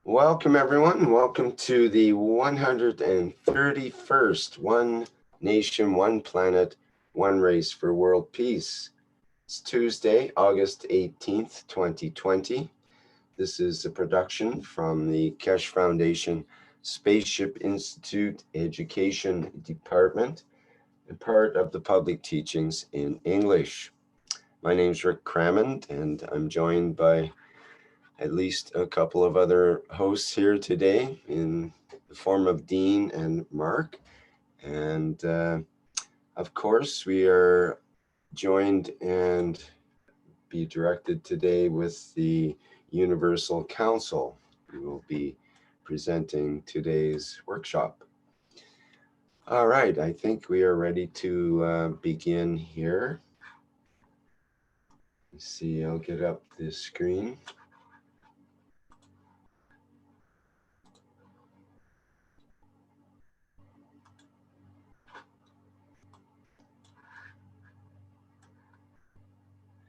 Welcome everyone. Welcome to the 131st One Nation, One Planet, One Race for World Peace. It's Tuesday, August 18th, 2020. This is a production from the Keshe Foundation Spaceship Institute Education Department and part of the public teachings in English. My name is Rick Crammond and I'm joined by at least a couple of other hosts here today in the form of Dean and Mark. And of course, we are joined and be directed today with the Universal Council, who will be presenting today's workshop. All right, I think we are ready to begin here. Let's see, I'll get up this screen.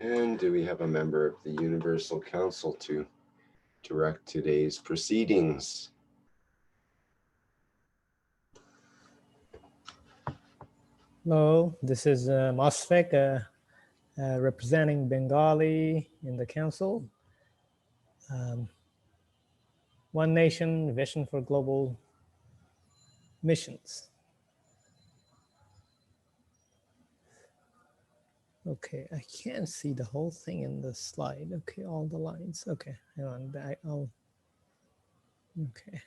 And do we have a member of the Universal Council to direct today's proceedings? Hello, this is Mosfek, representing Bengali in the council. One Nation, Vision for Global Missions. Okay, I can't see the whole thing in the slide. Okay, all the lines. Okay, hang on. Okay.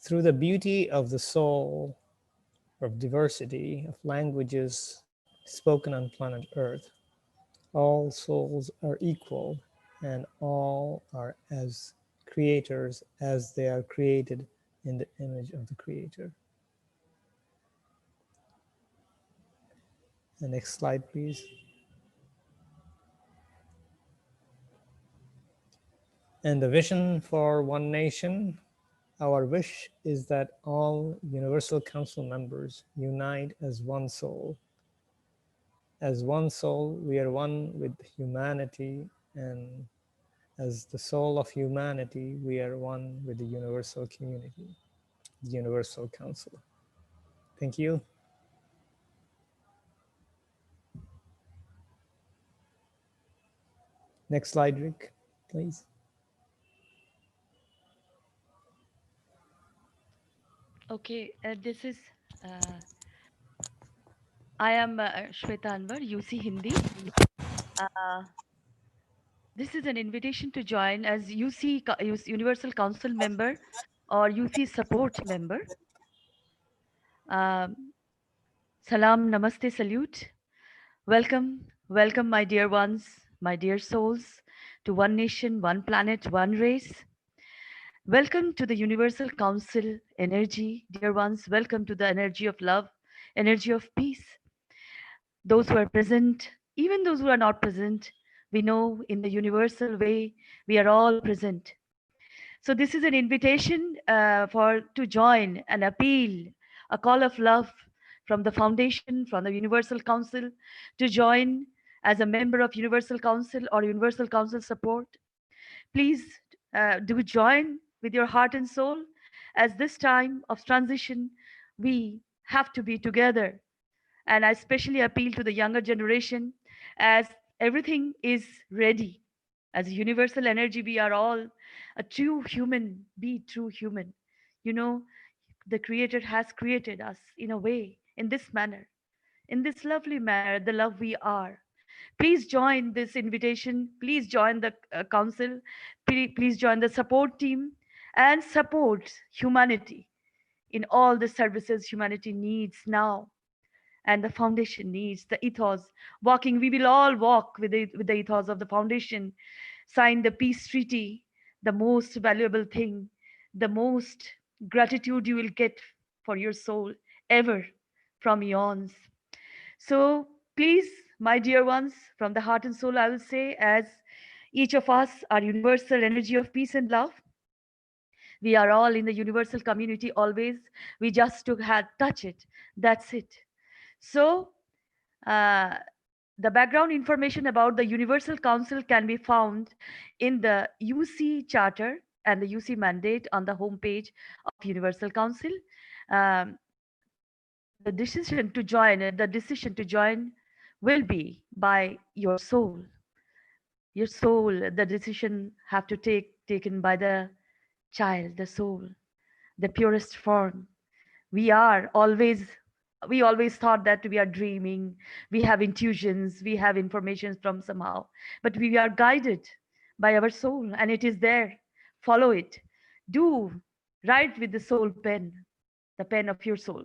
Through the beauty of the soul, of diversity of languages spoken on planet Earth, all souls are equal and all are as creators as they are created in the image of the Creator. The next slide, please. And the vision for One Nation, our wish is that all Universal Council members unite as one soul. As one soul, we are one with humanity, and as the soul of humanity, we are one with the universal community, the Universal Council. Thank you. Next slide, Rick, please. Okay, this is, I am Shweta Anwar, UC Hindi. This is an invitation to join as UC Universal Council member or UC support member. Salam, namaste, salute. Welcome, welcome my dear ones, my dear souls, to One Nation, One Planet, One Race. Welcome to the Universal Council energy, dear ones. Welcome to the energy of love, energy of peace. Those who are present, even those who are not present, we know in the universal way, we are all present. So this is an invitation to join, an appeal, a call of love from the foundation, from the Universal Council, to join as a member of Universal Council or Universal Council support. Please do join with your heart and soul, as this time of transition, we have to be together. And I especially appeal to the younger generation, as everything is ready. As a universal energy, we are all a true human, be true human. You know, the Creator has created us in a way, in this manner, in this lovely manner, the love we are. Please join this invitation. Please join the council. Please join the support team and support humanity in all the services humanity needs now. And the foundation needs the ethos. Walking, we will all walk with the ethos of the foundation. Sign the peace treaty, the most valuable thing, the most gratitude you will get for your soul ever from eons. So please, my dear ones, from the heart and soul, I will say, as each of us are universal energy of peace and love. We are all in the universal community always. We just to touch it. That's it. So the background information about the Universal Council can be found in the UC Charter, and the UC mandate on the homepage of Universal Council. Um, the decision to join will be by your soul. Your soul, the decision have to taken by the child, the soul, the purest form. We always thought that we are dreaming, we have intuitions, we have information from somehow, but we are guided by our soul, and it is there. Follow it. Do write with the soul pen, the pen of your soul.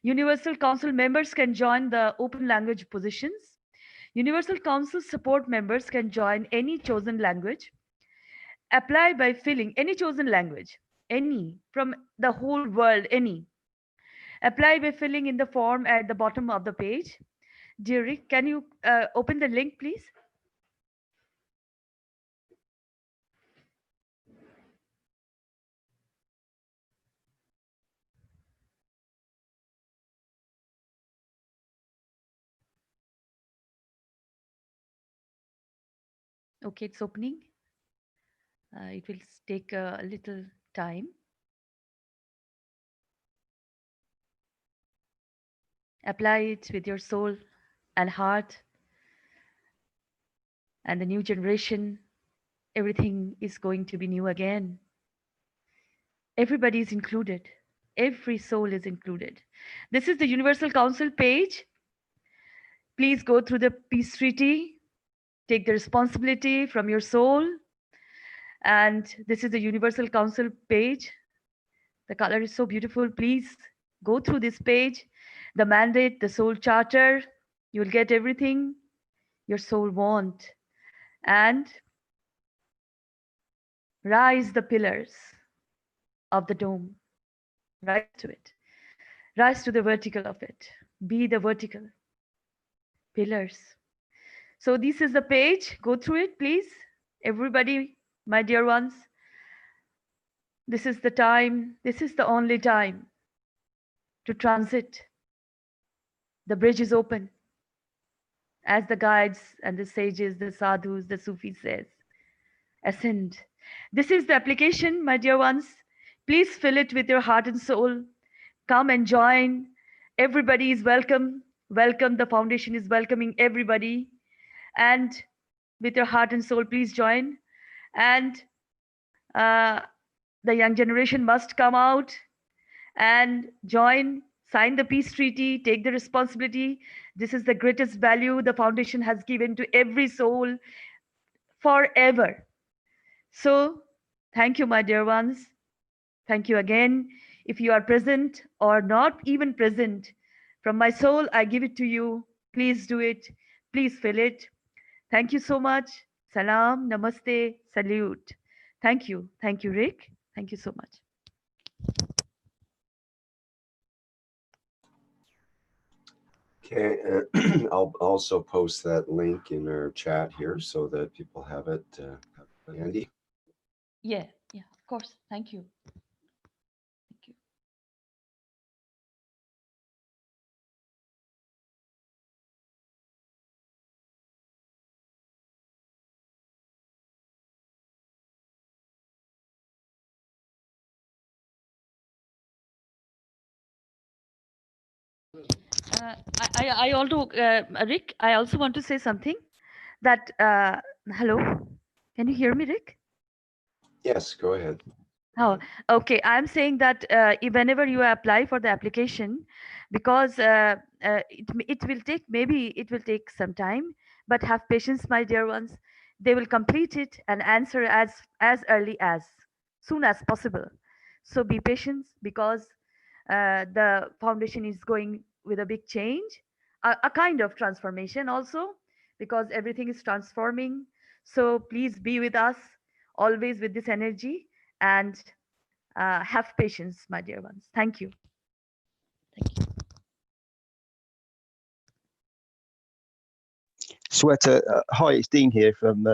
Universal Council members can join the open language positions. Universal Council support members can join any chosen language. Apply by filling any chosen language, any from the whole world, any. Apply by filling in the form at the bottom of the page. Dear Rick, can you open the link, please? Okay, it's opening. It will take a little time. Apply it with your soul and heart. And the new generation, everything is going to be new again. Everybody is included. Every soul is included. This is the Universal Council page. Please go through the peace treaty. Take the responsibility from your soul. And this is the Universal Council page. The color is so beautiful. Please go through this page. The mandate, the soul charter. You will get everything your soul wants. And rise the pillars of the dome. Rise to it. Rise to the vertical of it. Be the vertical pillars. So this is the page. Go through it, please. Everybody, my dear ones. This is the time. This is the only time to transit. The bridge is open. As the guides and the sages, the sadhus, the Sufis says, ascend. This is the application, my dear ones. Please fill it with your heart and soul. Come and join. Everybody is welcome. Welcome. The foundation is welcoming everybody. And with your heart and soul, please join. And the young generation must come out and join, sign the peace treaty, take the responsibility. This is the greatest value the foundation has given to every soul forever. So thank you, my dear ones. Thank you again. If you are present or not even present, from my soul, I give it to you. Please do it. Please fill it. Thank you so much. Salam, namaste, salute. Thank you. Thank you, Rick. Thank you so much. Okay, I'll also post that link in our chat here so that people have it handy. Yeah, of course. Thank you. Thank you. I also, Rick, I also want to say something that, hello, can you hear me, Rick? Yes, go ahead. Oh, okay. I'm saying that whenever you apply for the application, because it will take, maybe it will take some time, but have patience, my dear ones. They will complete it and answer as early as soon as possible. So be patient, because the foundation is going with a big change, a kind of transformation also, because everything is transforming. So please be with us always with this energy, and have patience, my dear ones. Thank you. Thank you. Sweta, hi, it's Dean here from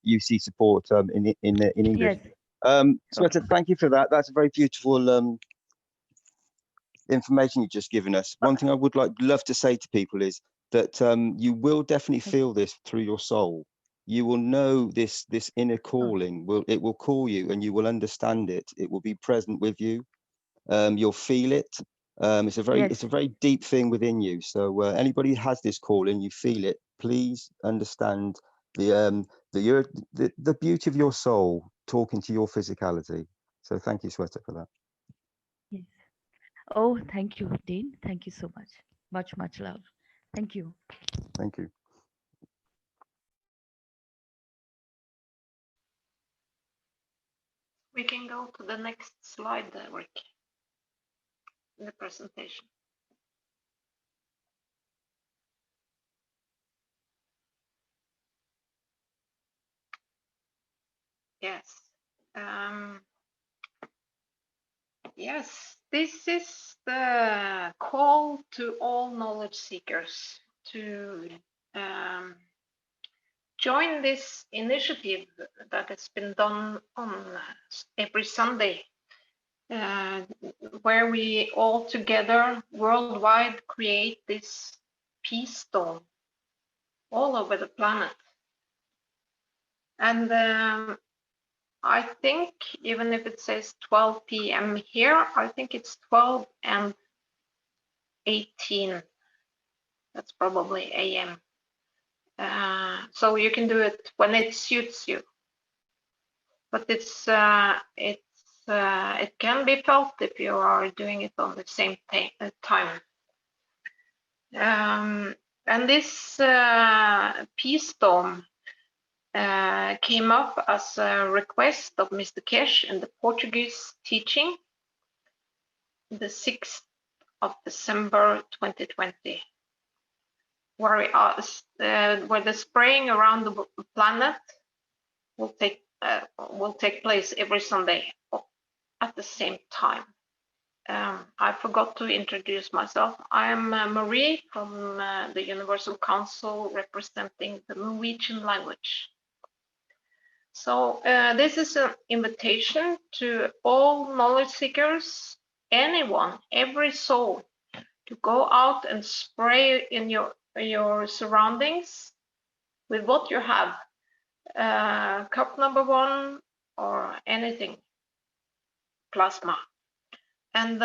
UC Support in English. Yes. Sweta, Okay. thank you for that. That's a very beautiful information you've just given us. One thing I would love to say to people is that you will definitely feel this through your soul. you will know this inner calling. It will call you, and you will understand it. It will be present with you. You'll feel it. It's a very deep thing within you. So anybody who has this calling, you feel it. Please understand the beauty of your soul talking to your physicality. So thank you, Sweta, for that. Yes. Oh, thank you, Dean. Thank you so much. Much love. Thank you. Thank you. We can go to the next slide there, Rick, in the presentation. Yes. Yes, this is the call to all knowledge seekers to join this initiative that has been done on every Sunday, where we all together worldwide create this peace stone all over the planet. And I think even if it says 12 p.m. here, I think it's 12 and 18. That's probably a.m. So you can do it when it suits you. But it can be felt if you are doing it on the same time. And this peace dome came up as a request of Mr. Keshe in the Portuguese teaching, the 6th of December 2020, where the spraying around the planet will take place every Sunday at the same time. I forgot to introduce myself. I am Marie from the Universal Council representing the Norwegian language. So this is an invitation to all knowledge seekers, anyone, every soul, to go out and spray in your surroundings with what you have, cup number 1 or anything, plasma. And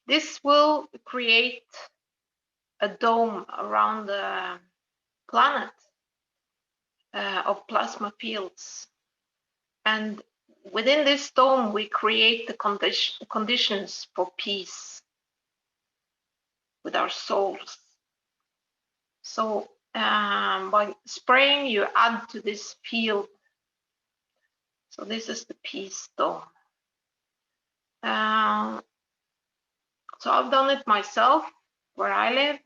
this will create a dome around the planet of plasma fields. And within this dome, we create the conditions for peace with our souls. So by spraying, you add to this field. So this is the peace dome. So I've done it myself where I live.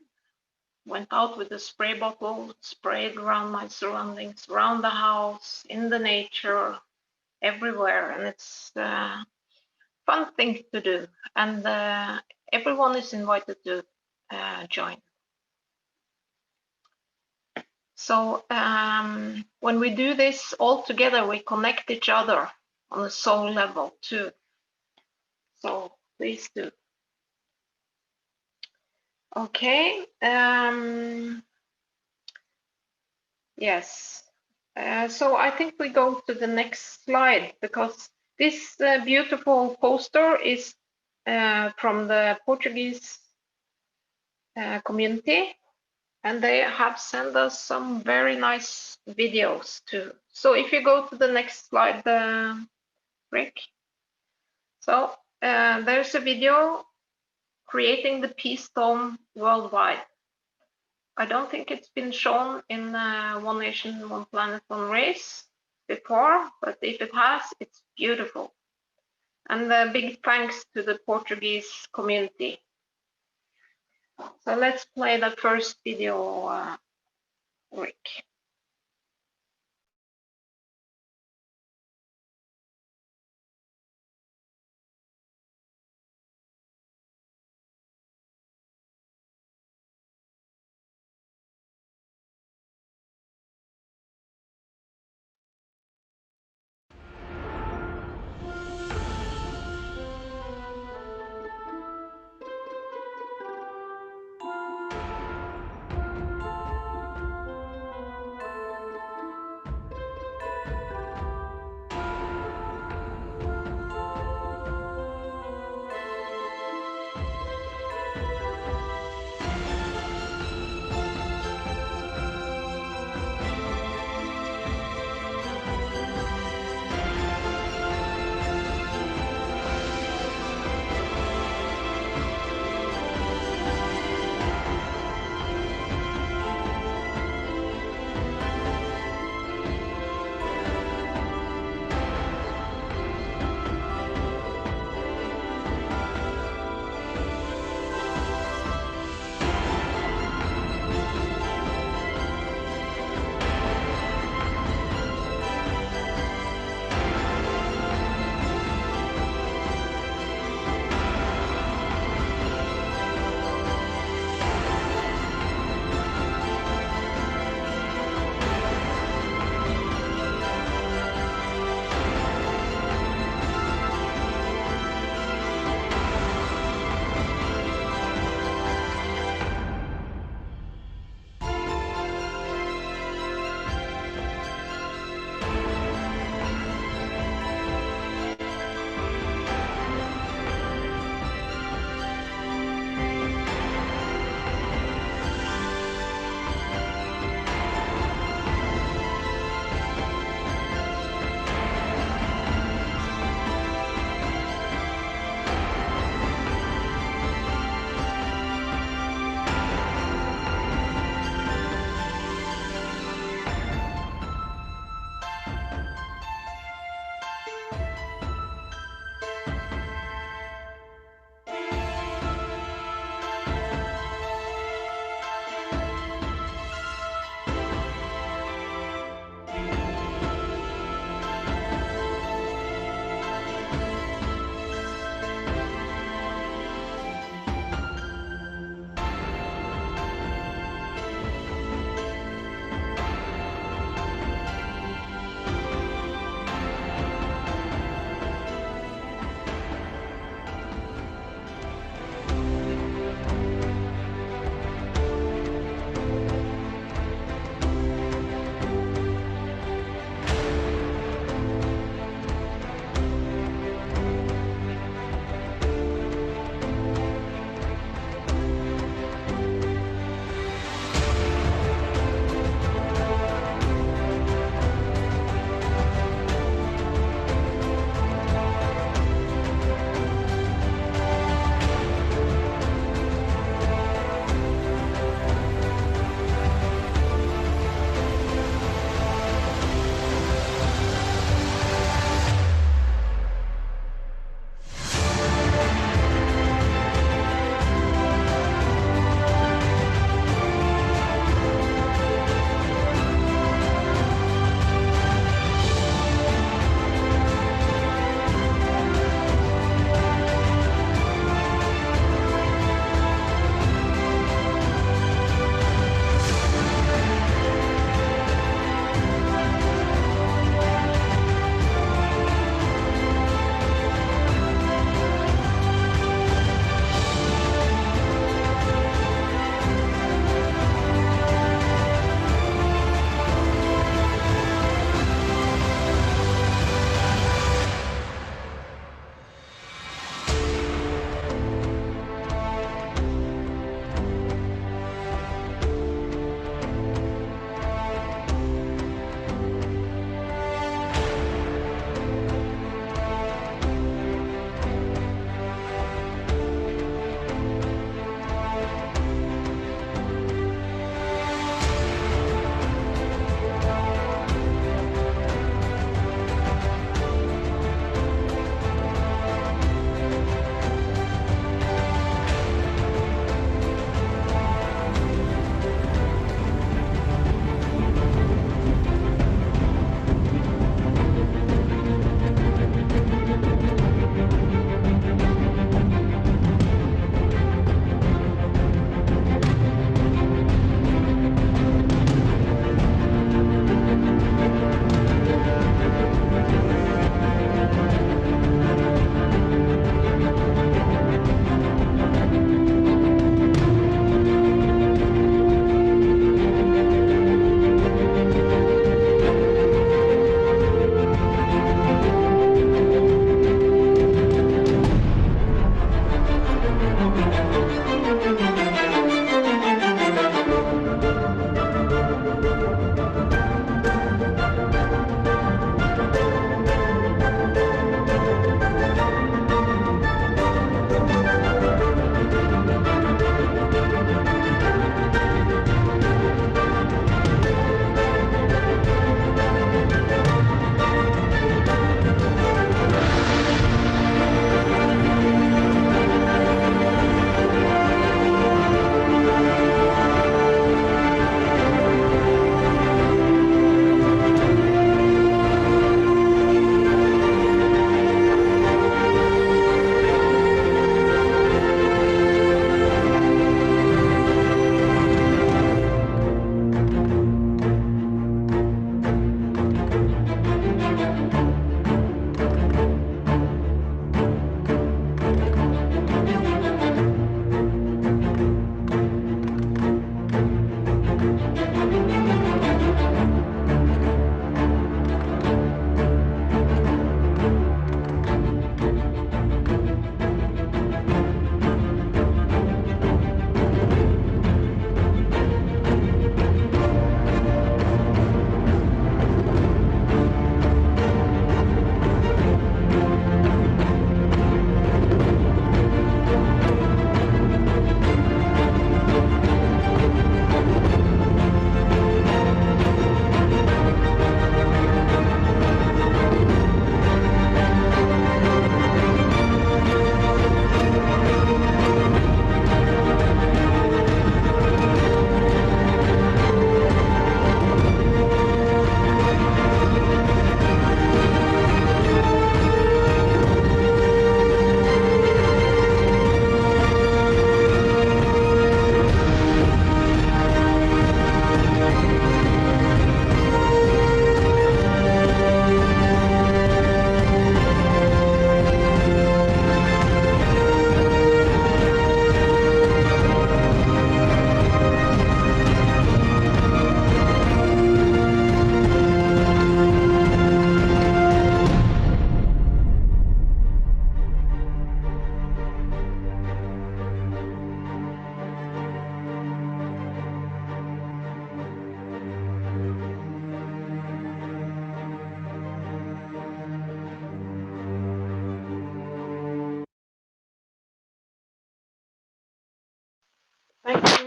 Went out with a spray bottle, sprayed around my surroundings, around the house, in the nature, everywhere. And it's a fun thing to do. And everyone is invited to join. So when we do this all together, we connect each other on a soul level too. So please do. Okay. Yes. So I think we go to the next slide, because this beautiful poster is from the Portuguese community, and they have sent us some very nice videos too. So if you go to the next slide, Rick. So there's a video creating the peace dome worldwide. I don't think it's been shown in One Nation, One Planet, One Race before, but if it has, it's beautiful. And big thanks to the Portuguese community. So let's play the first video, Rick.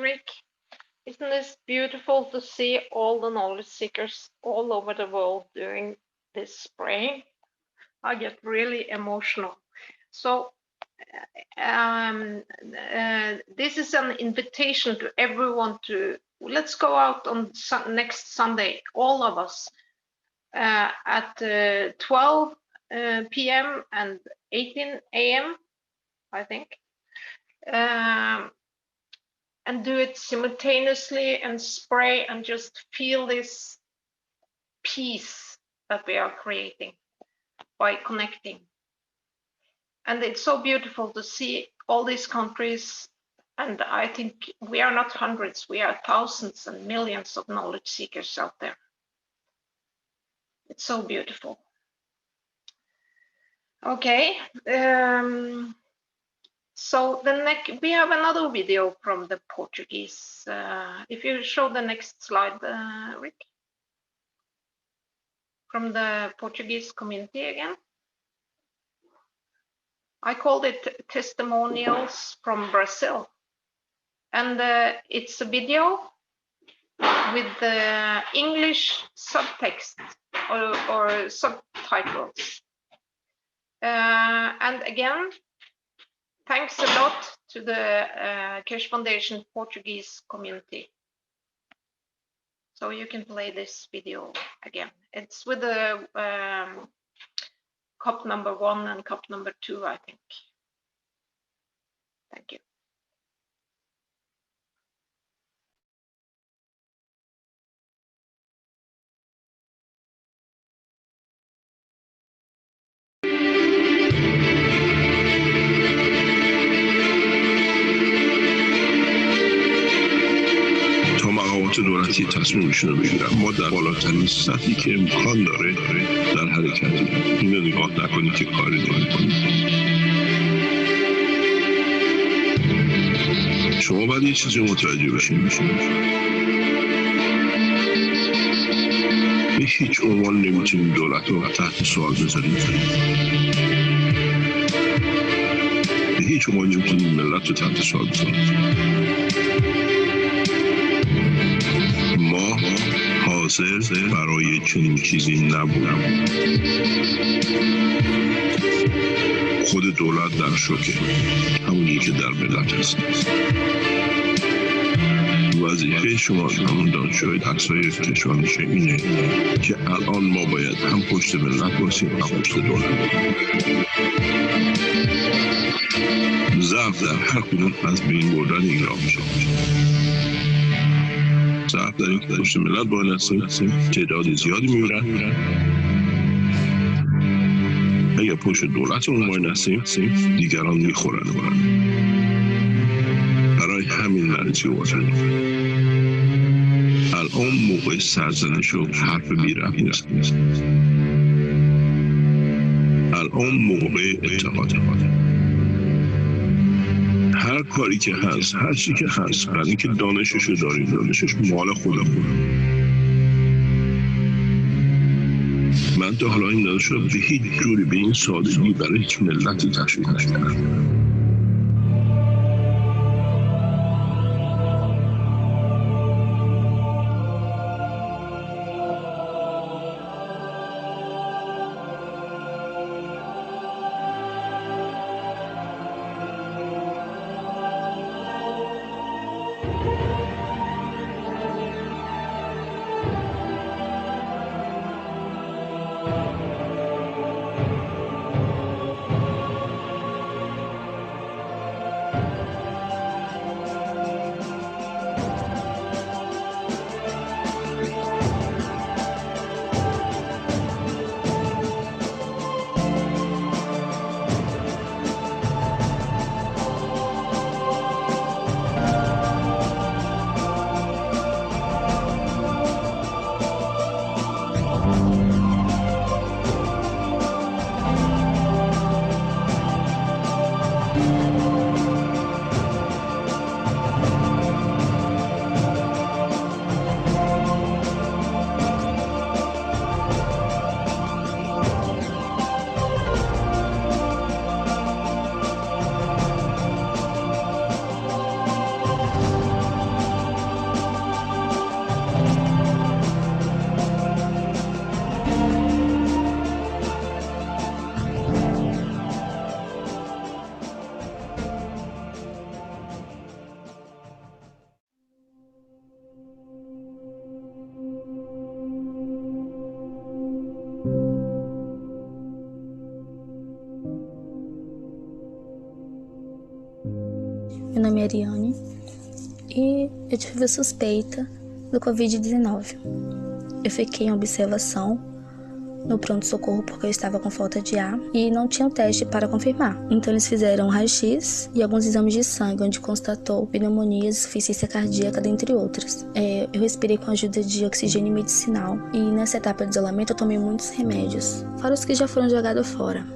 Rick? Isn't this beautiful to see all the knowledge seekers all over the world doing this spraying? I get really emotional. So this is an invitation to everyone to, let's go out on next Sunday, all of us, at 12 p.m. and 18 a.m., I think. And do it simultaneously and spray and just feel this peace that we are creating by connecting. And it's so beautiful to see all these countries. And I think we are not hundreds, we are thousands and millions of knowledge seekers out there. It's so beautiful. Okay. So we have another video from the Portuguese. If you show the next slide, Rick, from the Portuguese community again. I called it Testimonials from Brazil. And it's a video with the English subtext or subtitles. And again, thanks a lot to the Keshe Foundation Portuguese community. So you can play this video again. It's with the cup number 1 and cup number 2, I think. Thank you. دولتی تصمیمشون رو بگیرن. ما در بالاترین سطحی که امکان داره در حرکتیم. اینو نگاه نکنید که کاری نمی‌کنید. شما باید یه چیزی متوجه بشین. به هیچ عنوان نمیتونید دولت رو تحت سوال بذارید. به هیچ عنوان نمیتونید ملت رو تحت سوال بذارید. ما حاضر برای چنین چیزی نبودم. خود دولت در شوکه، همونی که در ملت هست. وظیفه شما همون دانشجوهای عکسای کشورش اینه که الان ما باید هم پشت ملت باشیم هم پشت دولت. ضعف در هر کدوم از بین بردن ایران میشه. ضعف در این پشت ملت باید هستیم، تعداد زیادی میمیرن. اگر پشت دولت اون هستیم دیگران میخورن. برای همین مرزی وارد. الان موقع سرزنش و حرف بی‌ربط نیست. الان موقع اتحاد. هر کاری که هست، هر چی که هست، برای اینکه دانششو داریم، دانشش مال خودمون. من تا حالا این دانش رو به هیچ جوری به این سادگی برای هیچ ملتی تشریح نکردم. meu nome é Ariane e eu tive suspeita do Covid-19. Eu fiquei em observação no pronto-socorro porque eu estava com falta de ar e não tinha o teste para confirmar. Então eles fizeram um raio-x e alguns exames de sangue, onde constatou pneumonia, insuficiência cardíaca, dentre outras. Eu respirei com a ajuda de oxigênio medicinal e nessa etapa de isolamento eu tomei muitos remédios, fora os que já foram jogados fora.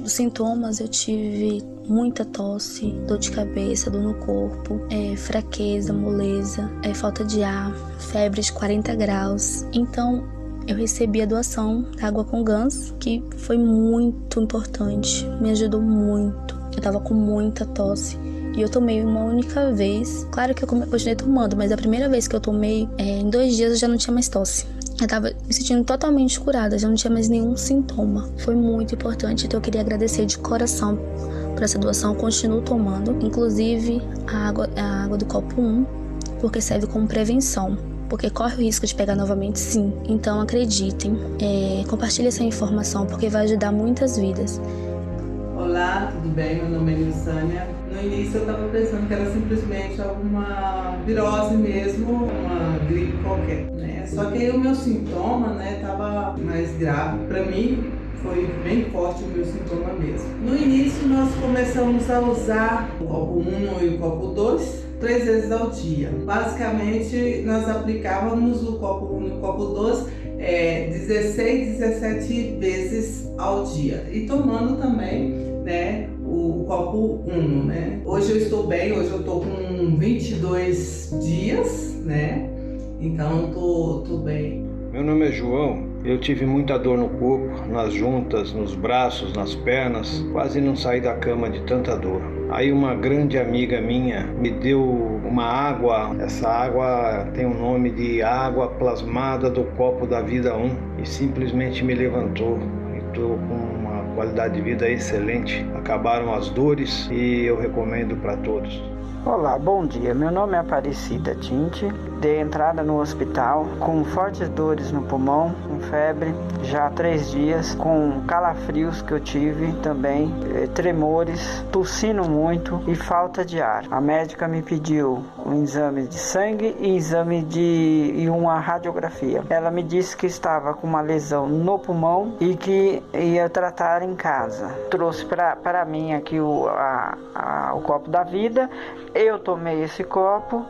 Os sintomas, eu tive muita tosse, dor de cabeça, dor no corpo, fraqueza, moleza, falta de ar, febre de 40 graus. Então eu recebi a doação da água com gás, que foi muito importante, me ajudou muito. Eu tava com muita tosse e eu tomei uma única vez. Claro que eu continuei tomando, mas a primeira vez que eu tomei, em 2 dias eu já não tinha mais tosse. Eu tava me sentindo totalmente curada, já não tinha mais nenhum sintoma. Foi muito importante, então eu queria agradecer de coração por essa doação. Eu continuo tomando, inclusive a água do copo 1, porque serve como prevenção. Porque corre o risco de pegar novamente, sim. Então acreditem, compartilhe essa informação, porque vai ajudar muitas vidas. Olá, tudo bem? Meu nome é Nilsânia. No início eu estava pensando que era simplesmente alguma virose mesmo, uma gripe qualquer, né? Só que aí o meu sintoma, né, estava mais grave. Para mim foi bem forte o meu sintoma mesmo. No início nós começamos a usar o copo 1 e o copo 2 3 vezes ao dia. Basicamente, nós aplicávamos o copo 1 e o copo 2 16, 17 vezes ao dia. E tomando também, né, o copo 1, né? Hoje eu estou bem, hoje eu estou com 22 dias, né? Então tô bem. Meu nome é João. Eu tive muita dor no corpo, nas juntas, nos braços, nas pernas. Quase não saí da cama de tanta dor. Aí uma grande amiga minha me deu uma água. Essa água tem o nome de água plasmada do copo da vida 1 e simplesmente me levantou. Estou com uma qualidade de vida excelente. Acabaram as dores e eu recomendo para todos. Olá, bom dia. Meu nome é Aparecida Tinte. Dei entrada no hospital com fortes dores no pulmão, com febre, já há 3 dias, com calafrios que eu tive também, tremores, tossindo muito e falta de ar. A médica me pediu um exame de sangue e uma radiografia. Ela me disse que estava com uma lesão no pulmão e que ia tratar em casa. Trouxe para mim aqui o copo da vida. Eu tomei esse copo.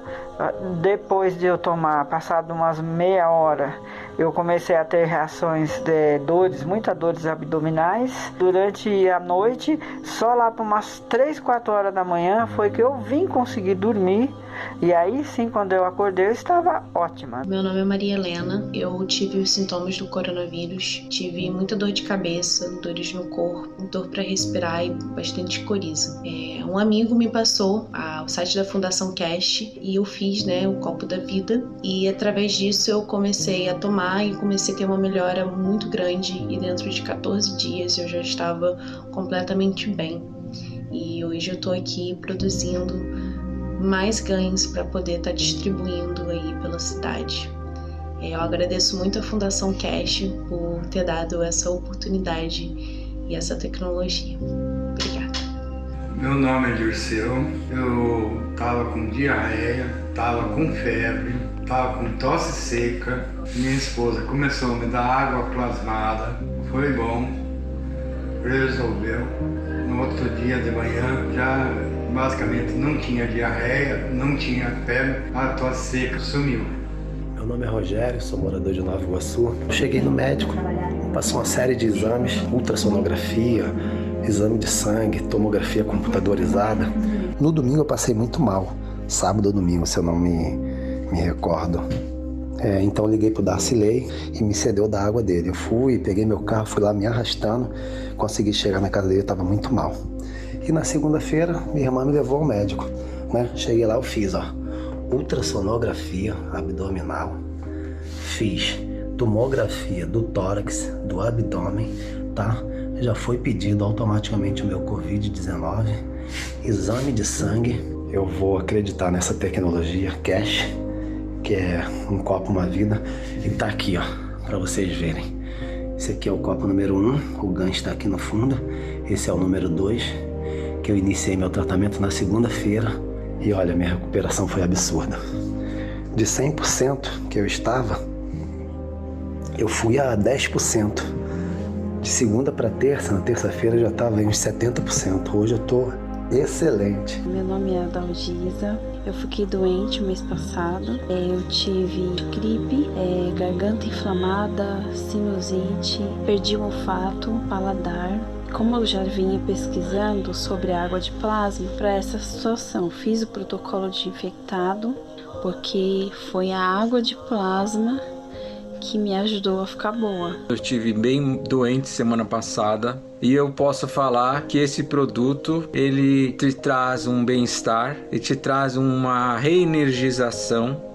Depois de eu tomar, passado umas meia hora, eu comecei a ter reações de dores, muitas dores abdominais. Durante a noite, só lá para umas 3, 4 horas da manhã, foi que eu vim conseguir dormir. E aí sim, quando eu acordei, eu estava ótima. Meu nome é Maria Helena, eu tive os sintomas do coronavírus, tive muita dor de cabeça, dores no corpo, dor para respirar e bastante coriza. Um amigo me passou o site da Fundação Keshe e eu fiz, o copo da vida, e através disso eu comecei a tomar e comecei a ter uma melhora muito grande, e dentro de 14 dias eu já estava completamente bem. E hoje eu estou aqui produzindo mais ganhos para poder estar distribuindo aí pela cidade. Eu agradeço muito à Fundação Keshe por ter dado essa oportunidade e essa tecnologia. Obrigada. Meu nome é Dirceu, eu estava com diarreia, estava com febre, estava com tosse seca. Minha esposa começou a me dar água plasmada, foi bom, resolveu. No outro dia de manhã já basicamente não tinha diarreia, não tinha febre, a tosse seca sumiu. Meu nome é Rogério, sou morador de Nova Iguaçu. Eu cheguei no médico, passou uma série de exames, ultrassonografia, exame de sangue, tomografia computadorizada. No domingo eu passei muito mal, sábado ou domingo, se eu não me recordo. Então eu liguei pro Darcilei e me cedeu da água dele. Eu fui, peguei meu carro, fui lá me arrastando, consegui chegar na casa dele, eu estava muito mal. E na segunda-feira, minha irmã me levou ao médico, Cheguei lá, eu fiz, ultrassonografia abdominal, fiz tomografia do tórax, do abdômen, tá? Já foi pedido automaticamente o meu Covid-19, exame de sangue. Eu vou acreditar nessa tecnologia Keshe, que é um copo, uma vida, e tá aqui, para vocês verem. Esse aqui é o copo número 1, o gancho está aqui no fundo. Esse é o número 2, que eu iniciei meu tratamento na segunda-feira. E olha, minha recuperação foi absurda. De 100% que eu estava, eu fui a 10%. De segunda para terça, na terça-feira já estava em uns 70%. Hoje eu estou excelente. Meu nome é Adalgisa. Eu fiquei doente o mês passado. Eu tive gripe, garganta inflamada, sinusite, perdi o olfato, paladar. Como eu já vinha pesquisando sobre a água de plasma, para essa situação fiz o protocolo de infectado, porque foi a água de plasma que me ajudou a ficar boa. Eu estive bem doente semana passada e eu posso falar que esse produto ele te traz um bem-estar e te traz uma reenergização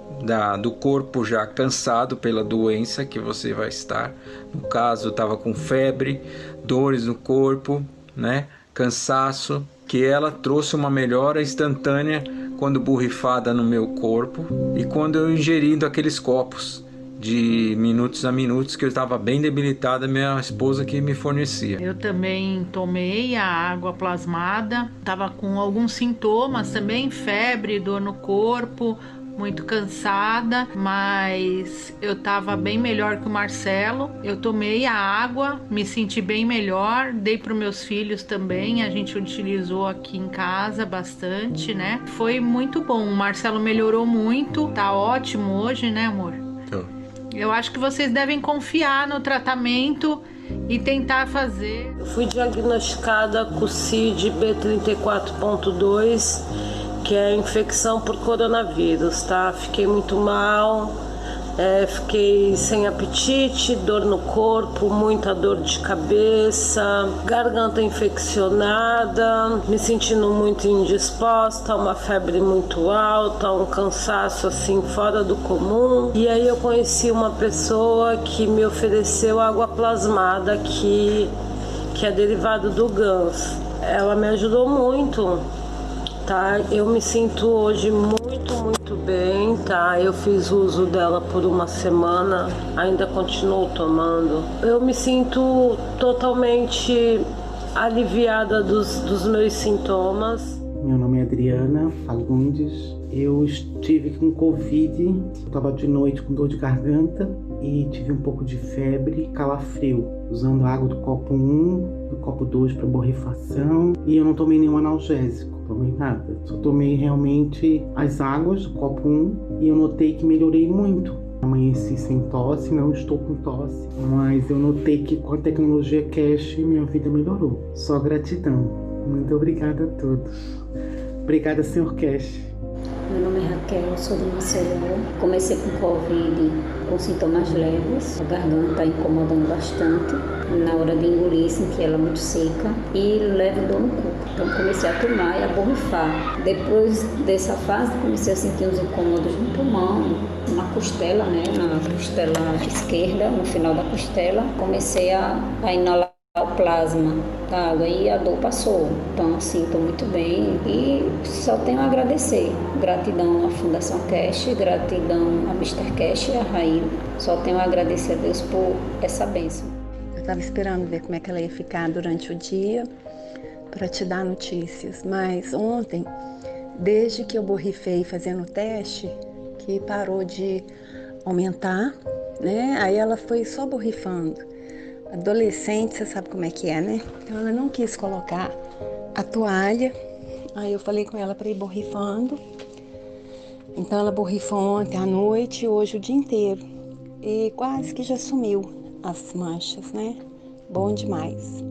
do corpo já cansado pela doença que você vai estar. No caso, estava com febre, dores no corpo, né? Cansaço, que ela trouxe uma melhora instantânea quando borrifada no meu corpo e quando eu ingerindo aqueles copos de minutos a minutos, que eu estava bem debilitada, minha esposa que me fornecia. Eu também tomei a água plasmada, estava com alguns sintomas também, febre, dor no corpo, muito cansada, mas eu estava bem melhor que o Marcelo. Eu tomei a água, me senti bem melhor, dei para os meus filhos também, a gente utilizou aqui em casa bastante, né? Foi muito bom, o Marcelo melhorou muito, tá ótimo hoje, né, amor? Eu acho que vocês devem confiar no tratamento e tentar fazer. Eu fui diagnosticada com CID B34.2, que é infecção por coronavírus, tá? Fiquei muito mal, fiquei sem apetite, dor no corpo, muita dor de cabeça, garganta infeccionada, me sentindo muito indisposta, uma febre muito alta, um cansaço assim fora do comum. E aí eu conheci uma pessoa que me ofereceu água plasmada que é derivado do GANS. Ela me ajudou muito, tá? Eu me sinto hoje muito bem, tá? Eu fiz uso dela por uma semana, ainda continuo tomando. Eu me sinto totalmente aliviada dos meus sintomas. Meu nome é Adriana Fagundes. Eu estive com Covid, estava de noite com dor de garganta e tive um pouco de febre, calafrio, usando a água do copo 1, do copo 2 para borrifação, e eu não tomei nenhum analgésico, tomei nada. Só tomei realmente as águas do copo 1 e eu notei que melhorei muito. Amanheci sem tosse, não estou com tosse, mas eu notei que com a tecnologia Keshe minha vida melhorou. Só gratidão. Muito obrigada a todos. Obrigada, senhor Keshe. Meu nome é Raquel, sou do Maceió. Comecei com Covid com sintomas leves, a garganta incomodando bastante, na hora de engolir senti ela muito seca e leve dor no corpo. Então comecei a tomar e a borrifar. Depois dessa fase comecei a sentir uns incômodos no pulmão, na costela, né, na costela esquerda, no final da costela. Comecei a inalar o plasma da água e a dor passou. Então assim, estou muito bem e só tenho a agradecer. Gratidão à Fundação Keshe, gratidão a Mr. Keshe e a Raíl. Só tenho a agradecer a Deus por essa bênção. Eu estava esperando ver como é que ela ia ficar durante o dia para te dar notícias, mas ontem, desde que eu borrifei fazendo o teste, que parou de aumentar, né? Aí ela foi só borrifando. Adolescente, você sabe como é que é, né? Então ela não quis colocar a toalha. Aí eu falei com ela para ir borrifando. Então ela borrifou ontem à noite e hoje o dia inteiro. E quase que já sumiu as manchas, né? Bom demais.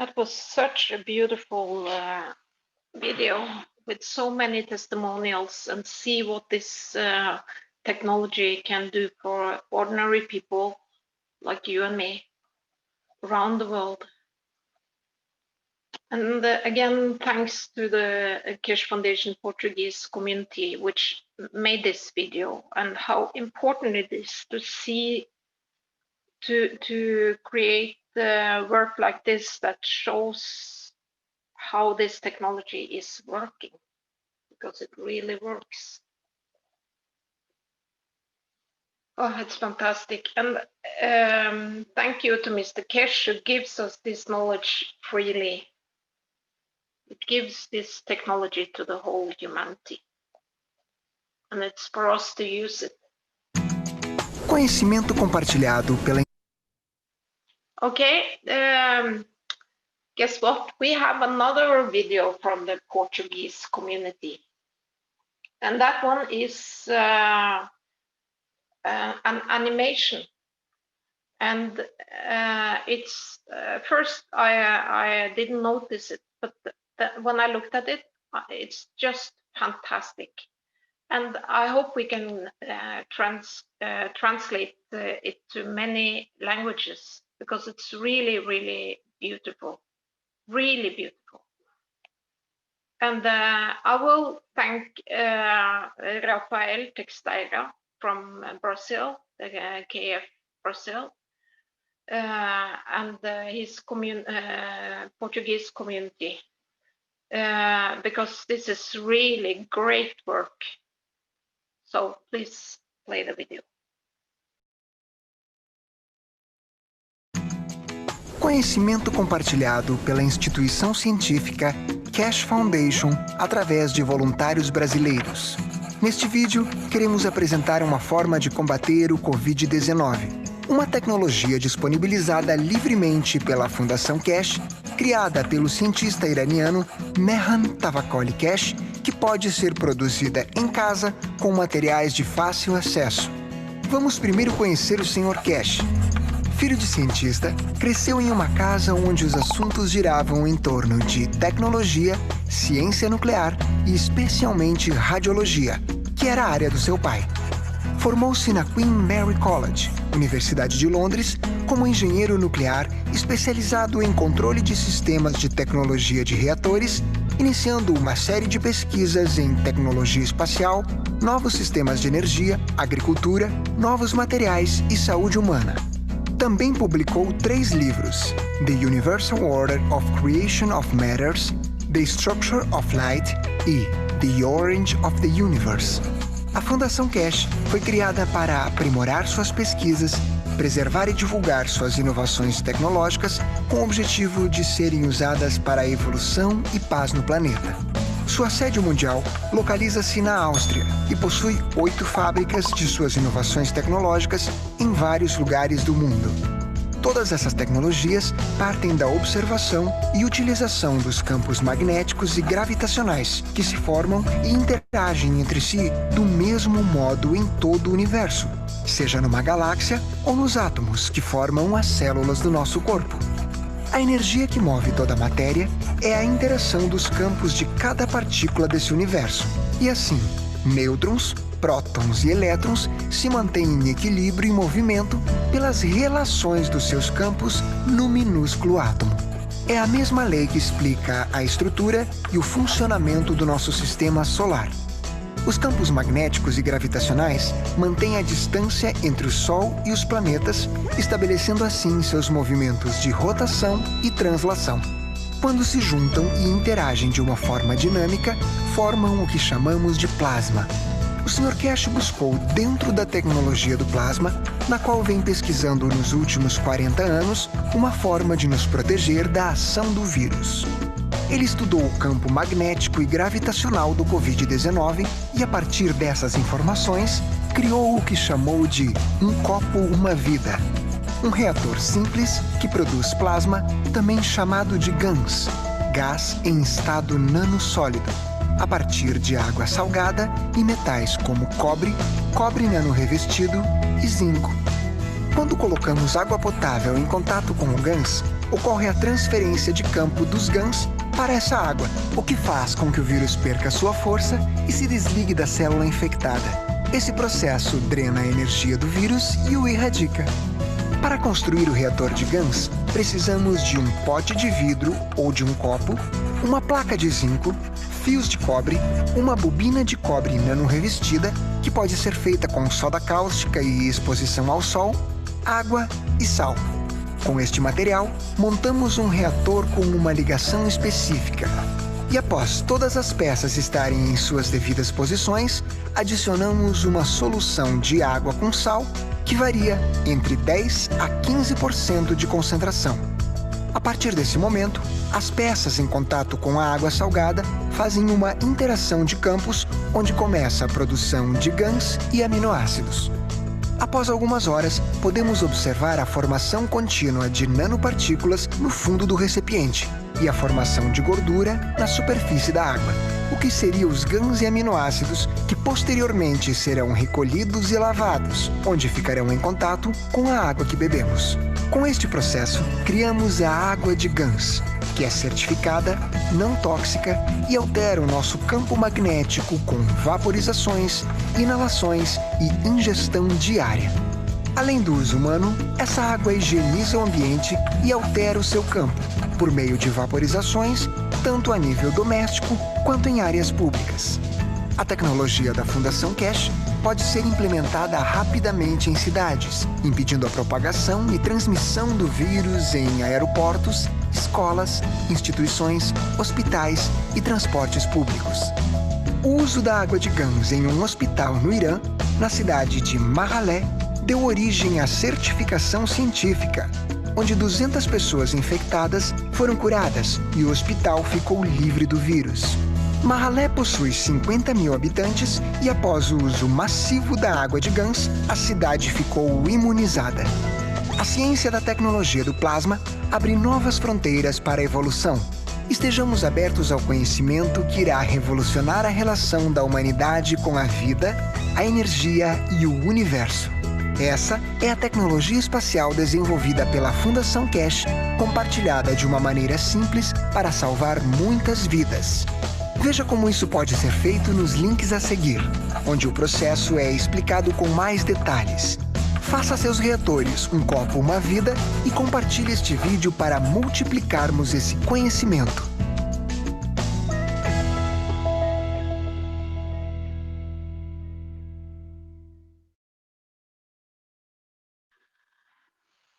That was such a beautiful video with so many testimonials, and see what this technology can do for ordinary people like you and me around the world. And again, thanks to the Keshe Foundation Portuguese community, which made this video, and how important it is to see, to create work like this that shows how this technology is working, because it really works. Oh, it's fantastic. And thank you to Mr. Keshe, who gives us this knowledge freely. It gives this technology to the whole humanity. And it's for us to use it. Conhecimento compartilhado pela... Okay, guess what? We have another video from the Portuguese community. And that one is an animation. And it's first I didn't notice it, but when I looked at it, it's just fantastic. And I hope we can translate it to many languages, because it's really, really beautiful, really beautiful. And I will thank Rafael Texteira from Brazil, the KF Brazil, and his Portuguese community, because this is really great work. So please play the video. Conhecimento compartilhado pela instituição científica Keshe Foundation através de voluntários brasileiros. Neste vídeo, queremos apresentar uma forma de combater o Covid-19, uma tecnologia disponibilizada livremente pela Fundação Keshe, criada pelo cientista iraniano Mehran Tavakoli Keshe, que pode ser produzida em casa com materiais de fácil acesso. Vamos primeiro conhecer o Sr. Keshe. Filho de cientista, cresceu em uma casa onde os assuntos giravam em torno de tecnologia, ciência nuclear e especialmente radiologia, que era a área do seu pai. Formou-se na Queen Mary College, Universidade de Londres, como engenheiro nuclear especializado em controle de sistemas de tecnologia de reatores, iniciando uma série de pesquisas em tecnologia espacial, novos sistemas de energia, agricultura, novos materiais e saúde humana. Também publicou 3 livros: The Universal Order of Creation of Matters, The Structure of Light e The Orange of the Universe. A Fundação Keshe foi criada para aprimorar suas pesquisas, preservar e divulgar suas inovações tecnológicas com o objetivo de serem usadas para a evolução e paz no planeta. Sua sede mundial localiza-se na Áustria e possui 8 fábricas de suas inovações tecnológicas em vários lugares do mundo. Todas essas tecnologias partem da observação e utilização dos campos magnéticos e gravitacionais que se formam e interagem entre si do mesmo modo em todo o universo, seja numa galáxia ou nos átomos que formam as células do nosso corpo. A energia que move toda a matéria é a interação dos campos de cada partícula desse universo. E assim, nêutrons, prótons e elétrons se mantêm em equilíbrio e movimento pelas relações dos seus campos no minúsculo átomo. É a mesma lei que explica a estrutura e o funcionamento do nosso sistema solar. Os campos magnéticos e gravitacionais mantêm a distância entre o Sol e os planetas, estabelecendo assim seus movimentos de rotação e translação. Quando se juntam e interagem de uma forma dinâmica, formam o que chamamos de plasma. O Sr. Keshe buscou, dentro da tecnologia do plasma, na qual vem pesquisando nos últimos 40 anos, uma forma de nos proteger da ação do vírus. Ele estudou o campo magnético e gravitacional do Covid-19 e, a partir dessas informações, criou o que chamou de um copo, uma vida. Um reator simples que produz plasma, também chamado de GANS, gás em estado nanossólido, a partir de água salgada e metais como cobre, cobre nanorrevestido e zinco. Quando colocamos água potável em contato com o GANS, ocorre a transferência de campo dos GANs para essa água, o que faz com que o vírus perca sua força e se desligue da célula infectada. Esse processo drena a energia do vírus e o erradica. Para construir o reator de GANs, precisamos de um pote de vidro ou de um copo, uma placa de zinco, fios de cobre, uma bobina de cobre nano-revestida, que pode ser feita com soda cáustica e exposição ao sol, água e sal. Com este material, montamos um reator com uma ligação específica. E após todas as peças estarem em suas devidas posições, adicionamos uma solução de água com sal que varia entre 10 a 15% de concentração. A partir desse momento, as peças em contato com a água salgada fazem uma interação de campos onde começa a produção de GANs e aminoácidos. Após algumas horas, podemos observar a formação contínua de nanopartículas no fundo do recipiente e a formação de gordura na superfície da água, o que seriam os GANs e aminoácidos que posteriormente serão recolhidos e lavados, onde ficarão em contato com a água que bebemos. Com este processo, criamos a água de GANs, que é certificada, não tóxica e altera o nosso campo magnético com vaporizações, inalações e ingestão diária. Além do uso humano, essa água higieniza o ambiente e altera o seu campo, por meio de vaporizações, tanto a nível doméstico quanto em áreas públicas. A tecnologia da Fundação Keshe pode ser implementada rapidamente em cidades, impedindo a propagação e transmissão do vírus em aeroportos, escolas, instituições, hospitais e transportes públicos. O uso da água de GANs em um hospital no Irã, na cidade de Mahalé, deu origem à certificação científica, onde 200 pessoas infectadas foram curadas e o hospital ficou livre do vírus. Mahalé possui 50 mil habitantes e, após o uso massivo da água de GANs, a cidade ficou imunizada. A ciência da tecnologia do plasma abre novas fronteiras para a evolução. Estejamos abertos ao conhecimento que irá revolucionar a relação da humanidade com a vida, a energia e o universo. Essa é a tecnologia espacial desenvolvida pela Fundação Keshe, compartilhada de uma maneira simples para salvar muitas vidas. Veja como isso pode ser feito nos links a seguir, onde o processo é explicado com mais detalhes. Faça seus reatores um copo, uma vida e compartilhe este vídeo para multiplicarmos esse conhecimento.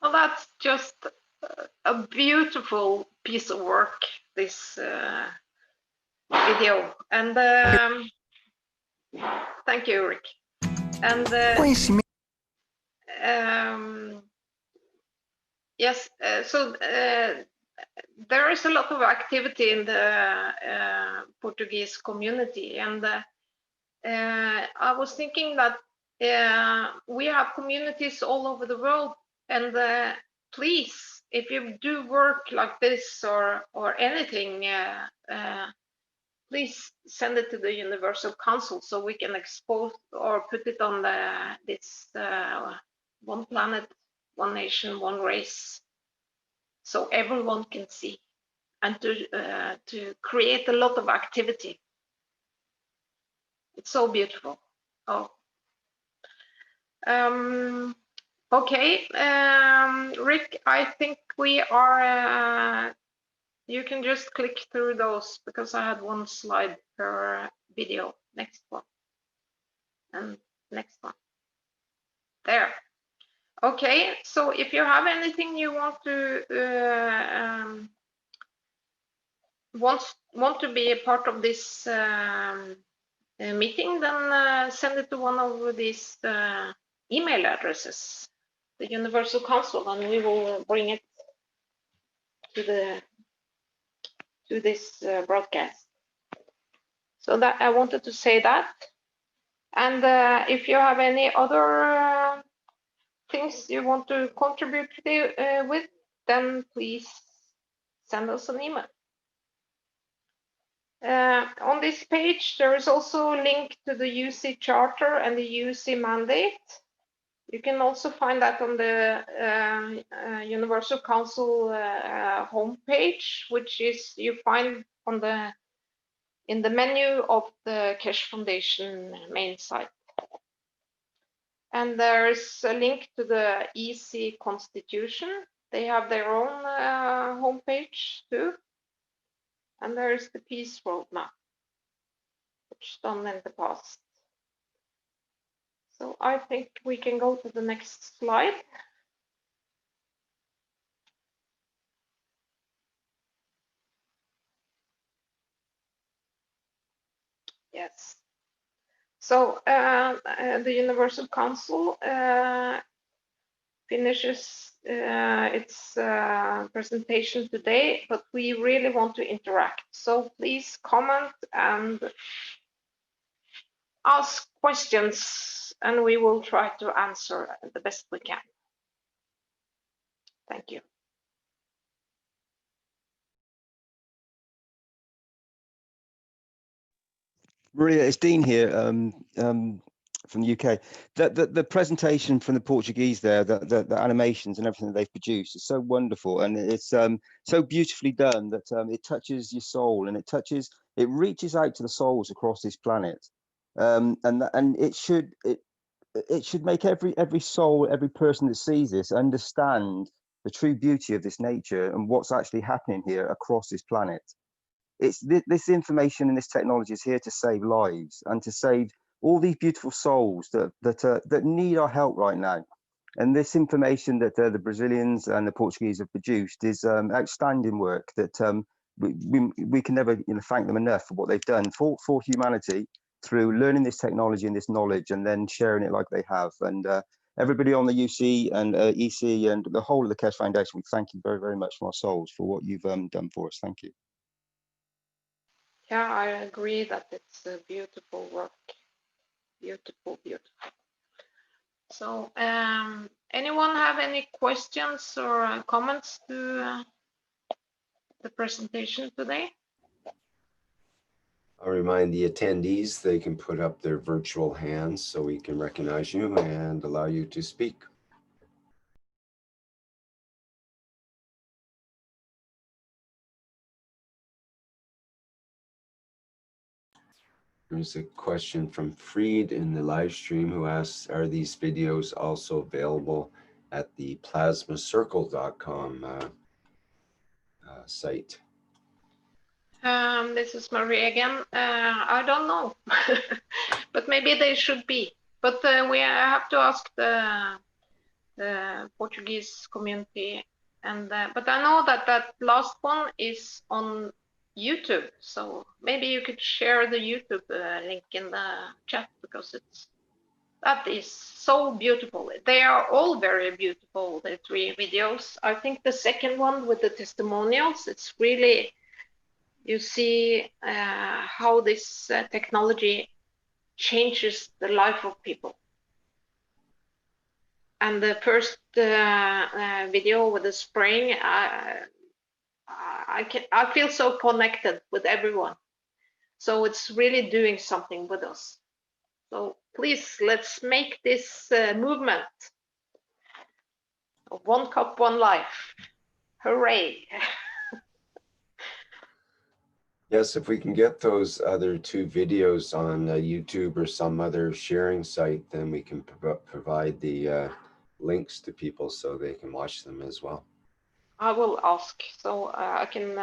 Well, that's just a beautiful piece of work, this video. And thank you, Rick. And yes, so there is a lot of activity in the Portuguese community, and I was thinking that we have communities all over the world, and please, if you do work like this or anything, please send it to the Universal Council so we can expose or put it on this one planet, one nation, one race, so everyone can see, and to create a lot of activity. It's so beautiful. Oh. Okay, Rick, I think we are, you can just click through those because I had one slide per video. Next one. And next one. There. Okay, so if you have anything you want to want to be a part of this meeting, then send it to one of these email addresses, the Universal Council, and we will bring it to this broadcast. So that I wanted to say that. And if you have any other things you want to contribute with, then please send us an email. On this page, there is also a link to the UC Charter and the UC mandate. You can also find that on the Universal Council homepage, which is you find on in the menu of the Keshe Foundation main site. And there is a link to the EC Constitution. They have their own homepage too. And there is the Peace Roadmap, which is done in the past. So I think we can go to the next slide. Yes. So the Universal Council finishes its presentation today, but we really want to interact. So please comment and ask questions, and we will try to answer the best we can. Thank you. Maria, it's Dean here from the UK. The presentation from the Portuguese there, the animations and everything that they've produced is so wonderful, and it's so beautifully done that it touches your soul, and it reaches out to the souls across this planet, and it should make every soul, every person that sees this understand the true beauty of this nature and what's actually happening here across this planet. This information and this technology is here to save lives and to save all these beautiful souls that need our help right now. And this information that the Brazilians and the Portuguese have produced is outstanding work that we can never thank them enough for what they've done for humanity through learning this technology and this knowledge and then sharing it like they have. And everybody on the UC and EC and the whole of the Keshe Foundation, we thank you very, very much from our souls for what you've done for us. Thank you. Yeah, I agree that it's a beautiful work. Beautiful, beautiful. So, anyone have any questions or comments to the presentation today? I'll remind the attendees they can put up their virtual hands so we can recognize you and allow you to speak. There's a question from Freed in the live stream who asks, are these videos also available at the plasmacircle.com site? This is Marie again. I don't know, but maybe they should be. But we have to ask the Portuguese community. And but I know that last one is on YouTube, so maybe you could share the YouTube link in the chat, because that is so beautiful. They are all very beautiful, the 3 videos. I think the second one with the testimonials, it's really, you see how this technology changes the life of people. And the first video with the spraying, I feel so connected with everyone. So it's really doing something with us. So please, let's make this movement. 1 cup, 1 life. Hooray. Yes, if we can get those other 2 videos on YouTube or some other sharing site, then we can provide the links to people so they can watch them as well. I will ask, so I can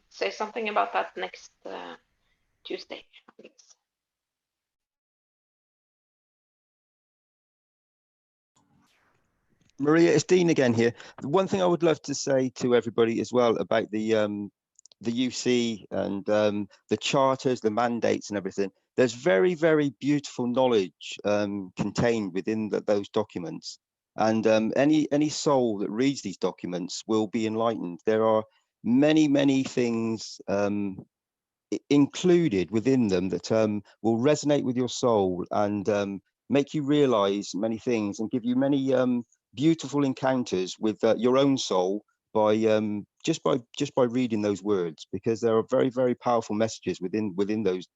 say something about that next Tuesday, I guess. Maria, it's Dean again here. The one thing I would love to say to everybody as well about the UC and the charters, the mandates and everything, there's very, very beautiful knowledge contained within those documents. And any soul that reads these documents will be enlightened. There are many, many things included within them that will resonate with your soul and make you realize many things and give you many beautiful encounters with your own soul by just by reading those words, because there are very, very powerful messages within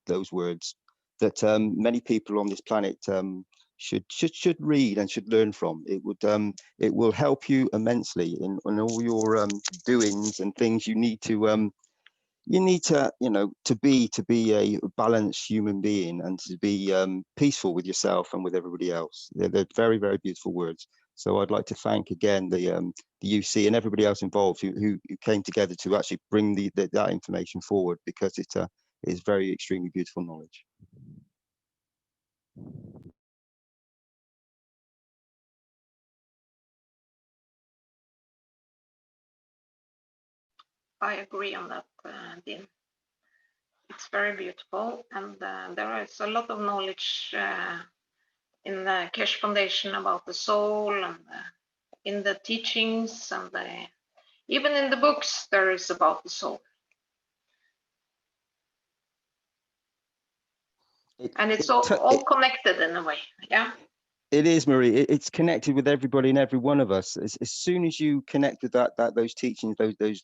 those words that many people on this planet should read and should learn from. It will help you immensely in all your doings and things you need to to be a balanced human being and to be peaceful with yourself and with everybody else. They're very, very beautiful words. So I'd like to thank again the UC and everybody else involved who came together to actually bring that information forward, because it is very extremely beautiful knowledge. I agree on that, Dean. It's very beautiful, and there is a lot of knowledge in the Keshe Foundation about the soul, and in the teachings, and even in the books there is about the soul. And it's all connected in a way, yeah? It is, Marie. It's connected with everybody and every one of us. As soon as you connect with those teachings, those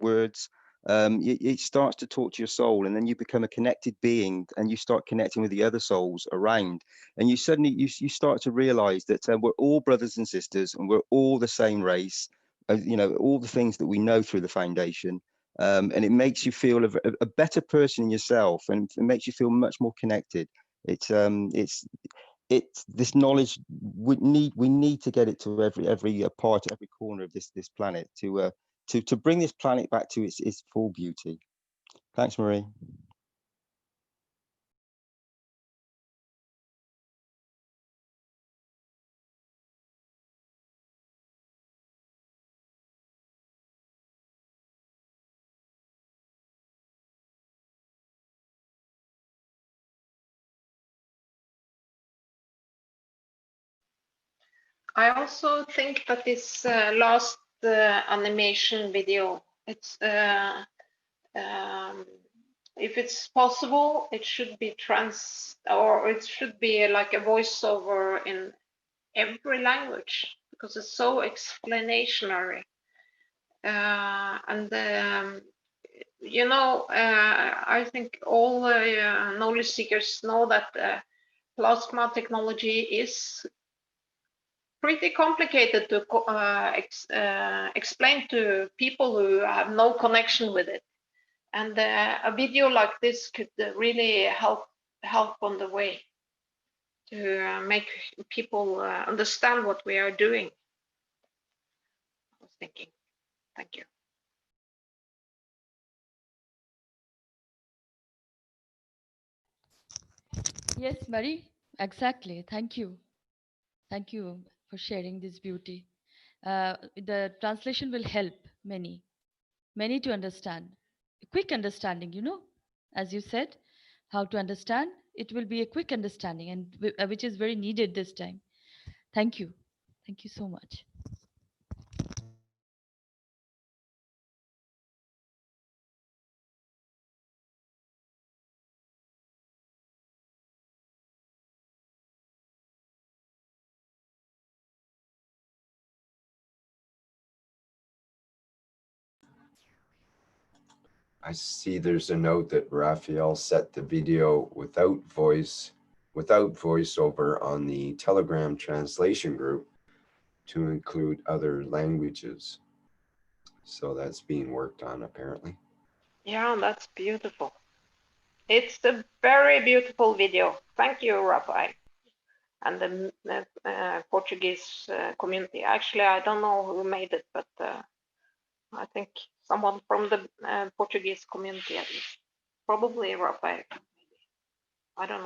words, it starts to talk to your soul, and then you become a connected being, and you start connecting with the other souls around, and you suddenly you start to realize that we're all brothers and sisters, and we're all the same race. All the things that we know through the foundation, and it makes you feel a better person in yourself, and it makes you feel much more connected. This knowledge we need to get it to every part, every corner of this planet to bring this planet back to its full beauty. Thanks, Marie. I also think that this last animation video, it's if it's possible, it should be it should be like a voiceover in every language, because it's so explanatory. I think all knowledge seekers know that plasma technology is pretty complicated to explain to people who have no connection with it. And a video like this could really help on the way to make people understand what we are doing. I was thinking. Thank you. Yes, Marie, exactly. Thank you. Thank you for sharing this beauty. The translation will help many to understand. A quick understanding, as you said, how to understand. It will be a quick understanding, and which is very needed this time. Thank you. Thank you so much. I see there's a note that Raphael set the video without voiceover on the Telegram translation group to include other languages. So that's being worked on apparently. Yeah, that's beautiful. It's a very beautiful video. Thank you, Raphael, and the Portuguese community. Actually, I don't know who made it, but I think someone from the Portuguese community at least. Probably Raphael, maybe. I don't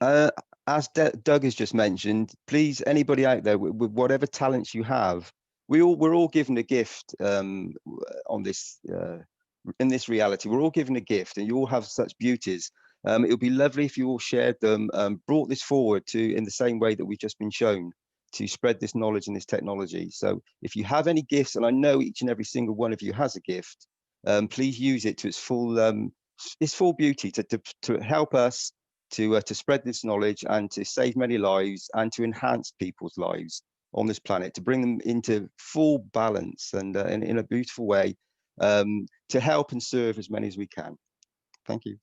know. As Doug has just mentioned, please, anybody out there with whatever talents you have, we're all given a gift on this in this reality. We're all given a gift, and you all have such beauties. It would be lovely if you all shared them, brought this forward in the same way that we've just been shown, to spread this knowledge and this technology. So if you have any gifts, and I know each and every single one of you has a gift, please use it to its full beauty to help us to spread this knowledge and to save many lives and to enhance people's lives on this planet, to bring them into full balance and in a beautiful way, to help and serve as many as we can. Thank you.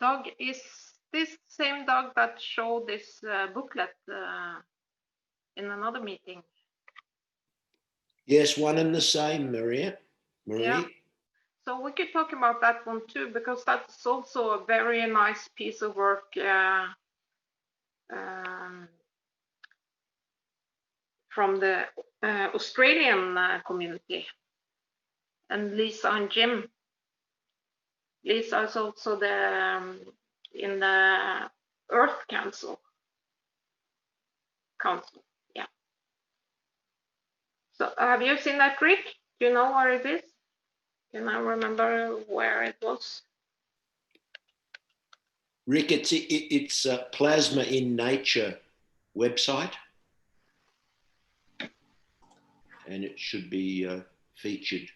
Doug, is this same Doug that showed this booklet in another meeting? Yes, one and the same, Marie. Yeah. So we could talk about that one too, because that's also a very nice piece of work from the Australian community. And Lisa and Jim. Lisa is also the in the Earth Council. Yeah. So have you seen that, Rick? Do you know where it is? Can I remember where it was? Rick, it's a Plasma in Nature website, and it should be featured.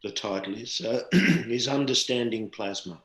The title is Understanding Plasma.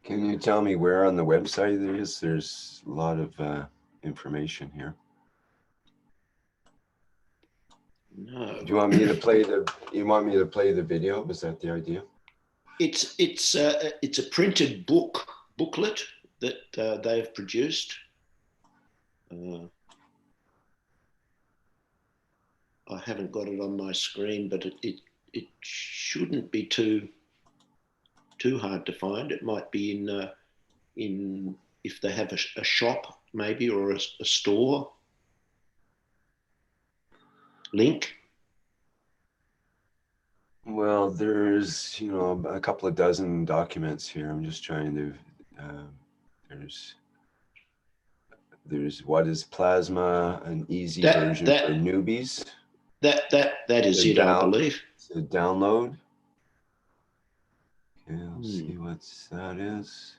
Can you tell me where on the website it is? There's a lot of information here. No. Do you want me to play the? You want me to play the video? Was that the idea? It's a printed booklet that they have produced. I haven't got it on my screen, but it shouldn't be too hard to find. It might be in if they have a shop maybe, or a store link. Well, there's a couple of dozen documents here. I'm just trying to. There's what is plasma, an easy version for newbies. That is it, I believe. To download. Okay, let's see what that is.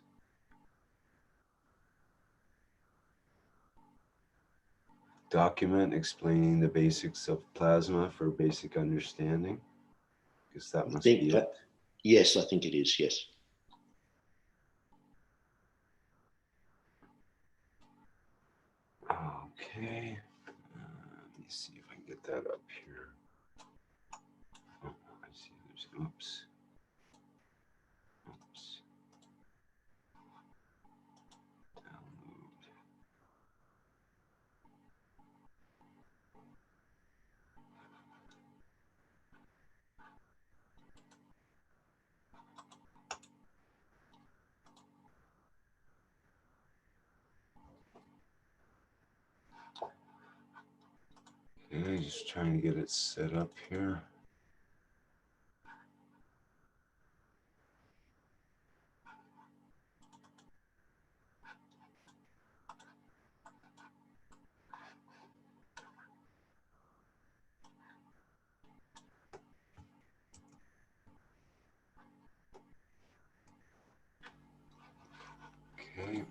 Document explaining the basics of plasma for basic understanding. I guess that must be it. Yes, I think it is, yes. Okay. Let me see if I can get that up here. Oh, I see there's, oops. Okay, just trying to get it set up here. Okay.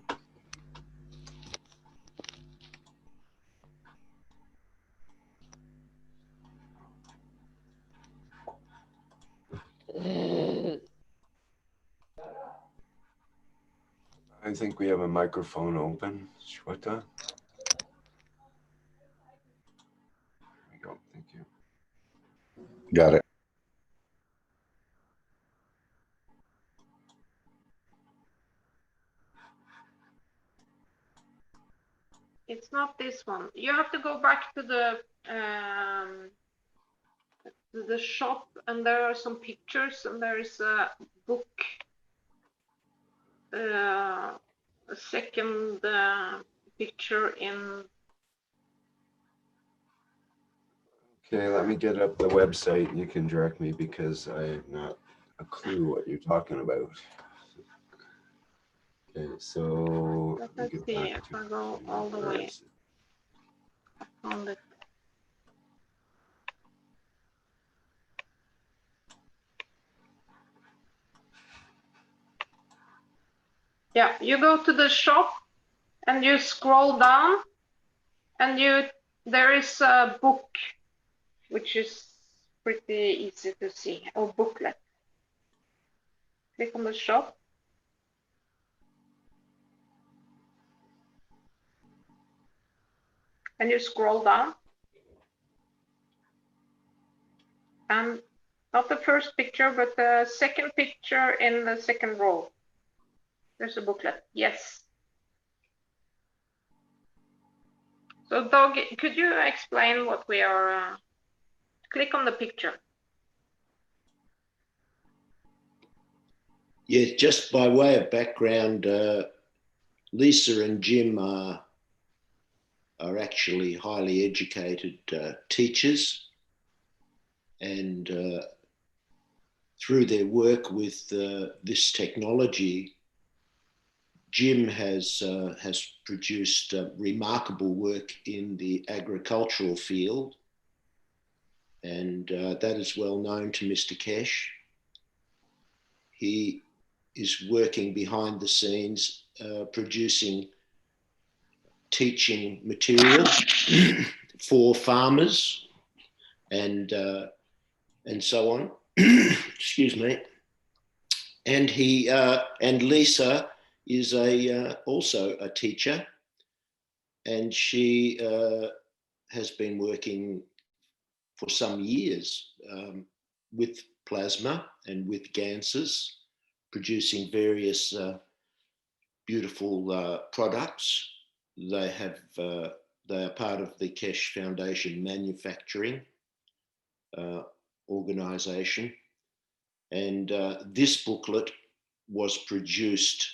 I think we have a microphone open. Shweta. There we go. Thank you. Got it. It's not this one. You have to go back to the shop, and there are some pictures, and there is a book, second picture in. Okay, let me get up the website. You can direct me because I have not a clue what you're talking about. Okay, so Let's see if I go all the way. I found it. Yeah, you go to the shop and you scroll down, and there is a book, which is pretty easy to see, or booklet. Click on the shop. And you scroll down. And not the first picture, but the second picture in the second row. There's a booklet. Yes. So, Doug, could you explain what we are? Click on the picture. Yeah, just by way of background, Lisa and Jim are actually highly educated teachers, and through their work with this technology, Jim has produced remarkable work in the agricultural field, and that is well known to Mr. Keshe. He is working behind the scenes, producing teaching material for farmers and so on. Excuse me. And he and Lisa is also a teacher, and she has been working for some years with plasma and with ganses, producing various beautiful products. They are part of the Keshe Foundation manufacturing organization, and this booklet was produced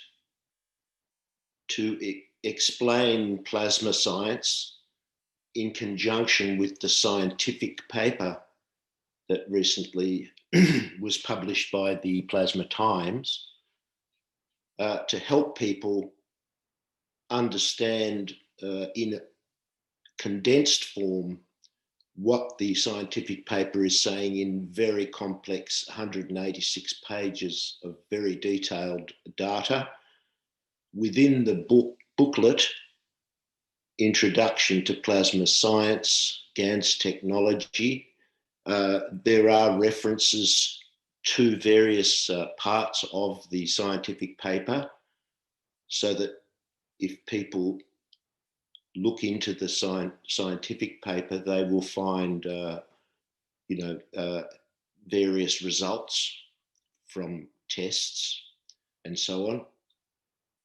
to explain plasma science in conjunction with the scientific paper that recently was published by the Plasma Times, to help people understand in a condensed form what the scientific paper is saying in very complex 186 pages of very detailed data. Within the booklet, Introduction to Plasma Science, GANS Technology, there are references to various parts of the scientific paper, so that if people look into the scientific paper, they will find various results from tests and so on.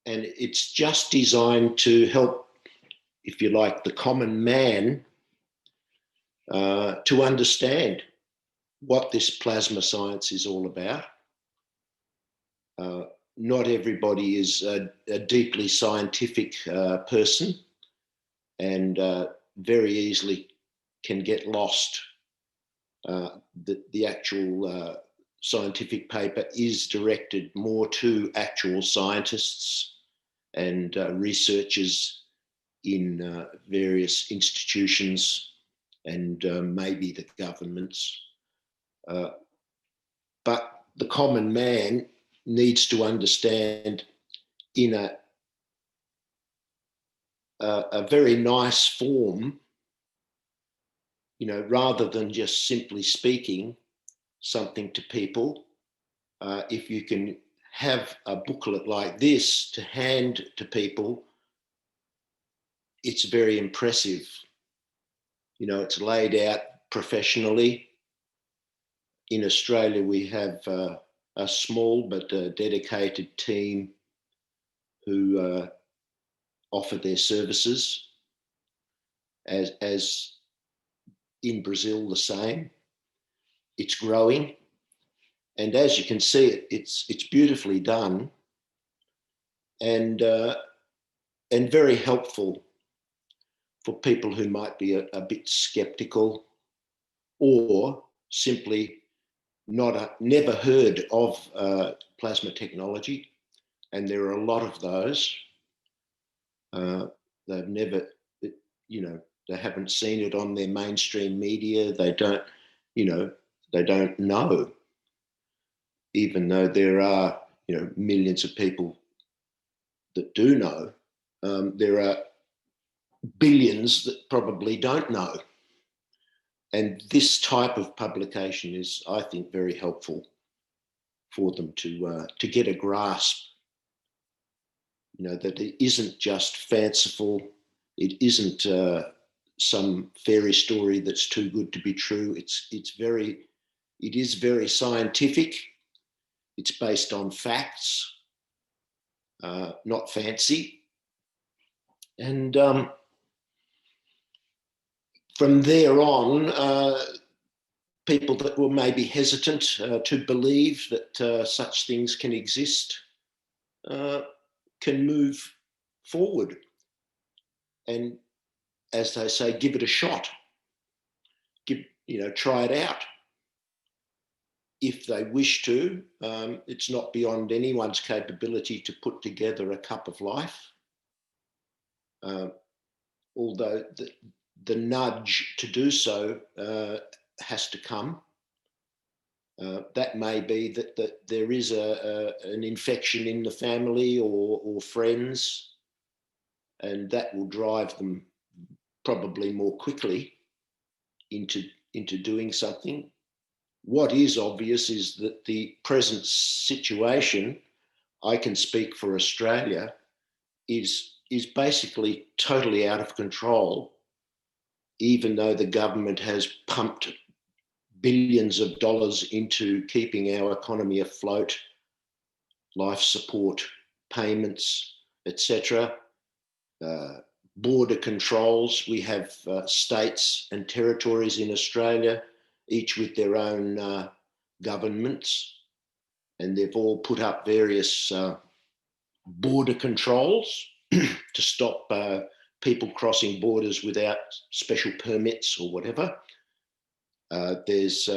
And it's just designed to help, if you like, the common man to understand what this plasma science is all about. Not everybody is a deeply scientific person, and very easily can get lost. The actual scientific paper is directed more to actual scientists and researchers in various institutions and maybe the governments. But the common man needs to understand in a very nice form, rather than just simply speaking something to people. If you can have a booklet like this to hand to people, it's very impressive. It's laid out professionally. In Australia, we have a small but dedicated team who offer their services, as in Brazil the same. It's growing, and as you can see, it's beautifully done, and very helpful for people who might be a bit skeptical or simply never heard of plasma technology, and there are a lot of those. They've never, they haven't seen it on their mainstream media. They don't, they don't know, even though there are, millions of people that do know. There are billions that probably don't know. And this type of publication is, I think, very helpful for them to get a grasp, that it isn't just fanciful. It isn't some fairy story that's too good to be true. It is very scientific. It's based on facts, not fancy. And from there on, people that were maybe hesitant to believe that such things can exist can move forward and, as they say, give it a shot. Try it out. If they wish to, it's not beyond anyone's capability to put together a cup of life. Although the nudge to do so has to come. That may be that there is an infection in the family or friends, and that will drive them probably more quickly into doing something. What is obvious is that the present situation, I can speak for Australia, is basically totally out of control, even though the government has pumped billions of dollars into keeping our economy afloat, life support payments, etc. Border controls. We have states and territories in Australia, each with their own governments, and they've all put up various border controls to stop people crossing borders without special permits or whatever. There's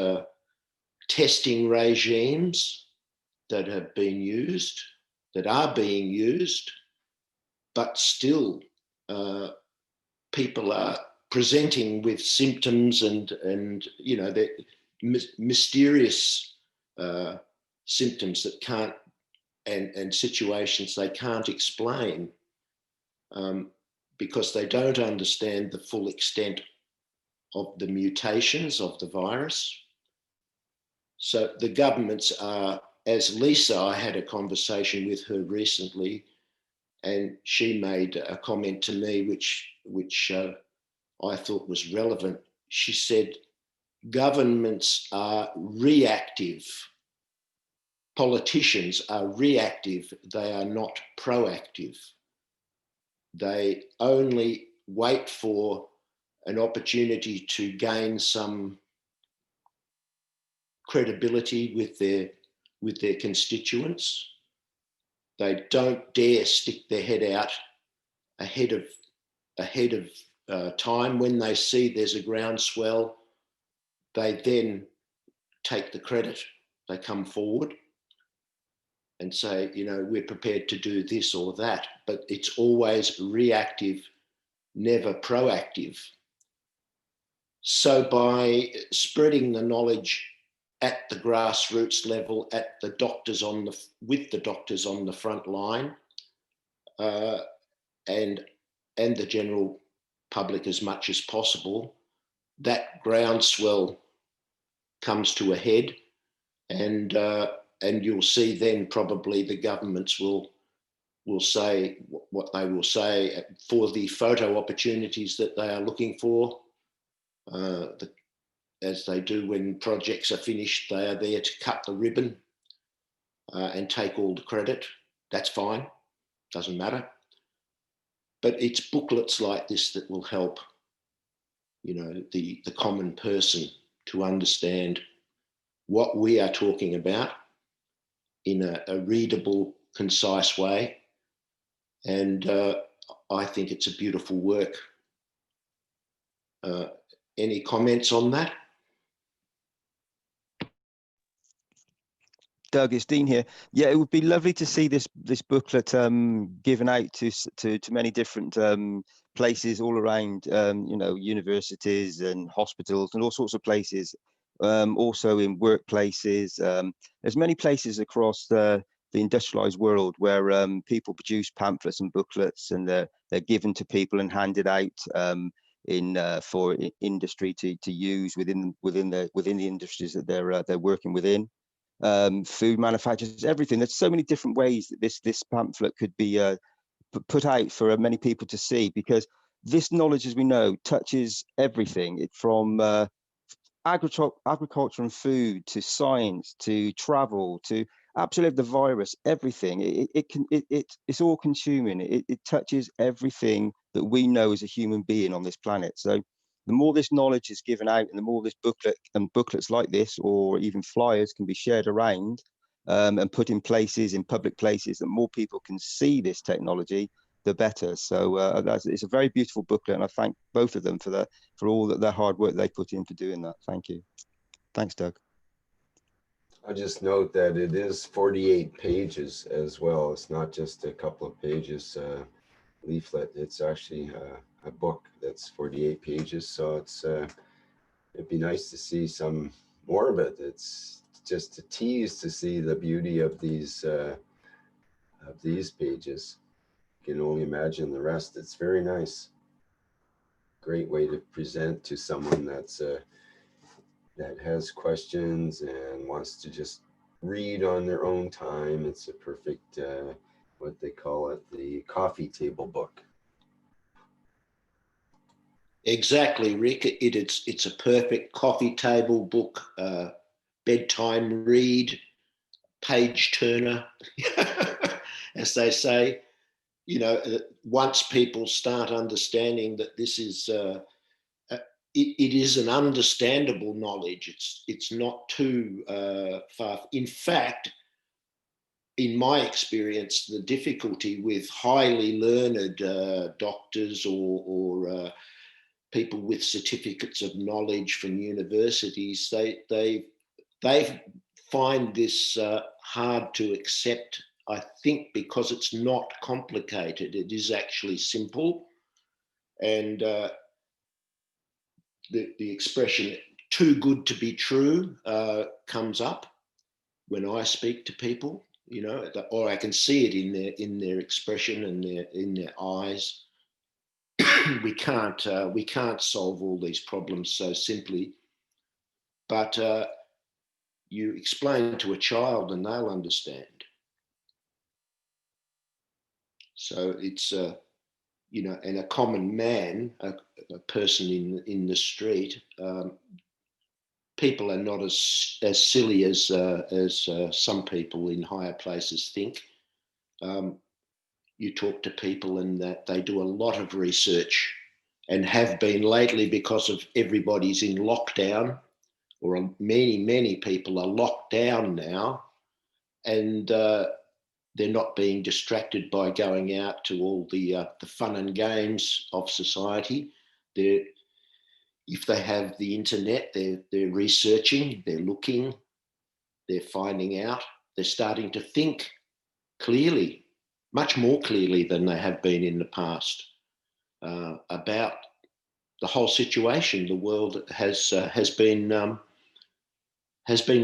testing regimes that have been used, that are being used, but still people are presenting with symptoms and mysterious symptoms that can't, and situations they can't explain because they don't understand the full extent of the mutations of the virus. So the governments are, as Lisa, I had a conversation with her recently, and she made a comment to me which I thought was relevant. She said, governments are reactive. Politicians are reactive. They are not proactive. They only wait for an opportunity to gain some credibility with their constituents. They don't dare stick their head out ahead of time. When they see there's a groundswell, they then take the credit. They come forward and say, we're prepared to do this or that, but it's always reactive, never proactive. So by spreading the knowledge at the grassroots level, at the doctors with the doctors on the front line, and the general public as much as possible, that groundswell comes to a head, and you'll see then probably the governments will say what they will say for the photo opportunities that they are looking for. As they do when projects are finished, they are there to cut the ribbon and take all the credit. That's fine, doesn't matter. But it's booklets like this that will help, the common person to understand what we are talking about in a readable, concise way. And I think it's a beautiful work. Any comments on that? Doug, it's Dean here. Yeah, it would be lovely to see this booklet given out to many different places all around, you know, universities and hospitals and all sorts of places. Also in workplaces. There's many places across the industrialized world where people produce pamphlets and booklets, and they're given to people and handed out for industry to use within the industries that they're working within. Food manufacturers, everything. There's so many different ways that this pamphlet could be put out for many people to see, because this knowledge, as we know, touches everything from agriculture and food to science to travel to absolutely the virus, everything. It's all consuming. It touches everything that we know as a human being on this planet. So the more this knowledge is given out, and the more this booklet and booklets like this, or even flyers, can be shared around and put in places, in public places, that more people can see this technology, the better. So it's a very beautiful booklet, and I thank both of them for all their hard work they put in for doing that. Thank you. Thanks, Doug. I'll just note that it is 48 pages as well. It's not just a couple of pages leaflet. It's actually a book that's 48 pages. So it'd be nice to see some more of it. It's just a tease to see the beauty of these pages. You can only imagine the rest. It's very nice. Great way to present to someone that has questions and wants to just read on their own time. It's a perfect, what they call it, the coffee table book. Exactly, Rick. It's a perfect coffee table book, bedtime read, page turner, as they say. You know, once people start understanding that this is, it is an understandable knowledge. It's not too far. In fact, in my experience, the difficulty with highly learned doctors or people with certificates of knowledge from universities, they find this hard to accept, I think, because it's not complicated. It is actually simple. And the expression "too good to be true" comes up when I speak to people, you know, or I can see it in their expression and in their eyes. we can't solve all these problems so simply, but you explain to a child and they'll understand. So it's you know, and a common man, a person in the street, people are not as silly as some people in higher places think. You talk to people and that they do a lot of research, and have been lately, because of everybody's in lockdown, or many people are locked down now, and they're not being distracted by going out to all the fun and games of society. If they have the internet, they're researching, they're looking, they're finding out, they're starting to think clearly, much more clearly than they have been in the past, about the whole situation the world has been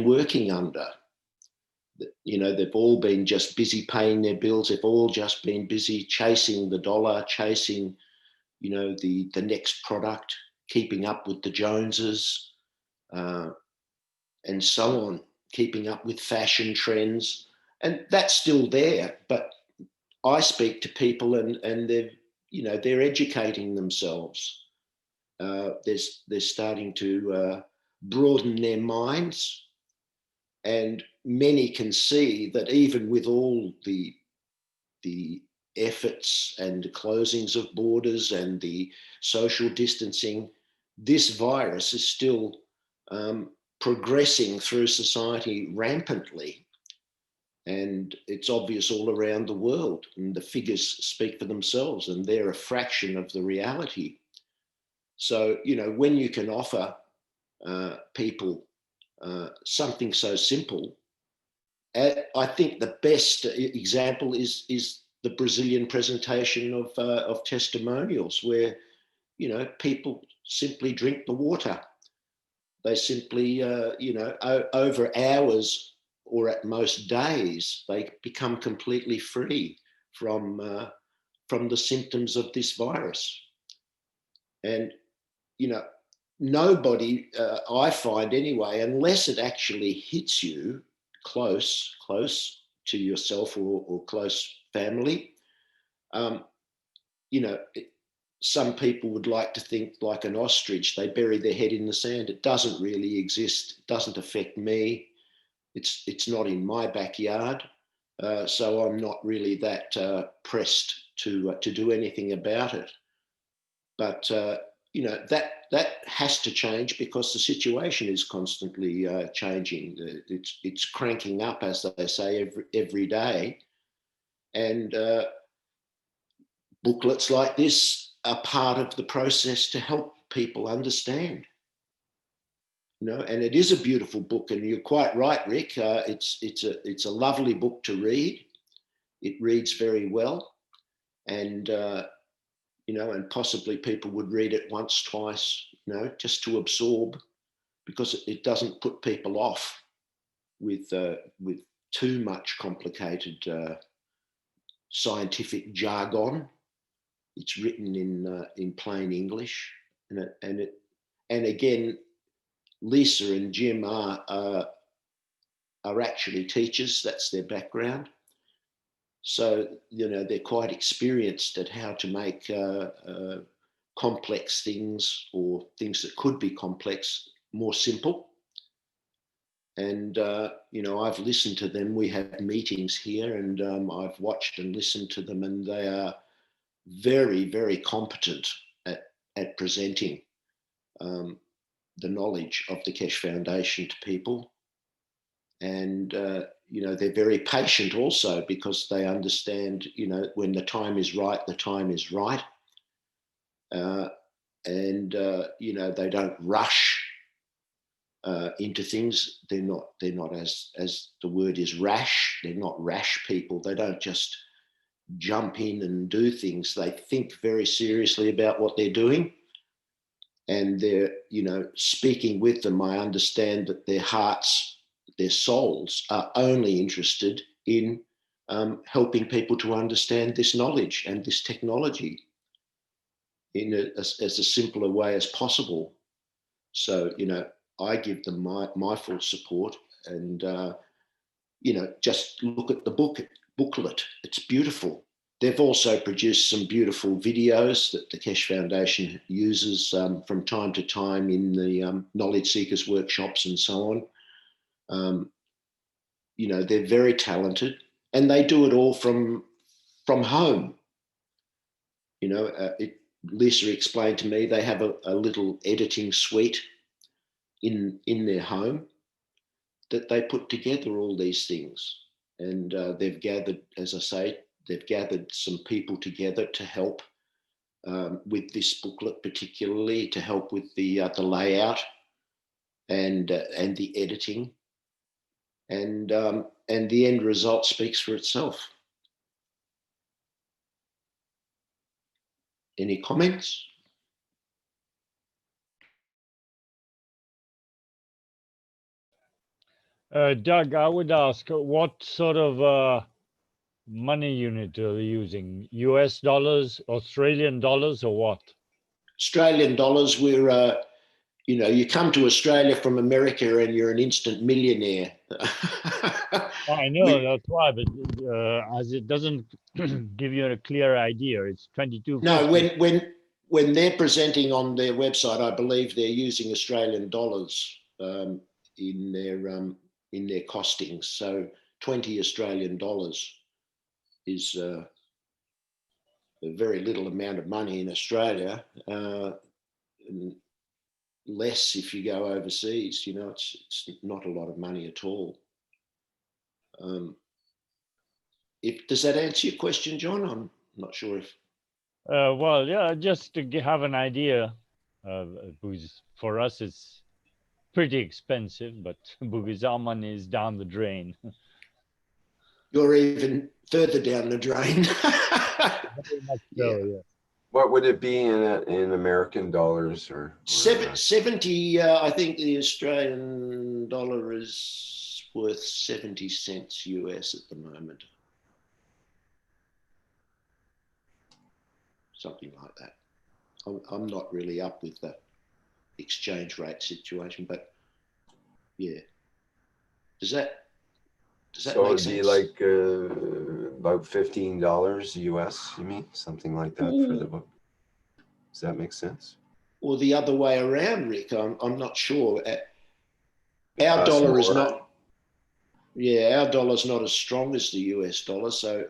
working under. You know, they've all been just busy paying their bills. They've all just been busy chasing the dollar, chasing, you know, the next product, keeping up with the Joneses, and so on, keeping up with fashion trends. And that's still there, but I speak to people and they're educating themselves. They're starting to broaden their minds, and many can see that even with all the efforts and the closings of borders and the social distancing, this virus is still progressing through society rampantly. And it's obvious all around the world, and the figures speak for themselves, and they're a fraction of the reality. So, you know, when you can offer people something so simple, I think the best example is the Brazilian presentation of testimonials, where, you know, people simply drink the water. They simply, you know, over hours or at most days, they become completely free from the symptoms of this virus. And, you know, nobody, I find anyway, unless it actually hits you close to yourself or close family, you know, some people would like to think like an ostrich, they bury their head in the sand. It doesn't really exist. It doesn't affect me. It's not in my backyard. So I'm not really that pressed to do anything about it. But you know, that has to change, because the situation is constantly changing. It's cranking up, as they say, every day. And booklets like this are part of the process to help people understand. You know, and it is a beautiful book, and you're quite right, Rick. It's a lovely book to read. It reads very well, and you know, and possibly people would read it once, twice, you know, just to absorb, because it doesn't put people off with too much complicated scientific jargon. It's written in plain English, and again, Lisa and Jim are actually teachers. That's their background. So, you know, they're quite experienced at how to make complex things, or things that could be complex, more simple. And, you know, I've listened to them. We have meetings here, and I've watched and listened to them, and they are very, very competent at presenting the knowledge of the Keshe Foundation to people. And, you know, they're very patient also, because they understand, you know, when the time is right, the time is right. And, you know, they don't rush into things. They're not as the word is, rash. They're not rash people. They don't just jump in and do things. They think very seriously about what they're doing. And they're, you know, speaking with them, I understand that their hearts, their souls are only interested in helping people to understand this knowledge and this technology in as a simpler way as possible. So, you know, I give them my full support, and, you know, just look at the booklet. It's beautiful. They've also produced some beautiful videos that the Keshe Foundation uses from time to time in the knowledge seekers workshops and so on. You know, they're very talented, and they do it all from home. You know, Lisa explained to me they have a little editing suite in their home that they put together all these things, and they've gathered, as I say, they've gathered some people together to help with this booklet, particularly to help with the layout and the editing, and the end result speaks for itself. Any comments? Doug, I would ask, what sort of money unit are you using? US dollars, Australian dollars, or what? Australian dollars. We're, you know, you come to Australia from America and you're an instant millionaire. I know, that's why, but as it doesn't give you a clear idea, it's 22. No, when they're presenting on their website, I believe they're using Australian dollars in their costings. So 20 Australian dollars is a very little amount of money in Australia. Less if you go overseas. You know, it's not a lot of money at all. Does that answer your question, John? I'm not sure if. Well, yeah, just to have an idea, because for us it's pretty expensive, but because our money is down the drain. You're even further down the drain. Very much so, yeah. What would it be in American dollars or 70? I think the Australian dollar is worth 70 cents US at the moment. Something like that. I'm not really up with the exchange rate situation, but yeah. Does that so make it'd sense? be like about $15 US, you mean? Something like that for the book. Does that make sense? Or the other way around, Rick? I'm not sure. Our dollar is not. Yeah, our dollar's not as strong as the US dollar, so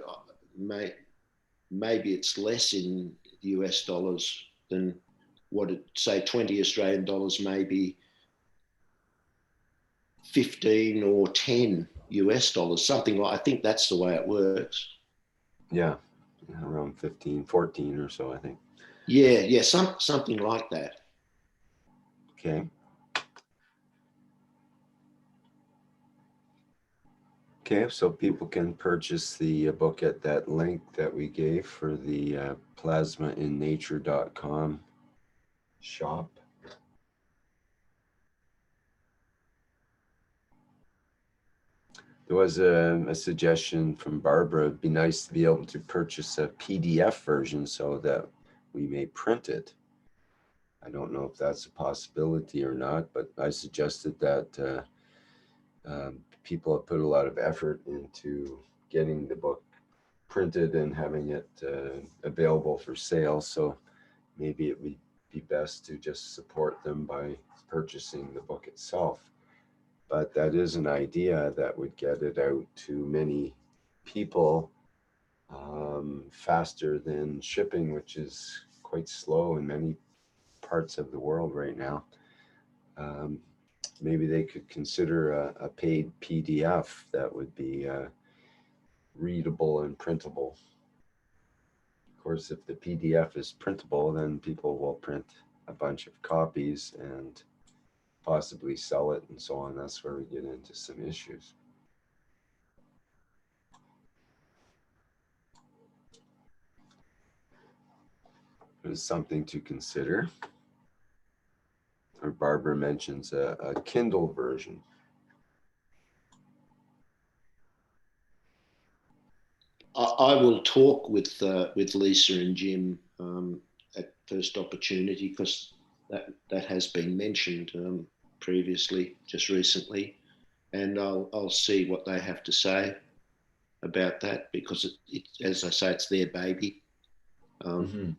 maybe it's less in US dollars than what it say 20 Australian dollars, maybe 15 or 10 US dollars, something like. I think that's the way it works. Yeah, around 15, 14 or so, I think. Yeah, something like that. Okay. Okay, so people can purchase the book at that link that we gave for the plasmainnature.com shop. There was a suggestion from Barbara. It'd be nice to be able to purchase a PDF version so that we may print it. I don't know if that's a possibility or not, but I suggested that people have put a lot of effort into getting the book printed and having it available for sale. So maybe it would be best to just support them by purchasing the book itself. But that is an idea that would get it out to many people faster than shipping, which is quite slow in many parts of the world right now. Maybe they could consider a paid PDF that would be readable and printable. Of course, if the PDF is printable, then people will print a bunch of copies and possibly sell it and so on. That's where we get into some issues. It's something to consider. Or Barbara mentions a Kindle version. I will talk with Lisa and Jim at first opportunity, because that has been mentioned previously, just recently, and I'll see what they have to say about that, because it as I say, it's their baby, and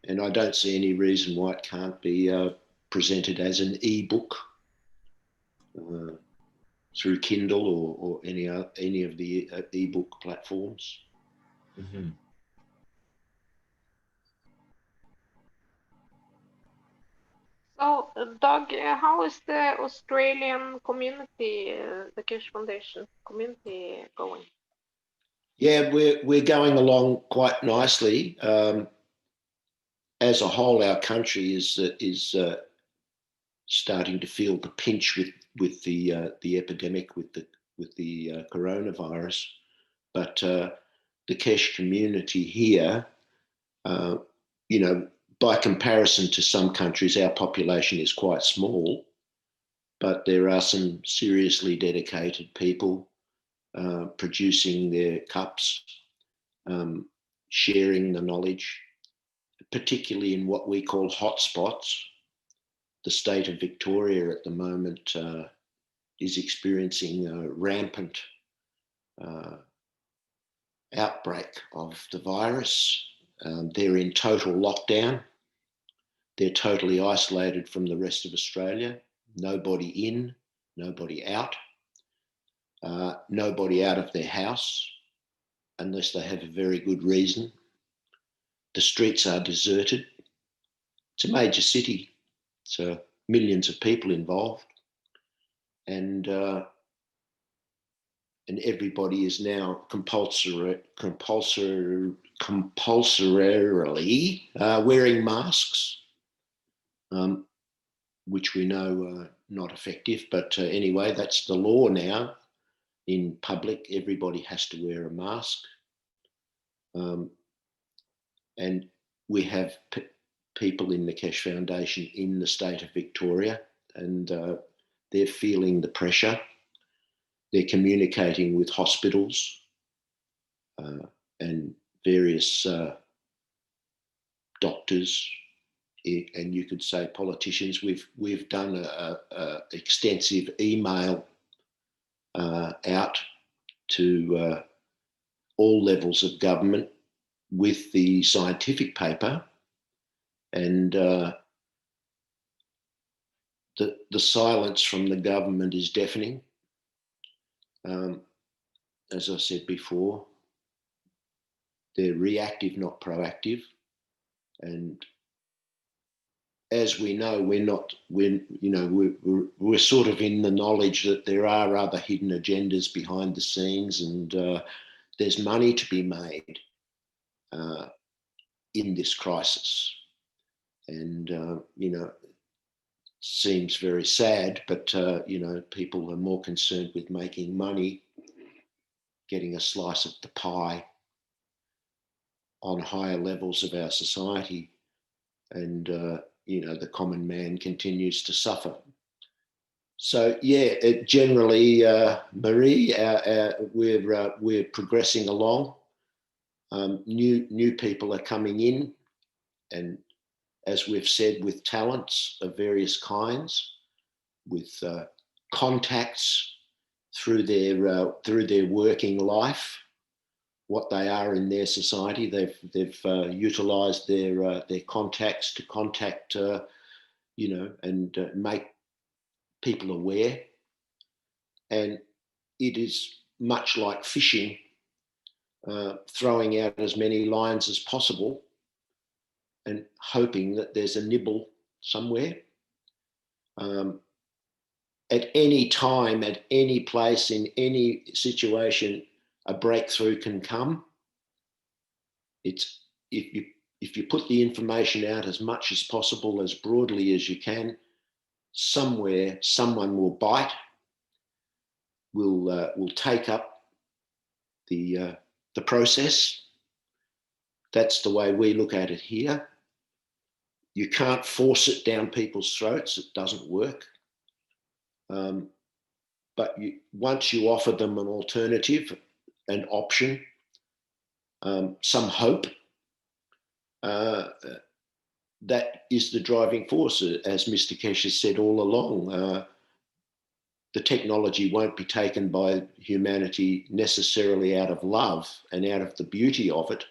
I don't see any reason why it can't be presented as an e-book through Kindle or any of the e-book platforms. So, Doug, how is the Australian community, the Keshe Foundation community going? Yeah, we're going along quite nicely. As a whole, our country is starting to feel the pinch with the epidemic, with the coronavirus. But the Keshe community here, by comparison to some countries, our population is quite small, but there are some seriously dedicated people producing their cups, sharing the knowledge, particularly in what we call hotspots. The state of Victoria at the moment is experiencing a rampant outbreak of the virus. They're in total lockdown. They're totally isolated from the rest of Australia. Nobody in, nobody out. Nobody out of their house unless they have a very good reason. The streets are deserted. It's a major city, so millions of people involved. And and everybody is now compulsorily wearing masks, which we know are not effective. But anyway, that's the law now. In public, everybody has to wear a mask. And we have people in the Keshe Foundation in the state of Victoria, and they're feeling the pressure. They're communicating with hospitals and various doctors, and you could say politicians. We've done a extensive email out to all levels of government with the scientific paper, and the silence from the government is deafening. As I said before, they're reactive, not proactive. And as we know, we're sort of in the knowledge that there are other hidden agendas behind the scenes, and there's money to be made in this crisis. And seems very sad, but people are more concerned with making money, getting a slice of the pie on higher levels of our society, and the common man continues to suffer. So yeah, generally, Marie, we're progressing along. New people are coming in, and as we've said, with talents of various kinds, with contacts through their working life, what they are in their society. They've utilised their contacts to contact, and make people aware. And it is much like fishing, throwing out as many lines as possible and hoping that there's a nibble somewhere. At any time, at any place, in any situation, a breakthrough can come. It's if you put the information out as much as possible, as broadly as you can, somewhere someone will bite, will take up the process. That's the way we look at it here. You can't force it down people's throats. It doesn't work. But once you offer them an alternative, an option, some hope, that is the driving force. As Mr. Keshe has said all along, the technology won't be taken by humanity necessarily out of love and out of the beauty of it,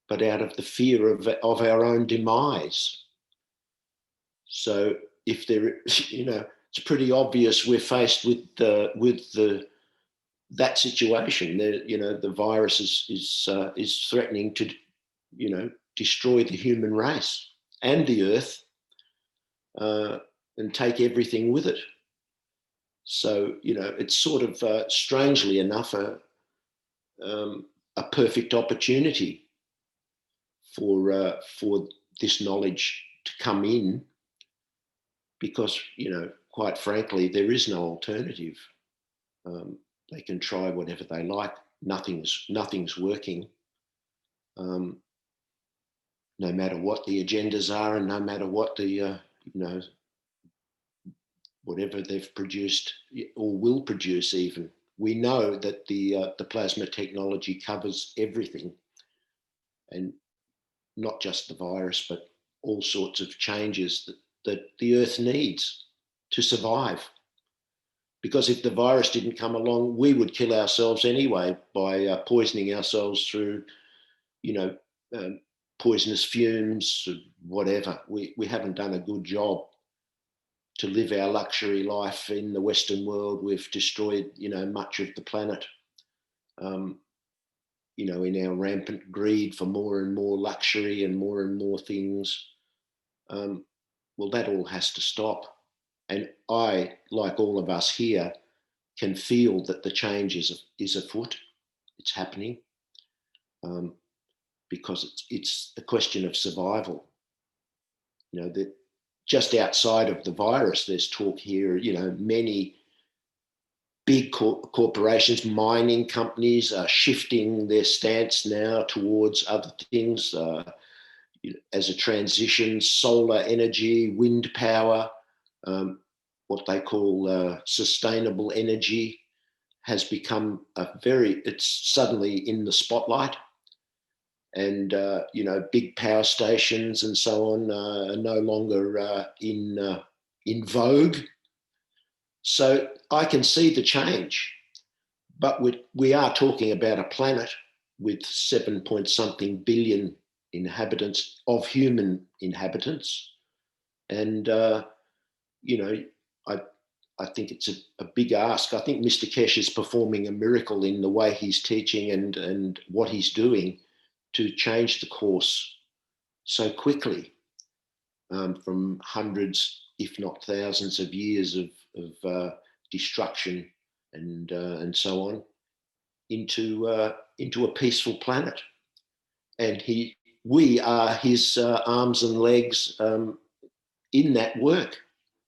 but out of the fear of our own demise. So if there, it's pretty obvious we're faced with that situation. The virus is threatening to, destroy the human race and the earth, and take everything with it. So it's sort of strangely enough a perfect opportunity for this knowledge to come in, because quite frankly there is no alternative. They can try whatever they like. Nothing's working. No matter what the agendas are, and no matter what the whatever they've produced or will produce, even, we know that the plasma technology covers everything, and not just the virus, but all sorts of changes that the earth needs to survive. Because if the virus didn't come along, we would kill ourselves anyway by poisoning ourselves through, poisonous fumes, whatever. We haven't done a good job to live our luxury life in the Western world. We've destroyed, much of the planet, in our rampant greed for more and more luxury and more things. Well, that all has to stop. And I, like all of us here, can feel that the change is afoot. It's happening, because it's a question of survival. You know, that just outside of the virus, there's talk here, you know, many big corporations, mining companies are shifting their stance now towards other things, as a transition, solar energy, wind power, what they call sustainable energy has become it's suddenly in the spotlight. And, you know, big power stations and so on are no longer in vogue. So I can see the change, but we are talking about a planet with 7-point-something billion inhabitants, of human inhabitants. And, you know, I think it's a big ask. I think Mr. Keshe is performing a miracle in the way he's teaching and what he's doing to change the course so quickly, from hundreds, if not thousands of years of destruction and so on, into a peaceful planet. And we are his arms and legs in that work,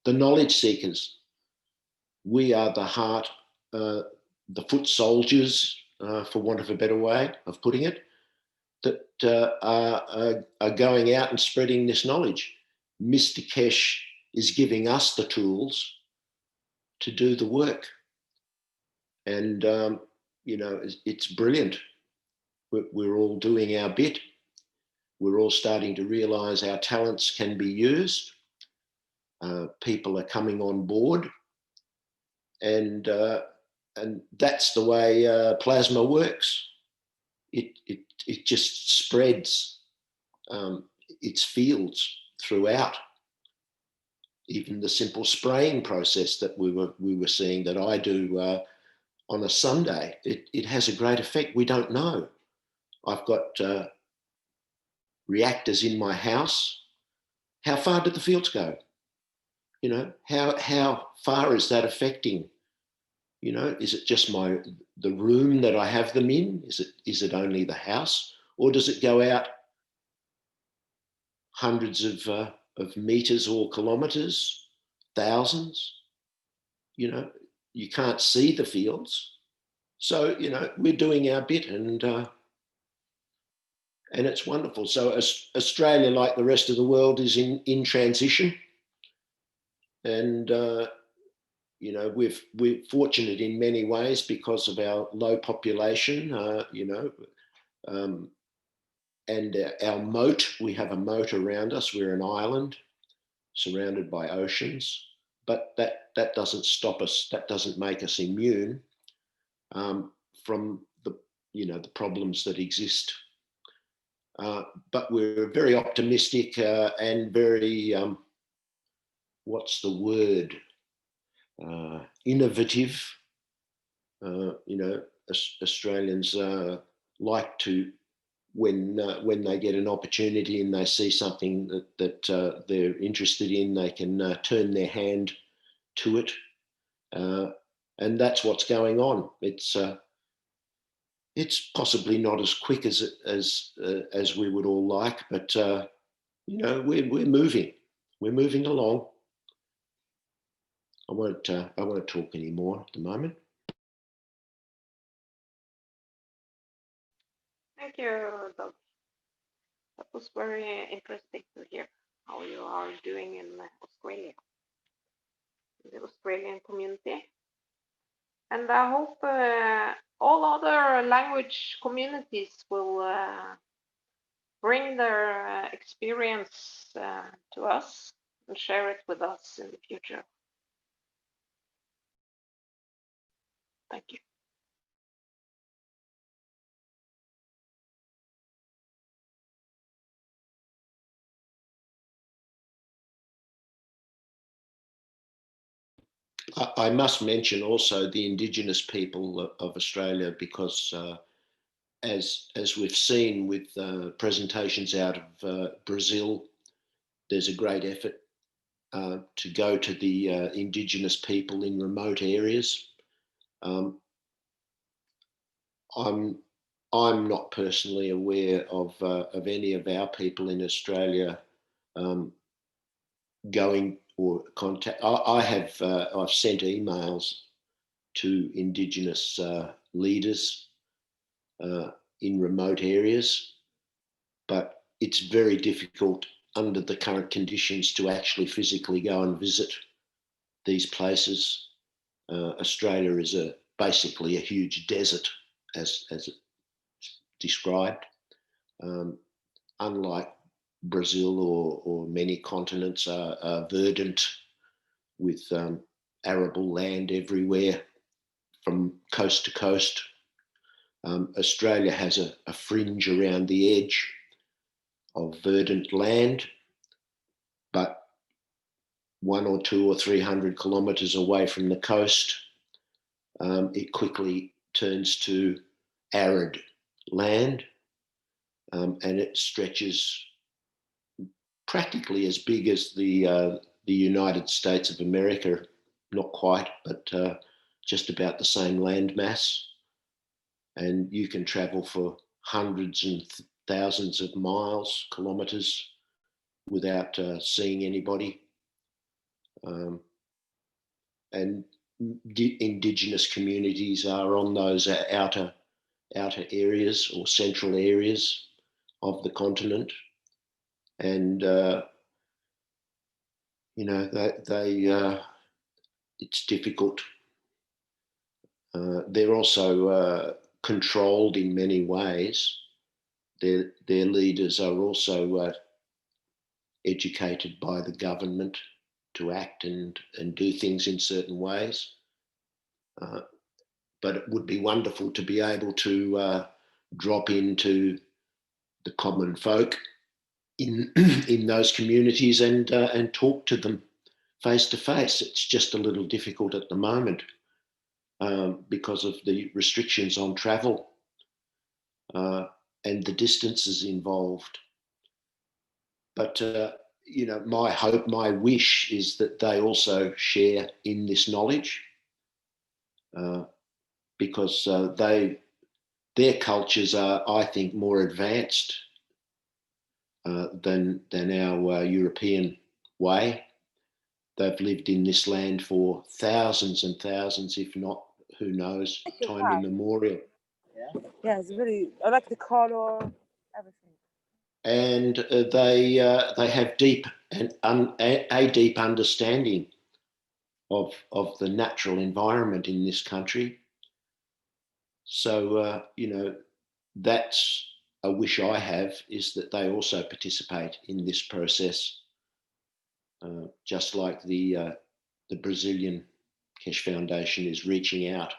the knowledge seekers. We are the heart, the foot soldiers, for want of a better way of putting it, that are going out and spreading this knowledge. Mr. Keshe is giving us the tools to do the work. And, you know, it's brilliant. We're all doing our bit. We're all starting to realise our talents can be used. People are coming on board. And that's the way plasma works. It just spreads its fields throughout. Even the simple spraying process that we were seeing that I do on a Sunday, it has a great effect. We don't know. I've got reactors in my house. How far did the fields go? You know, how far is that affecting? You know, is it just the room that I have them in? Is it only the house, or does it go out hundreds of meters or kilometers, thousands? You know, you can't see the fields, so you know we're doing our bit, and it's wonderful. So Australia, like the rest of the world, is in transition, and you know, we're fortunate in many ways because of our low population, you know, and our moat. We have a moat around us. We're an island surrounded by oceans, but that doesn't stop us. That doesn't make us immune from the problems that exist. But we're very optimistic and very, what's the word? Innovative. You know, Australians like to, when they get an opportunity and they see something that they're interested in, they can turn their hand to it, and that's what's going on. It's possibly not as quick as we would all like, but you know, we're moving. We're moving along. I won't talk anymore at the moment. Thank you, Doug. That was very interesting to hear how you are doing in Australia, in the Australian community. And I hope all other language communities will bring their experience to us and share it with us in the future. Thank you. I must mention also the Indigenous people of Australia, because as we've seen with presentations out of Brazil, there's a great effort to go to the Indigenous people in remote areas I'm not personally aware of any of our people in Australia going or contact. I've sent emails to Indigenous leaders in remote areas, but it's very difficult under the current conditions to actually physically go and visit these places. Australia is basically a huge desert, as described. Unlike Brazil or many continents are verdant with arable land everywhere from coast to coast. Australia has a fringe around the edge of verdant land, but 100 or 200 or 300 kilometres away from the coast, it quickly turns to arid land, and it stretches practically as big as the United States of America, not quite, but just about the same land mass. And you can travel for hundreds and thousands of miles, kilometres, without seeing anybody. And Indigenous communities are on those outer areas or central areas of the continent. And, you know, it's difficult. They're also controlled in many ways. Their leaders are also educated by the government to act and do things in certain ways. But it would be wonderful to be able to drop into the common folk in those communities and talk to them face to face. It's just a little difficult at the moment because of the restrictions on travel and the distances involved. But you know, my hope, my wish is that they also share in this knowledge because their cultures are, I think, more advanced than our European way. They've lived in this land for thousands and thousands, if not, who knows, time immemorial. Yeah, it's really, I like the color, everything. And they have deep a deep understanding of the natural environment in this country. So you know, that's a wish I have, is that they also participate in this process, just like the Brazilian Keshe Foundation is reaching out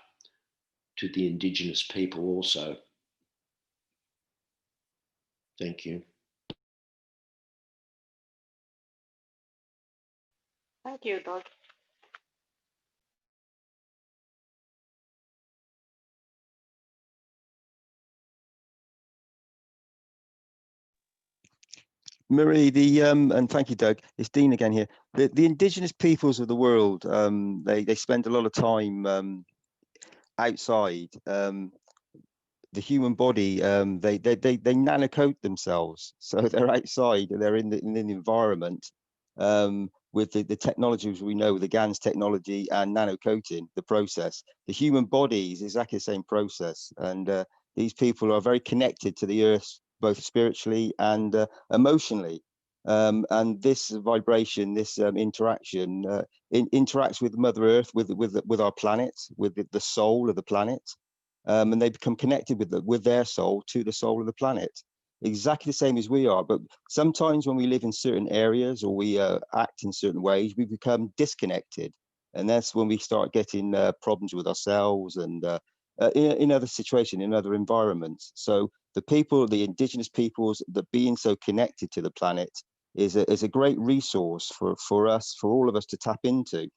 to the Indigenous people also. Thank you. Thank you, Doug. Marie, and thank you, Doug. It's Dean again here. The Indigenous peoples of the world, they spend a lot of time outside. The human body, they nano-coat themselves, so they're outside, they're in the environment with the technologies we know, the GANS technology and nano-coating, the process. The human body is exactly the same process, and these people are very connected to the earth, both spiritually and emotionally. And this vibration, this interaction, interacts with Mother Earth, with our planet, with the soul of the planet. And they become connected with their soul to the soul of the planet, exactly the same as we are. But sometimes when we live in certain areas or we act in certain ways, we become disconnected, and that's when we start getting problems with ourselves and in other situations, in other environments. So the Indigenous peoples, that being so connected to the planet is a great resource for us, for all of us to tap into,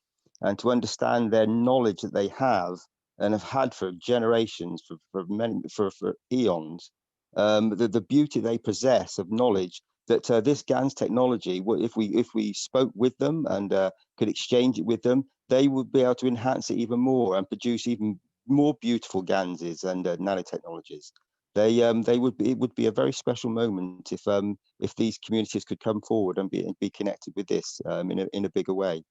and to understand their knowledge that they have and have had for generations, for eons, the beauty they possess of knowledge, that this GANS technology, if we spoke with them and could exchange it with them, they would be able to enhance it even more and produce even more beautiful Ganses and nanotechnologies. It would be a very special moment if these communities could come forward and be connected with this in a bigger way,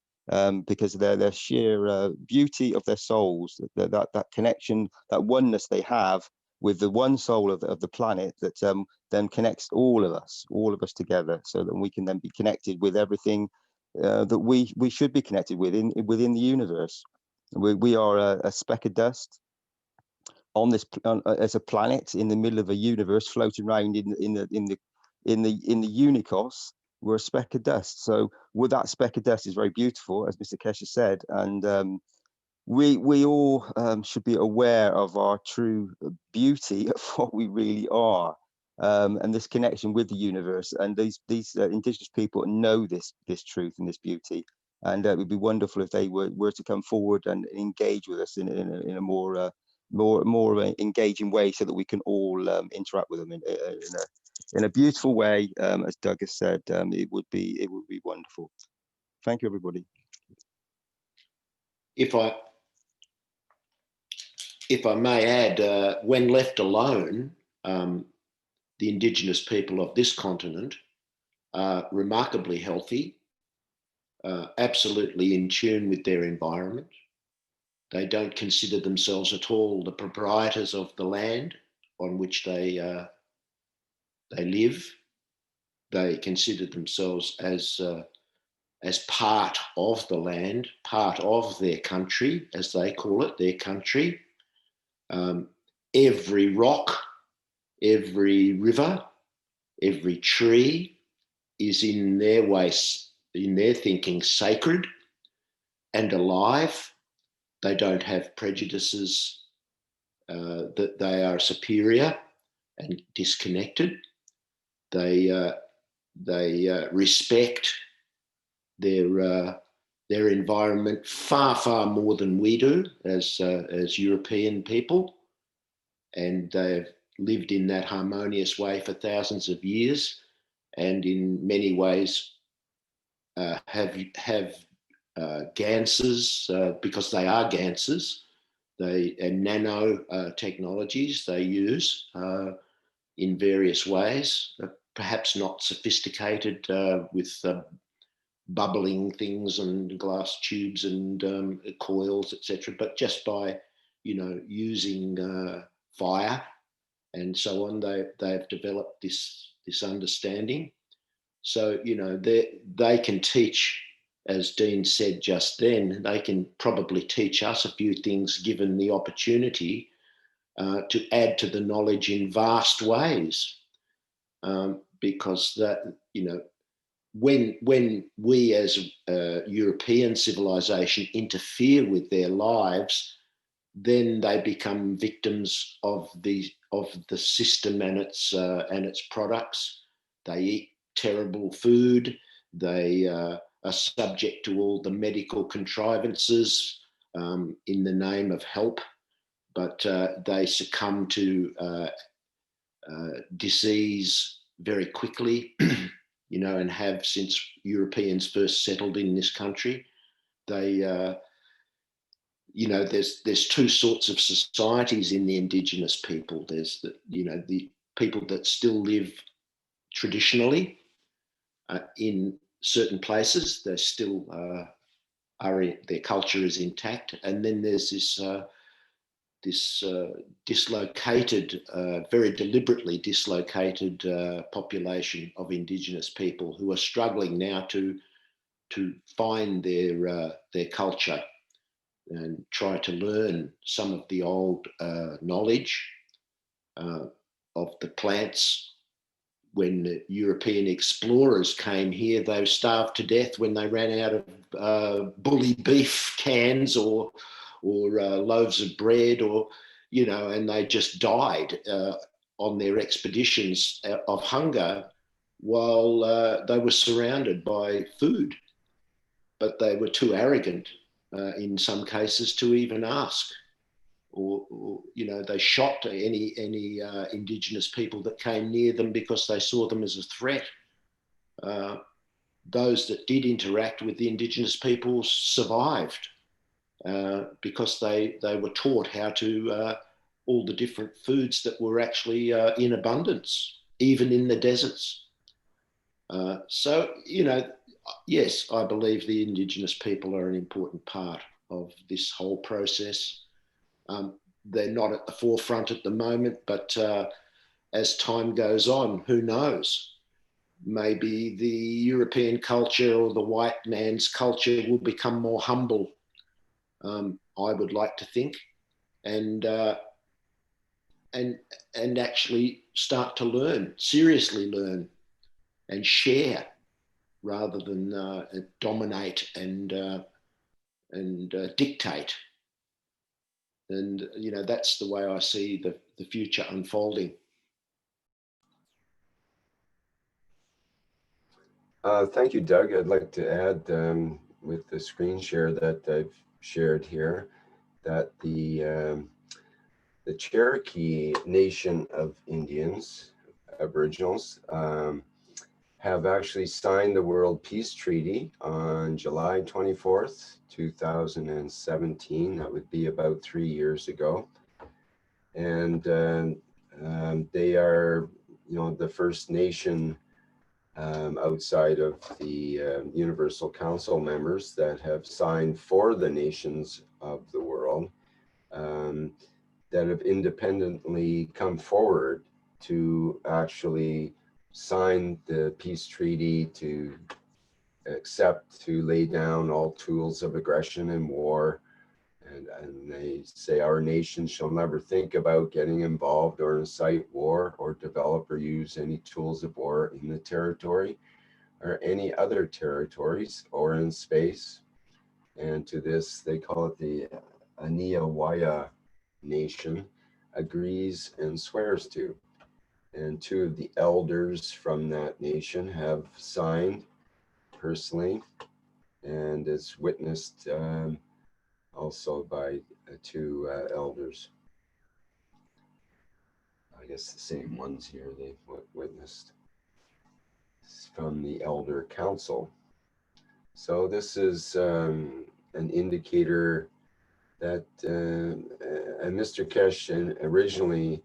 because their sheer beauty of their souls, that connection, that oneness they have with the one soul of the planet, that then connects all of us together, so that we can then be connected with everything that we should be connected with within the universe. We are a speck of dust on this as a planet in the middle of a universe, floating around in the unicos. We're a speck of dust. So with that speck of dust is very beautiful, as Mr. Keshe said, and we all should be aware of our true beauty of what we really are, and this connection with the universe. And these indigenous people know this truth and this beauty, and it would be wonderful if they were to come forward and engage with us in a more engaging way, so that we can all interact with them in a beautiful way. As Doug has said, it would be wonderful. Thank you, everybody. If I may add, when left alone, the indigenous people of this continent are remarkably healthy, absolutely in tune with their environment. They don't consider themselves at all the proprietors of the land on which they live. They consider themselves as part of the land, part of their country, as they call it, their country. Every rock, every river, every tree is in their thinking sacred and alive. They don't have prejudices that they are superior and disconnected. They respect their environment far more than we do as European people, and they've lived in that harmonious way for thousands of years, and in many ways have Ganses, because they are Ganses, and nano-technologies they use in various ways, perhaps not sophisticated with bubbling things and glass tubes and coils, etc., but just by using fire and so on, they've developed this understanding. So they can teach, as Dean said just then, they can probably teach us a few things given the opportunity to add to the knowledge in vast ways, because that when we as European civilization interfere with their lives, then they become victims of the system and its products. They eat terrible food. They are subject to all the medical contrivances in the name of help, but they succumb to disease very quickly, and have since Europeans first settled in this country. They there's two sorts of societies in the indigenous people. There's the people that still live traditionally in certain places. They still their culture is intact, and then there's this dislocated, very deliberately dislocated population of indigenous people who are struggling now to find their culture and try to learn some of the old knowledge of the plants. When the European explorers came here, they were starved to death when they ran out of bully beef cans or loaves of bread, and they just died on their expeditions of hunger while they were surrounded by food. But they were too arrogant in some cases to even ask, or they shot any indigenous people that came near them because they saw them as a threat. Those that did interact with the indigenous people survived, because they were taught how to all the different foods that were actually in abundance, even in the deserts. So, you know, yes, I believe the Indigenous people are an important part of this whole process. They're not at the forefront at the moment, but as time goes on, who knows? Maybe the European culture or the white man's culture will become more humble. I would like to think, and actually start to learn, seriously learn, and share rather than dominate and dictate. And you know, that's the way I see the future unfolding. Thank you, Doug. I'd like to add with the screen share that I've shared here that the Cherokee Nation of Indians, Aboriginals, have actually signed the World Peace Treaty on July 24th, 2017. That would be about 3 years ago. And they are, you know, the first nation outside of the Universal Council members that have signed for the nations of the world that have independently come forward to actually sign the peace treaty, to accept, to lay down all tools of aggression and war. And they say our nation shall never think about getting involved or incite war or develop or use any tools of war in the territory or any other territories or in space. And to this, they call it the Aniawaya Nation, agrees and swears to. And two of the elders from that nation have signed personally, and is witnessed also by two elders. I guess the same ones here they've witnessed from the Elder Council. So this is an indicator that and Mr. Keshe originally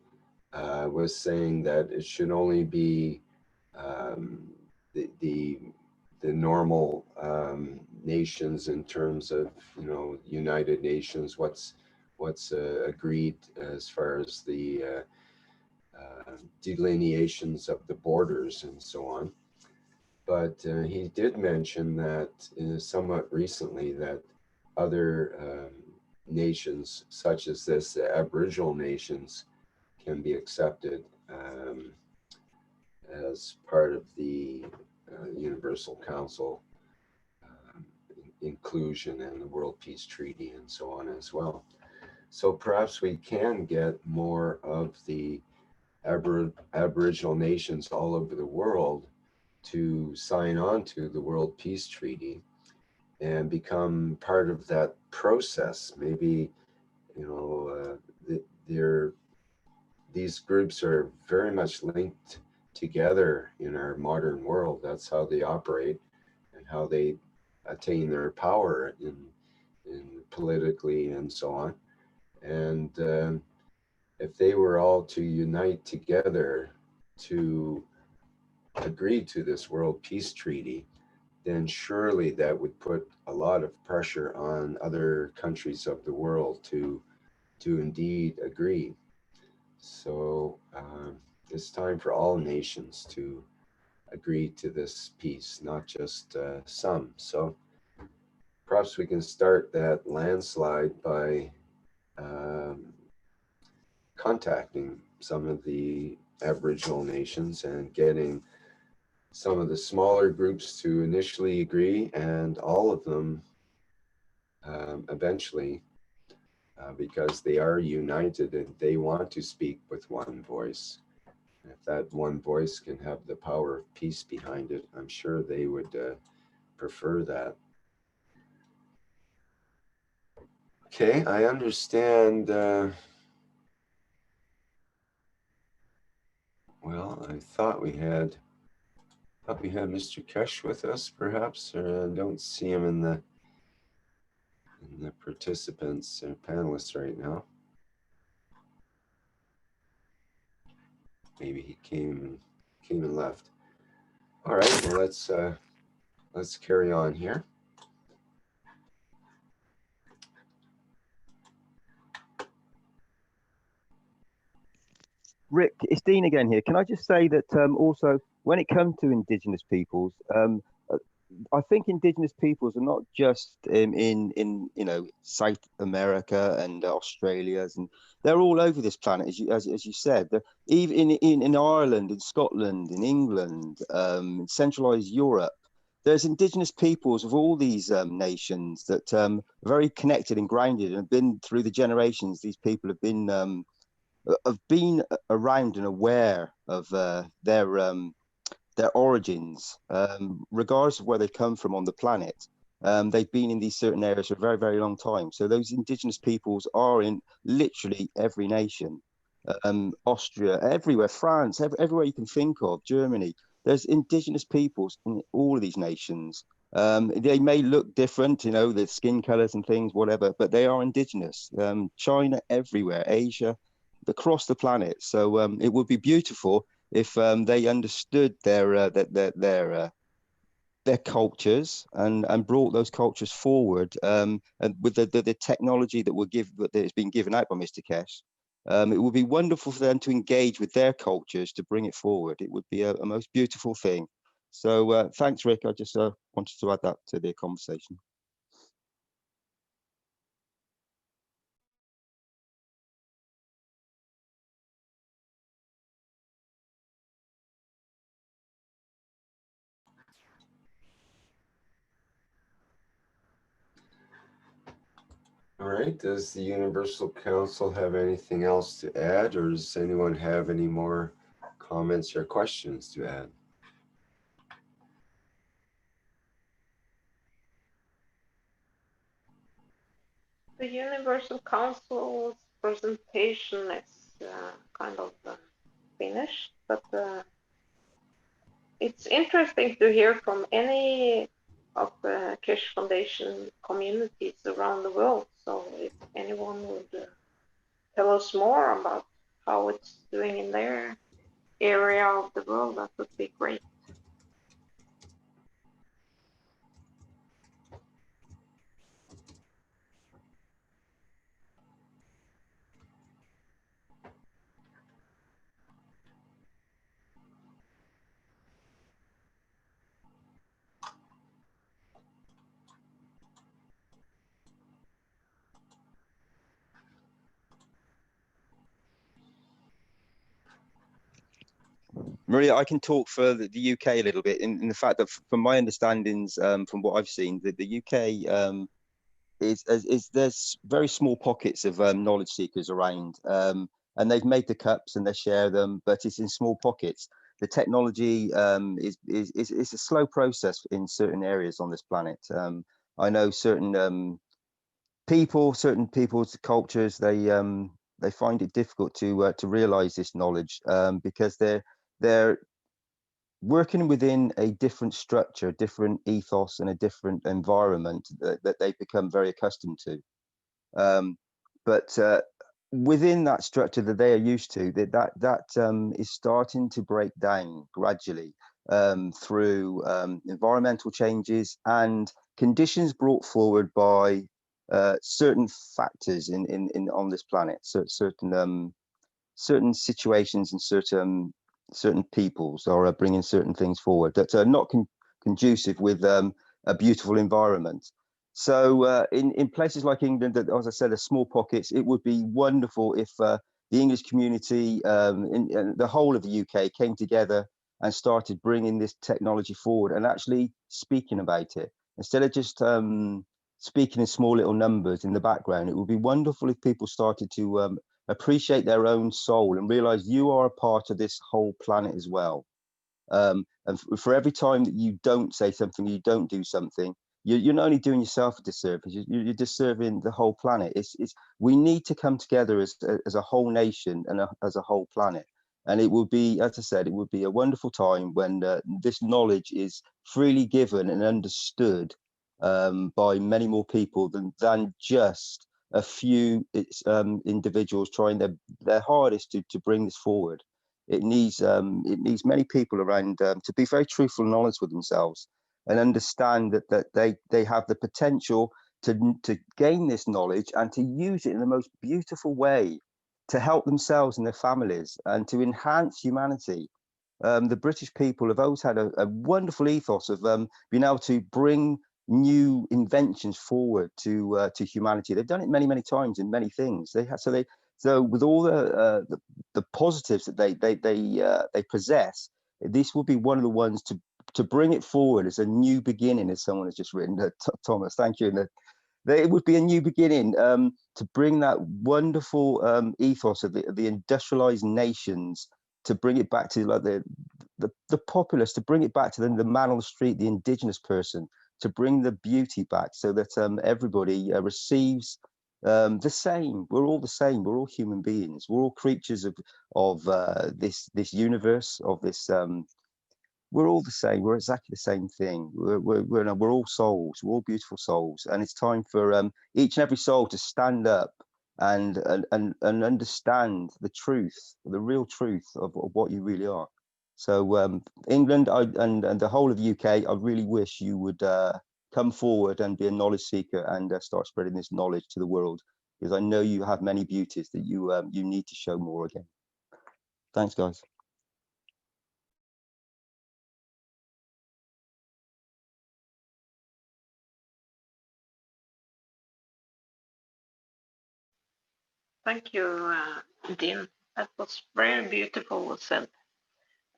was saying that it should only be the normal nations in terms of, you know, United Nations, what's agreed as far as the delineations of the borders and so on. But he did mention that somewhat recently that other nations such as this, the Aboriginal nations, can be accepted as part of the Universal Council inclusion and the World Peace Treaty and so on as well. So perhaps we can get more of the Aboriginal nations all over the world to sign on to the World Peace Treaty and become part of that process. Maybe, you know, these groups are very much linked together in our modern world. That's how they operate and how they attain their power in politically and so on. And if they were all to unite together to agree to this World Peace Treaty, then surely that would put a lot of pressure on other countries of the world to indeed agree. So it's time for all nations to agree to this peace, not just some. So perhaps we can start that landslide by contacting some of the Aboriginal nations and getting some of the smaller groups to initially agree, and all of them eventually, because they are united and they want to speak with one voice. If that one voice can have the power of peace behind it, I'm sure they would prefer that. Okay, I understand. Well, I thought we had Mr. Keshe with us, perhaps. I don't see him in the and the participants and panelists right now. Maybe he came and left. All right, well, let's carry on here. Rick, it's Dean again here. Can I just say that also, when it comes to Indigenous peoples, I think Indigenous peoples are not just in you know, South America and Australia, and they're all over this planet, as you said. Even in Ireland, in Scotland, in England, in centralized Europe, there's Indigenous peoples of all these nations that are very connected and grounded, and have been through the generations. These people have been around and aware of their origins, regardless of where they come from on the planet. They've been in these certain areas for a very, very long time. So those Indigenous peoples are in literally every nation, Austria, everywhere, France, everywhere you can think of, Germany. There's Indigenous peoples in all of these nations. They may look different, you know, the skin colors and things, whatever, but they are Indigenous. China, everywhere, Asia, across the planet. So it would be beautiful if they understood their cultures and brought those cultures forward, and with the technology that is being given out by Mr. Keshe, it would be wonderful for them to engage with their cultures to bring it forward. It would be a most beautiful thing. So thanks, Rick. I just wanted to add that to the conversation. All right, does the Universal Council have anything else to add, or does anyone have any more comments or questions to add? The Universal Council's presentation is kind of finished, but it's interesting to hear from any of the Keshe Foundation communities around the world. So if anyone would tell us more about how it's doing in their area of the world, that would be great. Maria, I can talk for the UK a little bit in the fact that, from my understandings, from what I've seen, that the UK is there's very small pockets of knowledge seekers around, and they've made the cups and they share them, but it's in small pockets. The technology is a slow process in certain areas on this planet. I know certain people's cultures, they find it difficult to realize this knowledge, because they're working within a different structure, different ethos, and a different environment that they've become very accustomed to. But within that structure that they are used to, that is starting to break down gradually through environmental changes and conditions brought forward by certain factors on this planet, certain situations and certain peoples are bringing certain things forward that are not conducive with a beautiful environment. So in places like England, that, as I said, are small pockets, it would be wonderful if the English community in the whole of the UK came together and started bringing this technology forward and actually speaking about it. Instead of just speaking in small little numbers in the background, it would be wonderful if people started to appreciate their own soul and realize you are a part of this whole planet as well. And for every time that you don't say something, you don't do something, you're not only doing yourself a disservice, you're disserving the whole planet. We need to come together as a whole nation and as a whole planet. And it will be, as I said, it would be a wonderful time when this knowledge is freely given and understood by many more people than just a few individuals trying their hardest to bring this forward. It needs many people around to be very truthful and honest with themselves and understand that they have the potential to gain this knowledge and to use it in the most beautiful way to help themselves and their families and to enhance humanity. The British people have always had a wonderful ethos of being able to bring new inventions forward to humanity. They've done it many, many times in many things. So with all the positives that they possess, this will be one of the ones to bring it forward as a new beginning, as someone has just written. Thomas, thank you. And it would be a new beginning to bring that wonderful ethos of the industrialized nations, to bring it back to like the populace, to bring it back to the man on the street, the indigenous person, to bring the beauty back so that everybody receives the same. We're all the same. We're all human beings. We're all creatures of this universe, of this. We're all the same. We're exactly the same thing. We're all souls. We're all beautiful souls, and it's time for each and every soul to stand up and understand the truth, the real truth of what you really are. So England and the whole of the UK, I really wish you would come forward and be a knowledge seeker and start spreading this knowledge to the world, because I know you have many beauties that you need to show more again. Thanks, guys. Thank you, Dean. That was very beautiful said.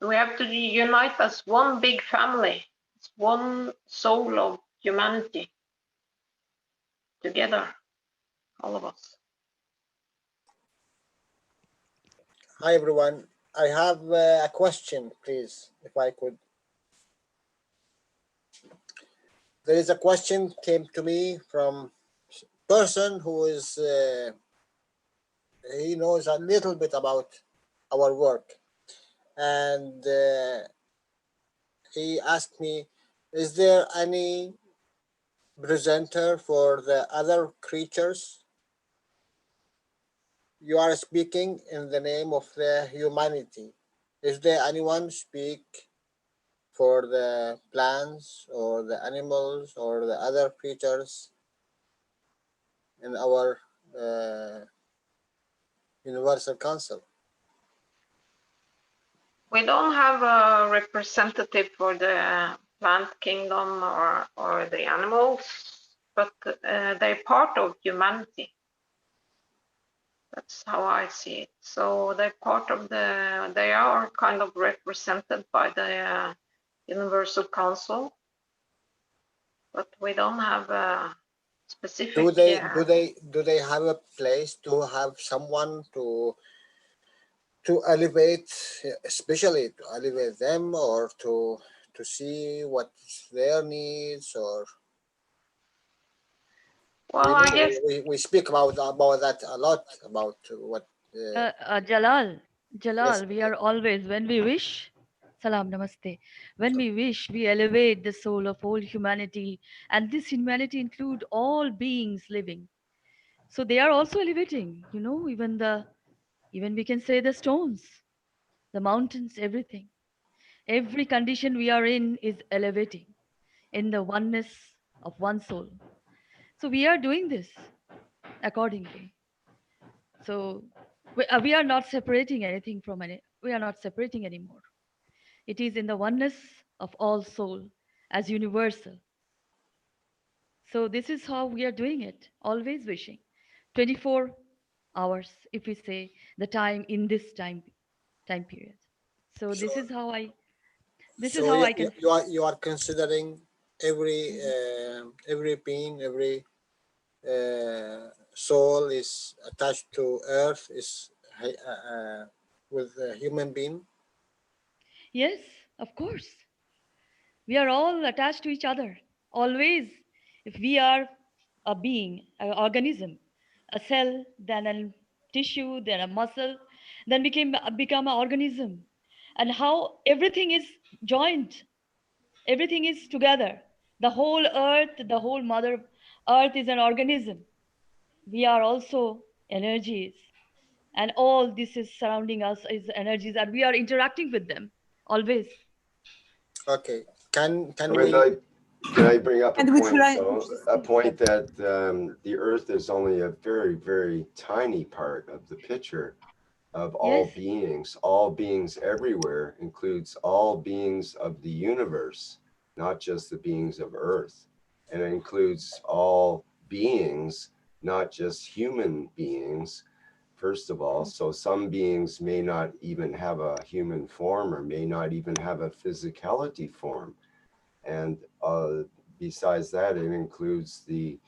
We have to unite as one big family, as one soul of humanity, together, all of us. Hi, everyone. I have a question, please, if I could. There is a question came to me from a person who is, he knows a little bit about our work. And he asked me, is there any presenter for the other creatures? You are speaking in the name of the humanity. Is there anyone speak for the plants or the animals or the other creatures in our Universal Council? We don't have a representative for the plant kingdom or the animals, but they're part of humanity. That's how I see it. So they're part of they are kind of represented by the Universal Council, but we don't have a specific. Do they have a place to have someone to elevate, especially to elevate them, or to see what's their needs, or? Well, I guess we speak about that a lot, about what. Jalal, yes. we are always, when we wish, salam namaste, when we wish, we elevate the soul of all humanity, and this humanity include all beings living. So they are also elevating, you know, even we can say the stones, the mountains, everything. Every condition we are in is elevating in the oneness of one soul. So we are doing this accordingly. So we are not separating anything from any, we are not separating anymore. It is in the oneness of all soul as universal. So this is how we are doing it, always wishing. 24 hours, if we say the time in this time period. So this is how I can. You are considering every being, every soul is attached to Earth, is with a human being. Yes, of course. We are all attached to each other. Always, if we are a being, an organism, a cell, then a tissue, then a muscle, then become an organism. And how everything is joined, everything is together. The whole earth, the whole mother earth is an organism. We are also energies. And all this is surrounding us is energies, and we are interacting with them always. Okay. Can I bring up a And which point, language? though? A point that the Earth is only a very, very tiny part of the picture of all Yes. beings. All beings everywhere includes all beings of the universe, not just the beings of Earth. And it includes all beings, not just human beings, first of all. So some beings may not even have a human form or may not even have a physicality form. And besides that, it includes the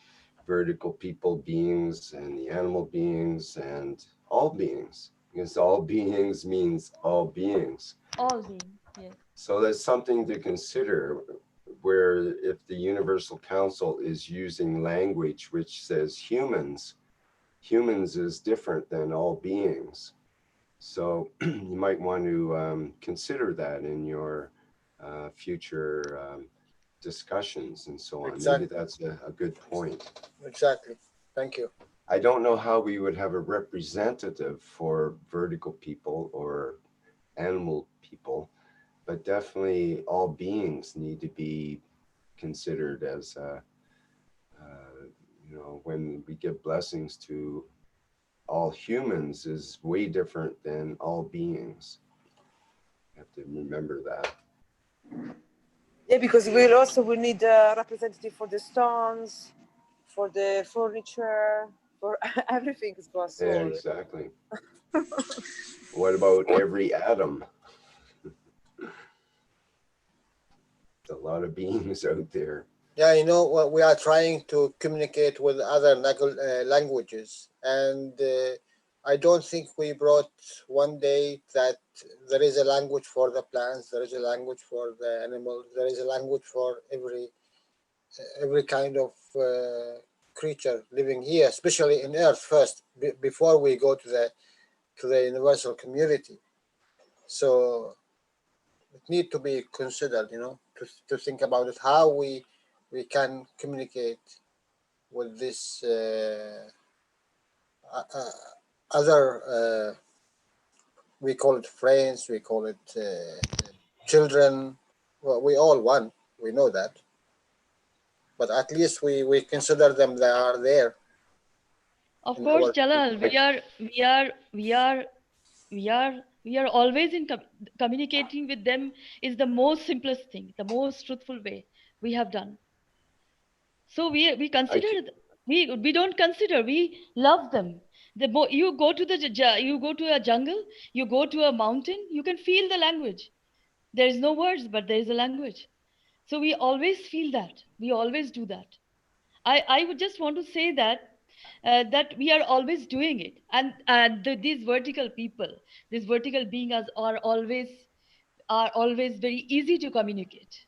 vertical people beings and the animal beings and all beings, because all beings means all beings. All beings, yes. So that's something to consider, where if the Universal Council is using language which says humans, humans is different than all beings. So you might want to consider that in your future discussions and so on. Exactly. Maybe that's a good point. Exactly. Thank you. I don't know how we would have a representative for vertical people or animal people, but definitely all beings need to be considered as, you know, when we give blessings to all humans is way different than all beings. You have to remember that. Yeah, because we need a representative for the stones, for the furniture, for everything is going Yeah, on. exactly. What about every atom? There's a lot of beings out there. Yeah, you know, we are trying to communicate with other languages, and I don't think we brought one day that there is a language for the plants, there is a language for the animals, there is a language for every kind of creature living here, especially in Earth first, before we go to the universal community. So it needs to be considered, you know, to think about it, how we can communicate with this other, we call it friends, we call it children. Well, we all one, we know that, but at least we consider them, they are there. Of course, Jalal, we are always in communicating with them is the most simplest thing, the most truthful way we have done. So we consider we don't consider, we love them. You go to a jungle, you go to a mountain, you can feel the language. There is no words, but there is a language. So we always feel that. We always do that. I would just want to say that that we are always doing it, and these vertical people, these vertical beings are always very easy to communicate.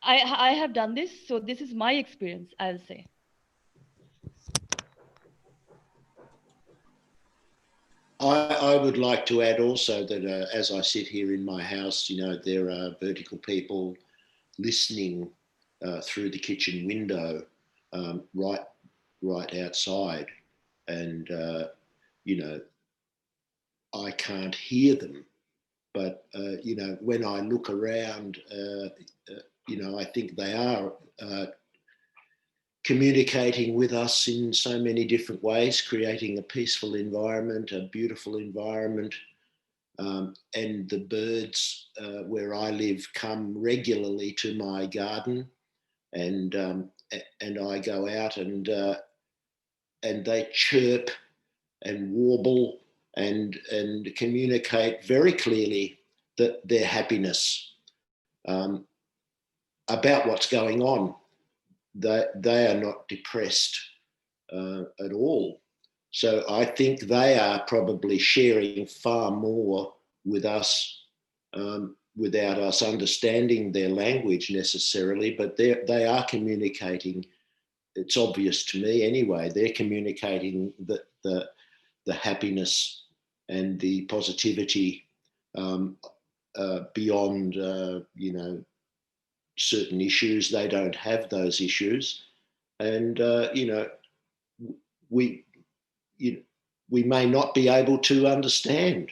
I have done this, so this is my experience, I'll say. I would like to add also that as I sit here in my house, you know, there are vertical people listening through the kitchen window right outside, and you know, I can't hear them, but you know, when I look around, you know, I think they are communicating with us in so many different ways, creating a peaceful environment, a beautiful environment. And the birds where I live come regularly to my garden, and I go out and they chirp and warble and communicate very clearly that their happiness about what's going on. They are not depressed at all. So I think they are probably sharing far more with us without us understanding their language necessarily, but they are communicating. It's obvious to me anyway, they're communicating the happiness and the positivity beyond, you know, certain issues. They don't have those issues. And, we may not be able to understand.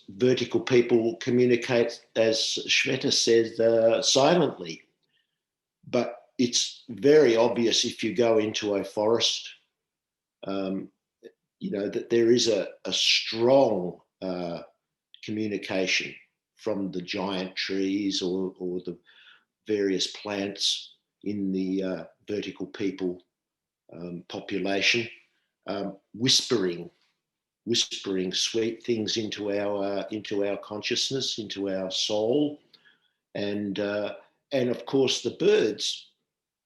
Vertical people communicate, as Shweta said, silently. But it's very obvious if you go into a forest, that there is a strong communication from the giant trees or the various plants in the vertical people population, whispering sweet things into our consciousness, into our soul, and of course the birds.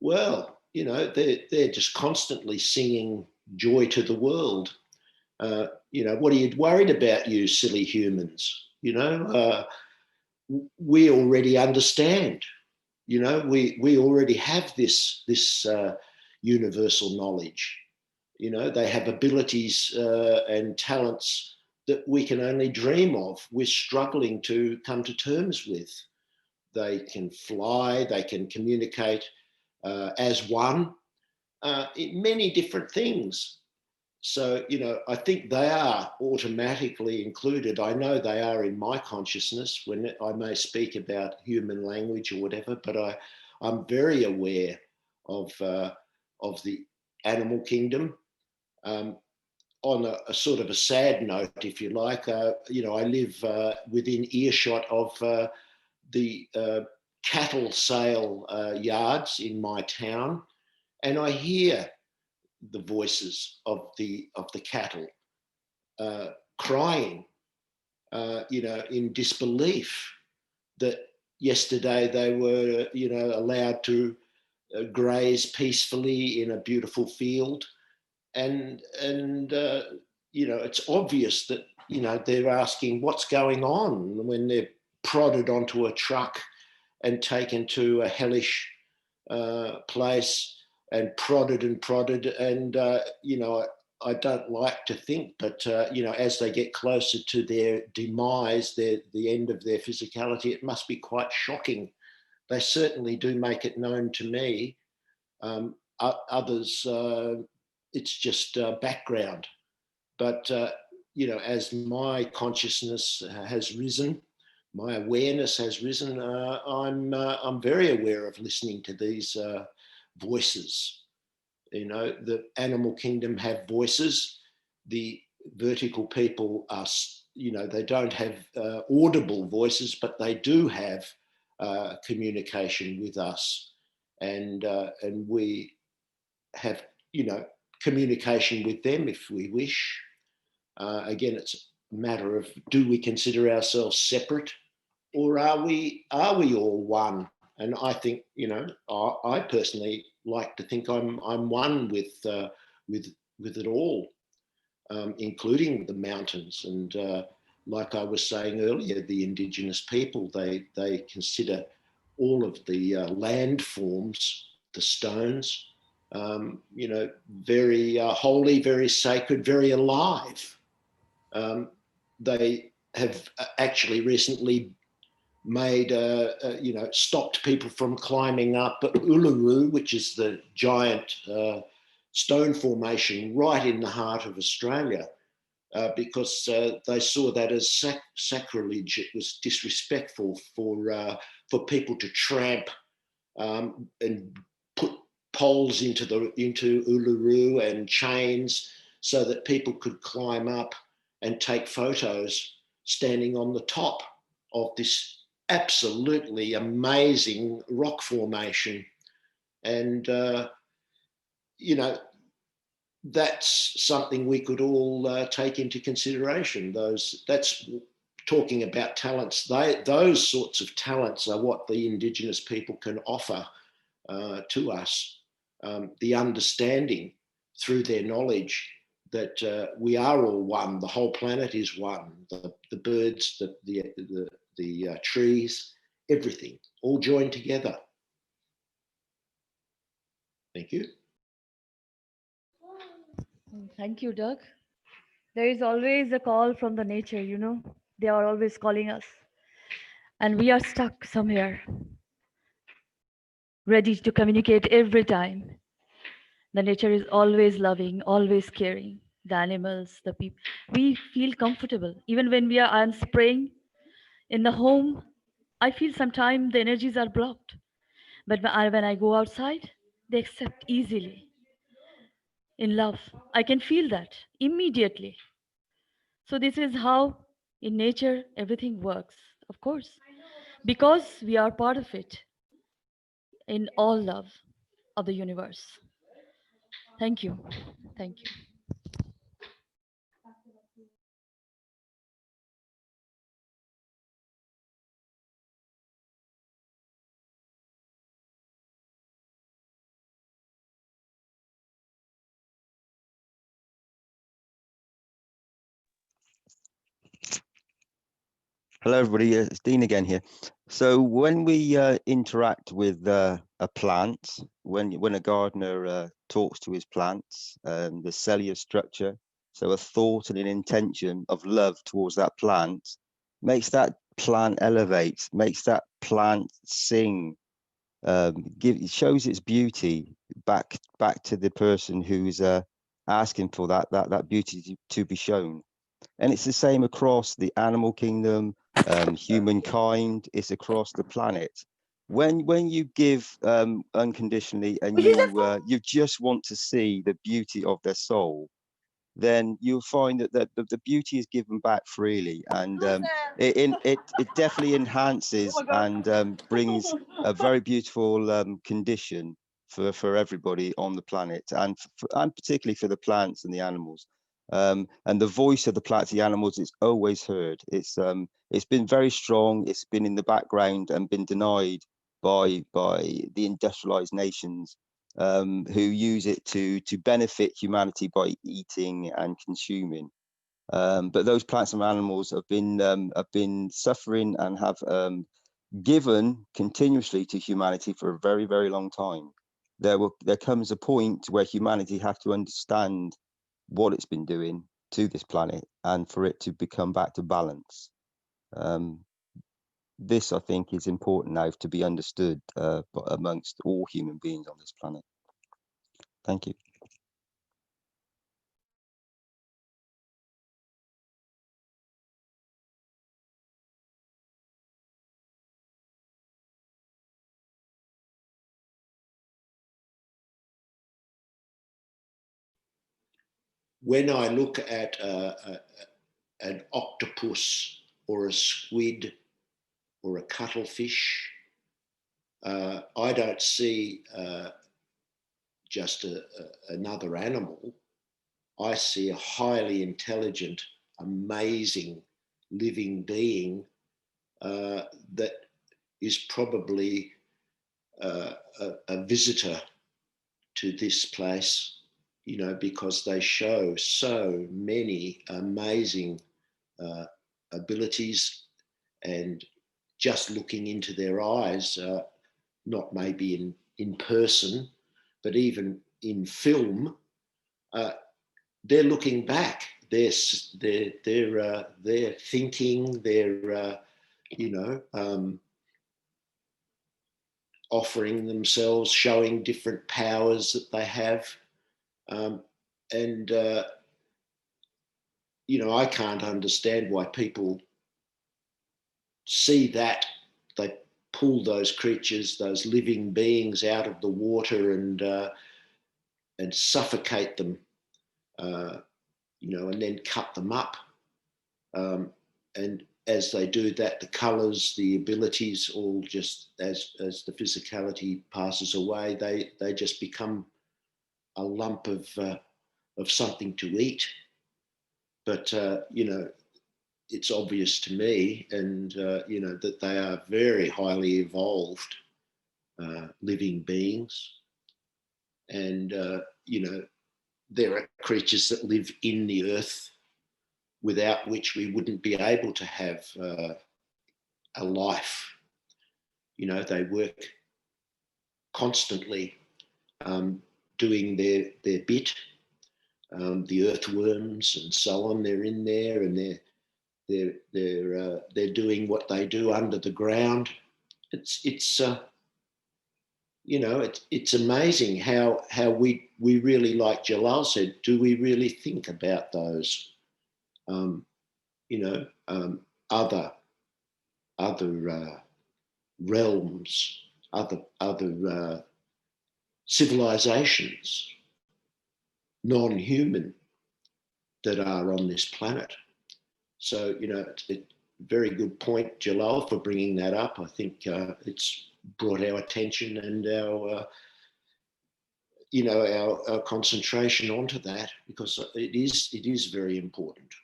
Well, they're just constantly singing joy to the world. What are you worried about, you silly humans? We already understand. We already have this universal knowledge. They have abilities and talents that we can only dream of. We're struggling to come to terms with. They can fly, they can communicate as one in many different things. So, I think they are automatically included. I know they are in my consciousness when I may speak about human language or whatever, but I'm very aware of the animal kingdom. On a sort of a sad note, if you like, I live within earshot of the cattle sale yards in my town, and I hear the voices of the cattle crying, in disbelief that yesterday they were, allowed to graze peacefully in a beautiful field, and it's obvious that they're asking what's going on when they're prodded onto a truck and taken to a hellish place and prodded, and I don't like to think, but as they get closer to their demise, the end of their physicality, it must be quite shocking. They certainly do make it known to me. Others, it's just background. But as my consciousness has risen, my awareness has risen, I'm very aware of listening to these voices. The animal kingdom have voices. The vertical people are, they don't have audible voices, but they do have communication with us, and we have, communication with them if we wish. Again, it's a matter of, do we consider ourselves separate, or are we all one? And I think, I personally like to think I'm one with it all, including the mountains. And like I was saying earlier, the Indigenous people, they consider all of the landforms, the stones, very holy, very sacred, very alive. They have actually recently made, stopped people from climbing up Uluru, which is the giant stone formation right in the heart of Australia, because they saw that as sacrilege. It was disrespectful for people to tramp and put poles into Uluru and chains so that people could climb up and take photos standing on the top of this absolutely amazing rock formation. And, that's something we could all take into consideration. That's talking about talents. Those sorts of talents are what the Indigenous people can offer to us. The understanding through their knowledge that we are all one. The whole planet is one. The birds, the trees, everything, all joined together. Thank you. Thank you, Doug. There is always a call from the nature, they are always calling us. And we are stuck somewhere, ready to communicate every time. The nature is always loving, always caring. The animals, the people. We feel comfortable. Even when I'm spraying in the home, I feel sometimes the energies are blocked. But when I go outside, they accept easily. In love, I can feel that immediately. So this is how in nature everything works, of course, because we are part of it in all love of the universe. Thank you. Thank you. Hello, everybody. It's Dean again here. So when we interact with a plant, when a gardener talks to his plants, the cellular structure, so a thought and an intention of love towards that plant makes that plant elevate, makes that plant sing, it shows its beauty back to the person who's asking for that beauty to be shown. And it's the same across the animal kingdom, humankind. It's across the planet. When you give unconditionally, and you just want to see the beauty of their soul, then you'll find that the beauty is given back freely, and it definitely enhances and brings a very beautiful condition for everybody on the planet, and particularly for the plants and the animals. And the voice of the plants and the animals is always heard. It's been very strong. It's been in the background and been denied by the industrialized nations, who use it to benefit humanity by eating and consuming. But those plants and animals have been suffering and have given continuously to humanity for a very, very long time. There comes a point where humanity have to understand what it's been doing to this planet, and for it to become back to balance. This, I think, is important now to be understood amongst all human beings on this planet. Thank you. When I look at an octopus or a squid or a cuttlefish, I don't see just another animal. I see a highly intelligent, amazing living being that is probably a visitor to this place, you know, because they show so many amazing abilities, and just looking into their eyes, not maybe in person, but even in film, they're looking back. They're thinking. They're you know, offering themselves, showing different powers that they have, and you know, I can't understand why people see that. They pull those creatures, those living beings, out of the water and suffocate them, you know, and then cut them up. And as they do that, the colours, the abilities, all just as the physicality passes away, they just become a lump of something to eat. But you know, it's obvious to me, and you know, that they are very highly evolved living beings, and you know, there are creatures that live in the earth without which we wouldn't be able to have a life. You know, they work constantly doing their bit. The earthworms and so on, they're in there, and they're doing what they do under the ground. It's you know, it's amazing how we really, like Jalal said, do we really think about those you know, other realms, other civilizations, non-human, that are on this planet. So, you know, it's a very good point, Jalal, for bringing that up. I think it's brought our attention and our, you know, our concentration onto that, because it is very important.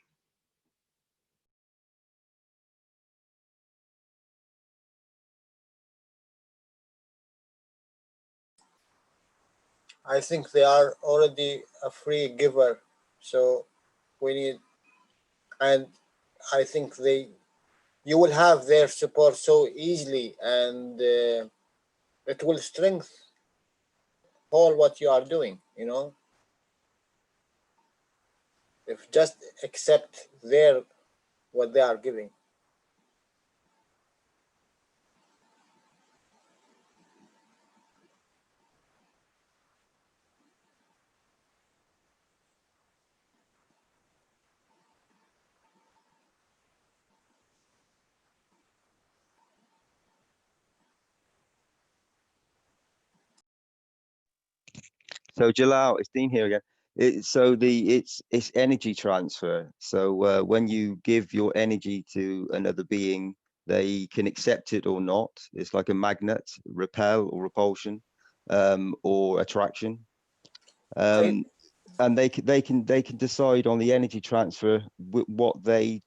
I think they are already a free giver, so we need, and I think you will have their support so easily, and it will strengthen all what you are doing, you know. If just accept what they are giving. So Jalal, it's Dean here again. It's energy transfer. So when you give your energy to another being, they can accept it or not. It's like a magnet, repel or repulsion, or attraction. And they can decide on the energy transfer what they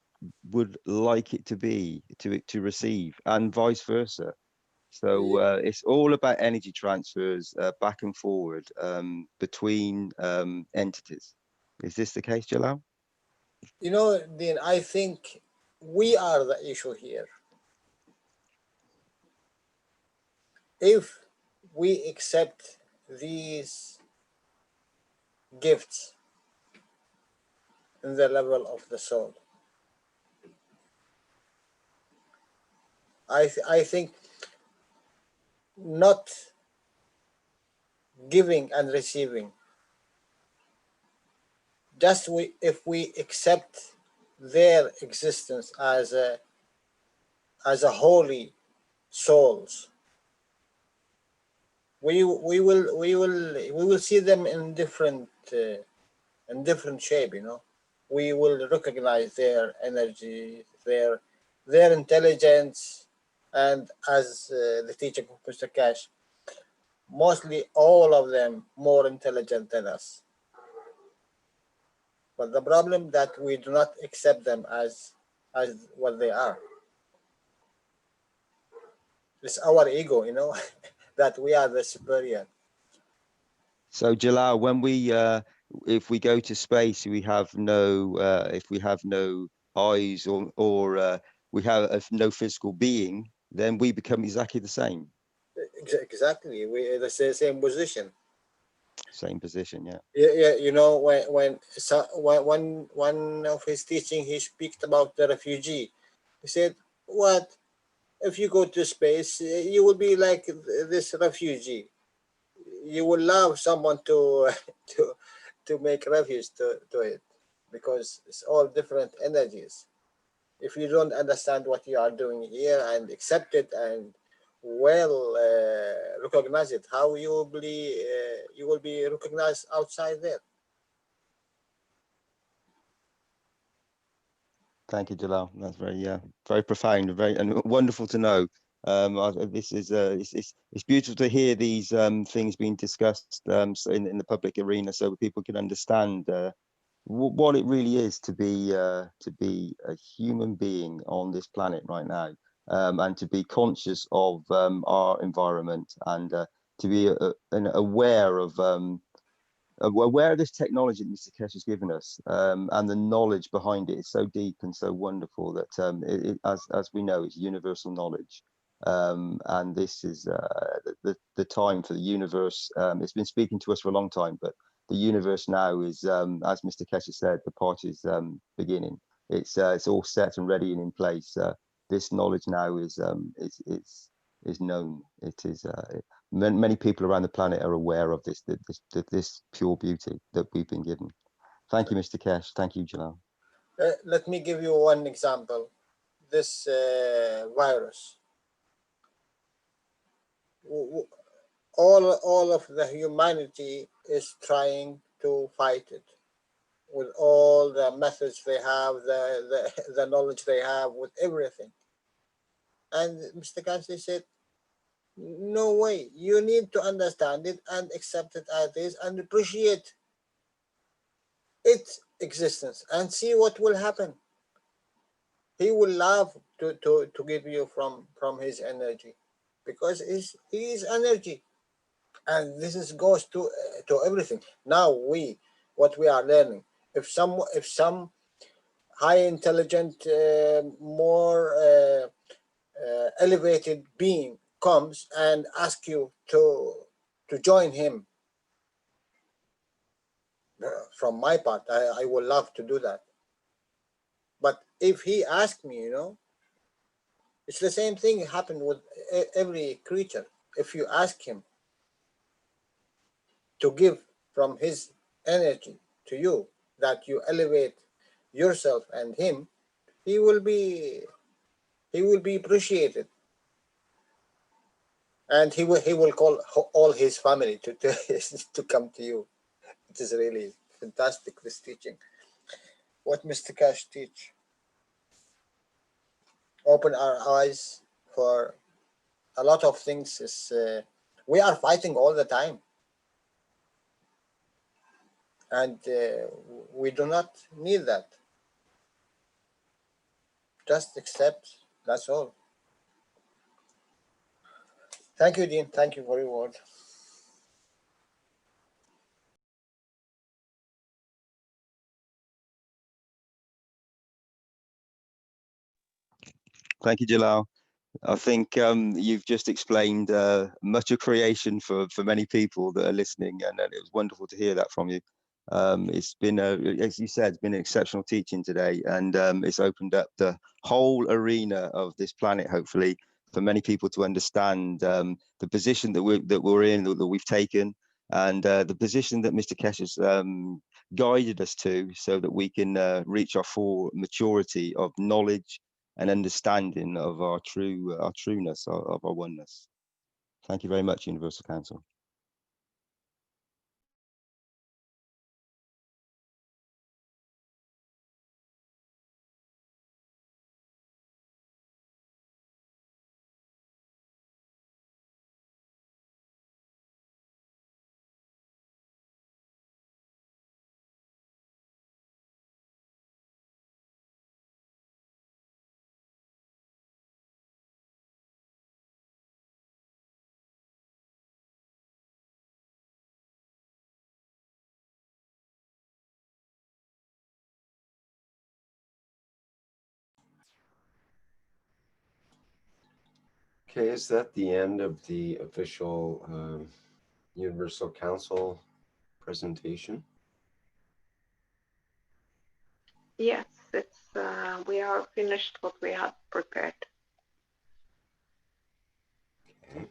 would like it to be to receive, and vice versa. So it's all about energy transfers back and forward between entities. Is this the case, Jalal? You know, Dean, I think we are the issue here. If we accept these gifts in the level of the soul, I think not giving and receiving, just if we accept their existence as a holy souls, we will see them in different shape, you know. We will recognize their energy, their intelligence, and as the teaching of Mr. Keshe, mostly all of them more intelligent than us. But the problem that we do not accept them as what they are. It's our ego, you know, that we are the superior. So Jalal, when we if we go to space, we have no if we have no eyes or we have no physical being, then we become exactly the same. Exactly, we are the same position. Same position, yeah. Yeah, you know, when one of his teaching, he speaks about the refugee. He said, "What if you go to space? You will be like this refugee. You will love someone to make refuge to it, because it's all different energies. If you don't understand what you are doing here and accept it and recognize it, how you will be recognized outside there." Thank you, Jalal. That's very profound, and wonderful to know. This is it's beautiful to hear these things being discussed in the public arena, so people can understand what it really is to be a human being on this planet right now, and to be conscious of our environment, and to be aware of this technology that Mr. Keshe has given us, and the knowledge behind it is so deep and so wonderful that as we know, it's universal knowledge. And this is the time for the universe. It's been speaking to us for a long time, but the universe now is, as Mr. Keshe said, the party is beginning. it's all set and ready and in place. This knowledge now is known. It is many people around the planet are aware of this pure beauty that we've been given. Thank you, Mr. Keshe. Thank you, Jalal. Let me give you one example. This virus, all of the humanity is trying to fight it with all the methods they have, the knowledge they have, with everything. And Mr. Keshe said, no way, you need to understand it and accept it as is and appreciate its existence and see what will happen. He will love to give you from his energy, because he is energy, and this goes to everything. Now what we are learning, if some high intelligent, more elevated being comes and asks you to join him, from my part, I would love to do that. But if he asked me, it's the same thing happened with every creature. If you ask him to give from his energy to you, that you elevate yourself and him, he will be appreciated, and he will call all his family to come to you. It is really fantastic, this teaching. What Mr. Keshe teach. Open our eyes for a lot of things. We are fighting all the time, and we do not need that. Just accept, that's all. Thank you, Dean. Thank you for your word. Thank you, Jalal. I think you've just explained much of creation for many people that are listening, and it was wonderful to hear that from you. It's been, as you said, it's been an exceptional teaching today, and it's opened up the whole arena of this planet, hopefully, for many people to understand the position that we're in, that we've taken, and the position that Mr. Keshe has guided us to, so that we can reach our full maturity of knowledge and understanding of our trueness, of our oneness. Thank you very much, Universal Council. Okay, is that the end of the official Universal Council presentation? Yes, we are finished what we had prepared. Okay.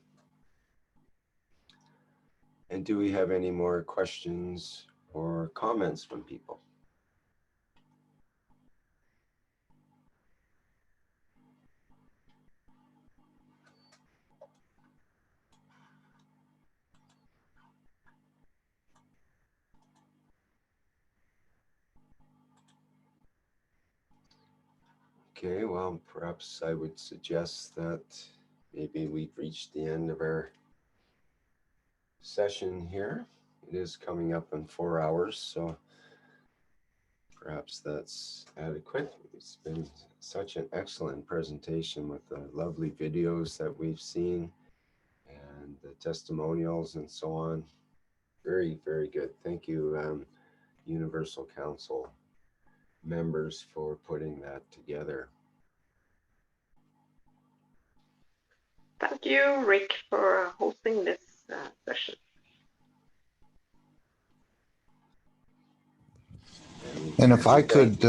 And do we have any more questions or comments from people? Okay, well, perhaps I would suggest that maybe we've reached the end of our session here. It is coming up in 4 hours, so perhaps that's adequate. It's been such an excellent presentation with the lovely videos that we've seen and the testimonials and so on. Very, very good. Thank you, Universal Council members, for putting that together. Thank you, Rick, for hosting this session. And if I could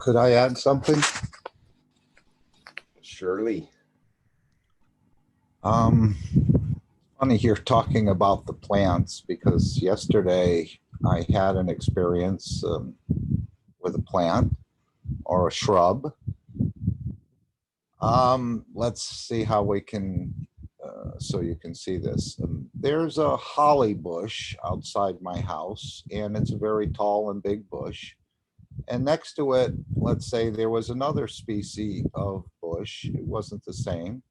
Could I add something? Surely. Funny here talking about the plants, because yesterday I had an experience with a plant or a shrub. Let's see how we can, so you can see this. There's a holly bush outside my house, and it's a very tall and big bush. And next to it, let's say there was another species of bush. It wasn't the same.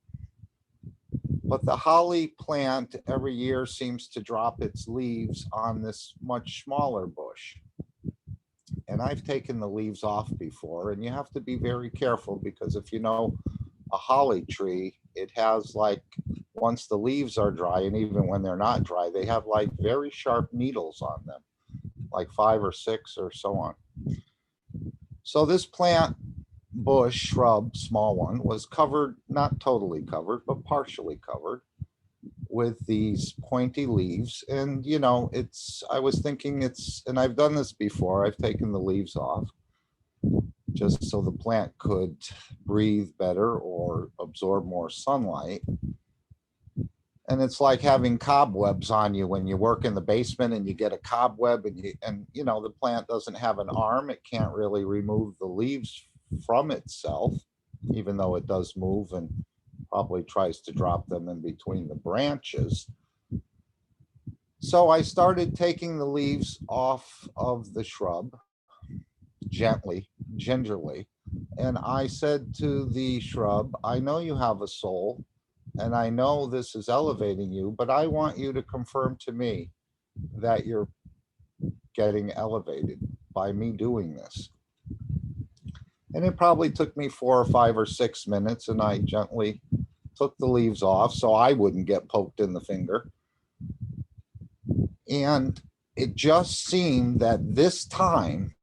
But the holly plant every year seems to drop its leaves on this much smaller bush. And I've taken the leaves off before, and you have to be very careful, because if you know a holly tree, it has like, once the leaves are dry, and even when they're not dry, they have like very sharp needles on them, like 5 or 6 or so on. So this plant, bush, shrub, small one, was covered, not totally covered, but partially covered with these pointy leaves. And, you know, I was thinking and I've done this before, I've taken the leaves off just so the plant could breathe better or absorb more sunlight. And it's like having cobwebs on you when you work in the basement and you get a cobweb, and you know, the plant doesn't have an arm. It can't really remove the leaves from itself, even though it does move and probably tries to drop them in between the branches. So I started taking the leaves off of the shrub gently, gingerly. And I said to the shrub, I know you have a soul, and I know this is elevating you, but I want you to confirm to me that you're getting elevated by me doing this. And it probably took me 4 or 5 or 6 minutes, and I gently took the leaves off so I wouldn't get poked in the finger. And it just seemed that this time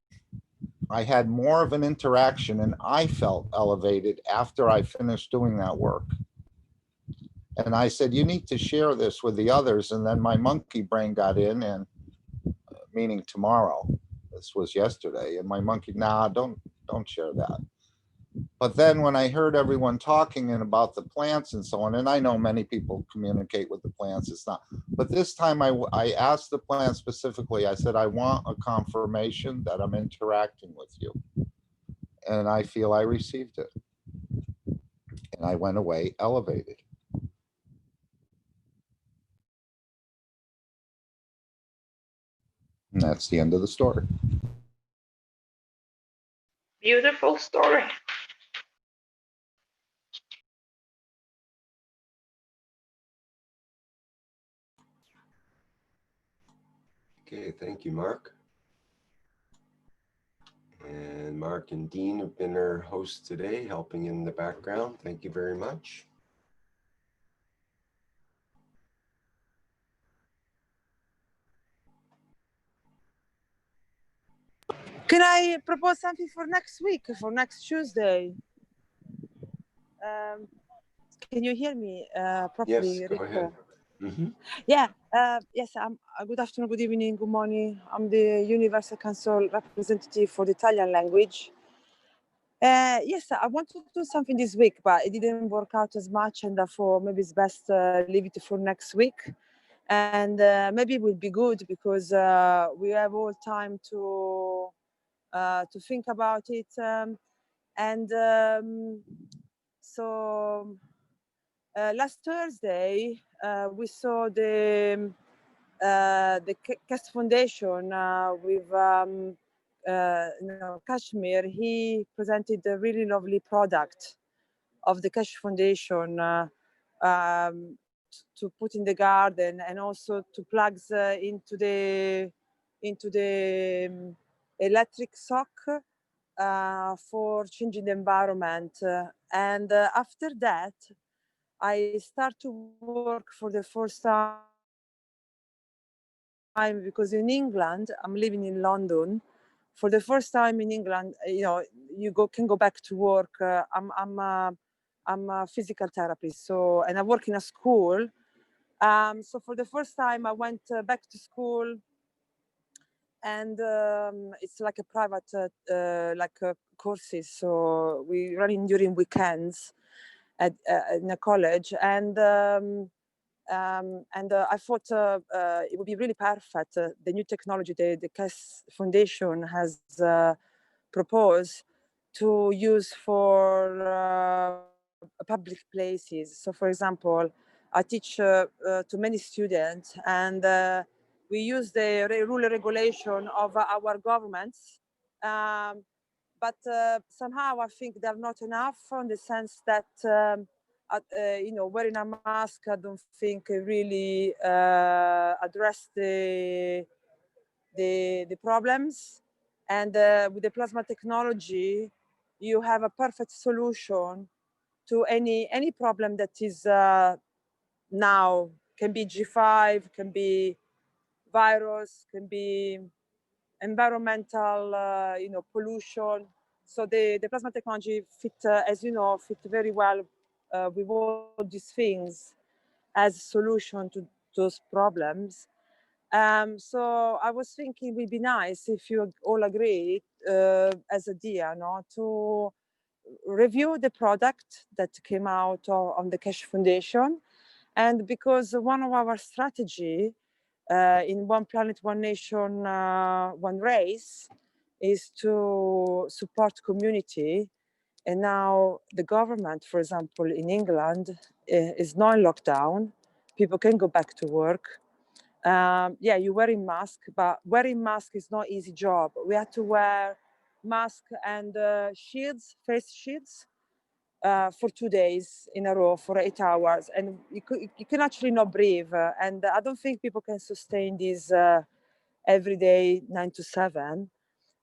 I had more of an interaction, and I felt elevated after I finished doing that work. And I said, you need to share this with the others. And then my monkey brain got in, and meaning tomorrow, this was yesterday, and my monkey, nah, don't share that. But then when I heard everyone talking and about the plants and so on, and I know many people communicate with the plants, it's not, but this time I asked the plant specifically, I said, I want a confirmation that I'm interacting with you. And I feel I received it. And I went away elevated. And that's the end of the story. Beautiful story. Okay, thank you, Mark. And Mark and Dean have been our hosts today, helping in the background. Thank you very much. Can I propose something for next week, for next Tuesday? Can you hear me properly? Yes, go ahead. Mm-hmm. Yeah, yes, good afternoon, good evening, good morning. I'm the Universal Council representative for the Italian language. Yes, I want to do something this week, but it didn't work out as much, and therefore maybe it's best leave it for next week. And maybe it will be good because we have all time to think about it. So last Thursday, we saw the Keshe Foundation with Kashmir. He presented a really lovely product of the Keshe Foundation to put in the garden, and also to plug into the electric sock for changing the environment. And after that, I start to work for the first time, because in England, I'm living in London. For the first time in England, you know, you can go back to work. I'm a physical therapist, so, and I work in a school. So for the first time, I went back to school, and it's like a private courses. So we run it during weekends at in a college, and I thought it would be really perfect. The new technology the Keshe Foundation has proposed to use for public places. So, for example, I teach to many students, and we use the rule and regulation of our governments. But somehow I think they're not enough, in the sense that you know, wearing a mask, I don't think really address the problems. And with the plasma technology, you have a perfect solution to any problem that is now. Can be G5, can be virus, can be environmental, you know, pollution. So the plasma technology fit, as you know, fit very well with all these things as solution to those problems. So I was thinking it would be nice if you all agree as a idea, no, to review the product that came out on the Keshe Foundation. And because one of our strategy in One Planet, One Nation, One Race is to support community. And now the government, for example, in England, is not in lockdown. People can go back to work. Yeah, you're wearing mask, but wearing mask is not easy job. We had to wear mask and shields, face shields, for 2 days in a row for 8 hours, and you can actually not breathe. And I don't think people can sustain this every day, 9 to 7.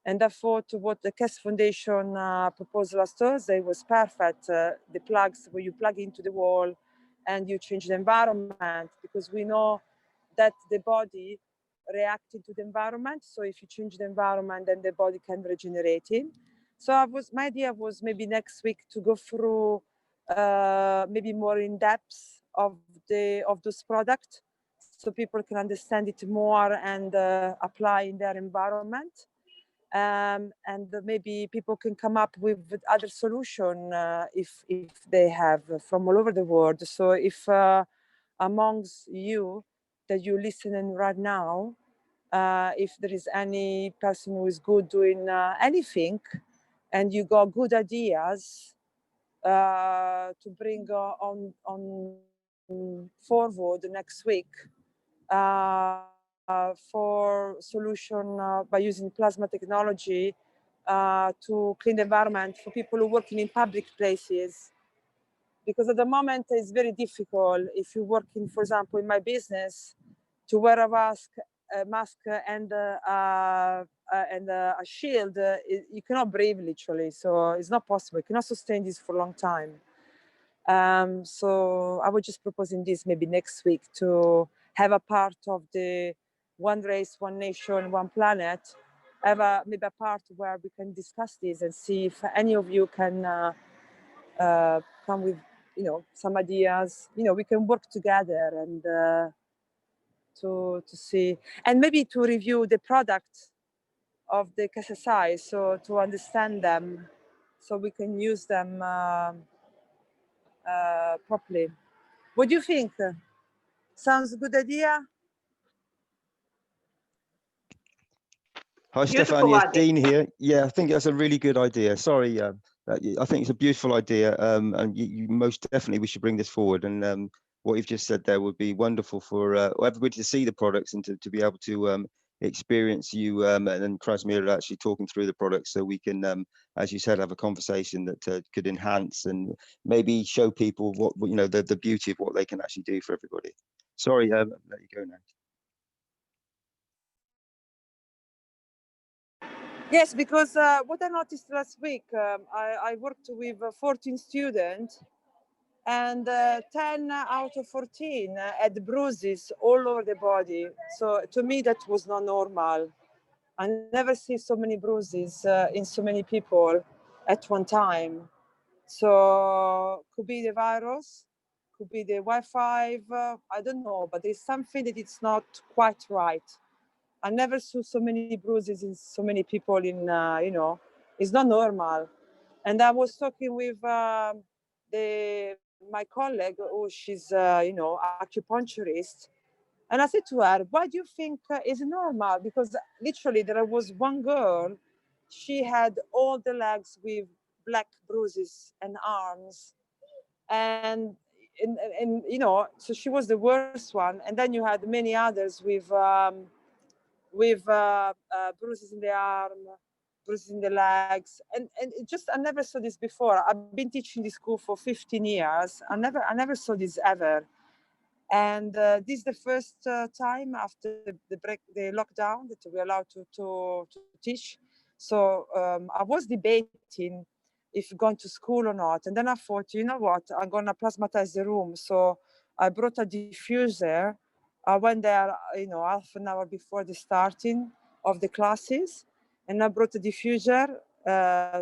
And I thought what the Keshe Foundation proposed last Thursday was perfect. The plugs where you plug into the wall and you change the environment, because we know that the body reacts to the environment. So if you change the environment, then the body can regenerate it. So my idea was maybe next week to go through maybe more in depth of those products, so people can understand it more and apply in their environment. And maybe people can come up with other solution if they have from all over the world. So if amongst you that you're listening right now, if there is any person who is good doing anything, and you got good ideas to bring on forward next week for solution by using plasma technology to clean the environment for people who are working in public places. Because at the moment it's very difficult if you're working, for example, in my business, to wear a mask and a shield. You cannot breathe literally, so it's not possible. You cannot sustain this for a long time. So I was just proposing this maybe next week to have a part of the One Race, One Nation, One Planet, have maybe a part where we can discuss this and see if any of you can come with, you know, some ideas. You know, we can work together and to see, and maybe to review the product of the Keshe SSI, so to understand them, so we can use them properly. What do you think? Sounds a good idea? Hi, Stefania, it's Dean here. Yeah, I think that's a really good idea. Sorry, I think it's a beautiful idea, and you most definitely we should bring this forward. And what you've just said there would be wonderful for everybody to see the products and to be able to experience you and Krasmir actually talking through the products, so we can, as you said, have a conversation that could enhance and maybe show people what, you know, the beauty of what they can actually do for everybody. Sorry, let you go now. Yes, because what I noticed last week, I worked with 14 students, and 10 out of 14 had bruises all over the body. So to me, that was not normal. I never see so many bruises in so many people at one time. So could be the virus, could be the Wi-Fi, I don't know, but there's something that it's not quite right. I never saw so many bruises in so many people in, you know, it's not normal. And I was talking with my colleague, who she's, you know, acupuncturist. And I said to her, why do you think is normal? Because literally there was one girl, she had all the legs with black bruises and arms. And you know, so she was the worst one. And then you had many others with bruises in the arm, bruises in the legs, and it just, I never saw this before. I've been teaching this school for 15 years. I never saw this ever. And this is the first time after the lockdown that we're allowed to teach. So I was debating if going to school or not. And then I thought, you know what, I'm gonna plasmatize the room. So I brought a diffuser. I went there, you know, half an hour before the starting of the classes. And I brought a diffuser,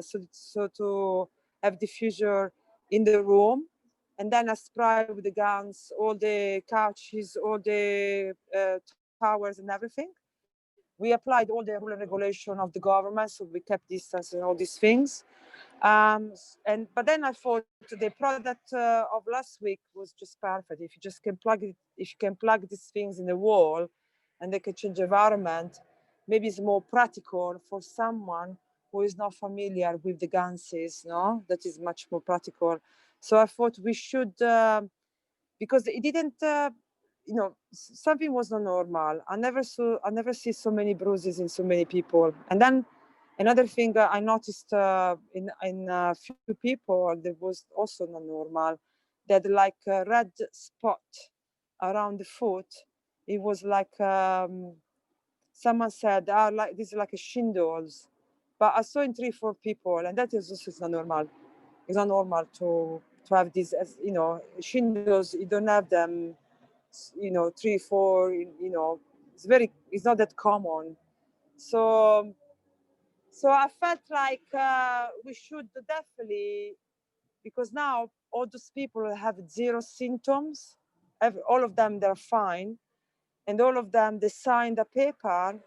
so to have diffuser in the room. And then I spray with the guns, all the couches, all the towers and everything. We applied all the rule and regulation of the government, so we kept distance and all these things. But then I thought the product of last week was just perfect. If you just can plug it, if you can plug these things in the wall, and they can change environment, maybe it's more practical for someone who is not familiar with the ganses. No, that is much more practical. So I thought we should, because it didn't, you know, something was not normal. I never see so many bruises in so many people. And then another thing I noticed in a few people that was also not normal, that like a red spot around the foot. It was like someone said, like this is like a shingles. But I saw in 3-4 people, and that is also not normal. It's not normal to have this, as you know, shingles. You don't have them, you know, 3-4. You know, it's not that common. So I felt like we should definitely, because now all those people have 0 symptoms. All of them, they're fine, and all of them, they signed a paper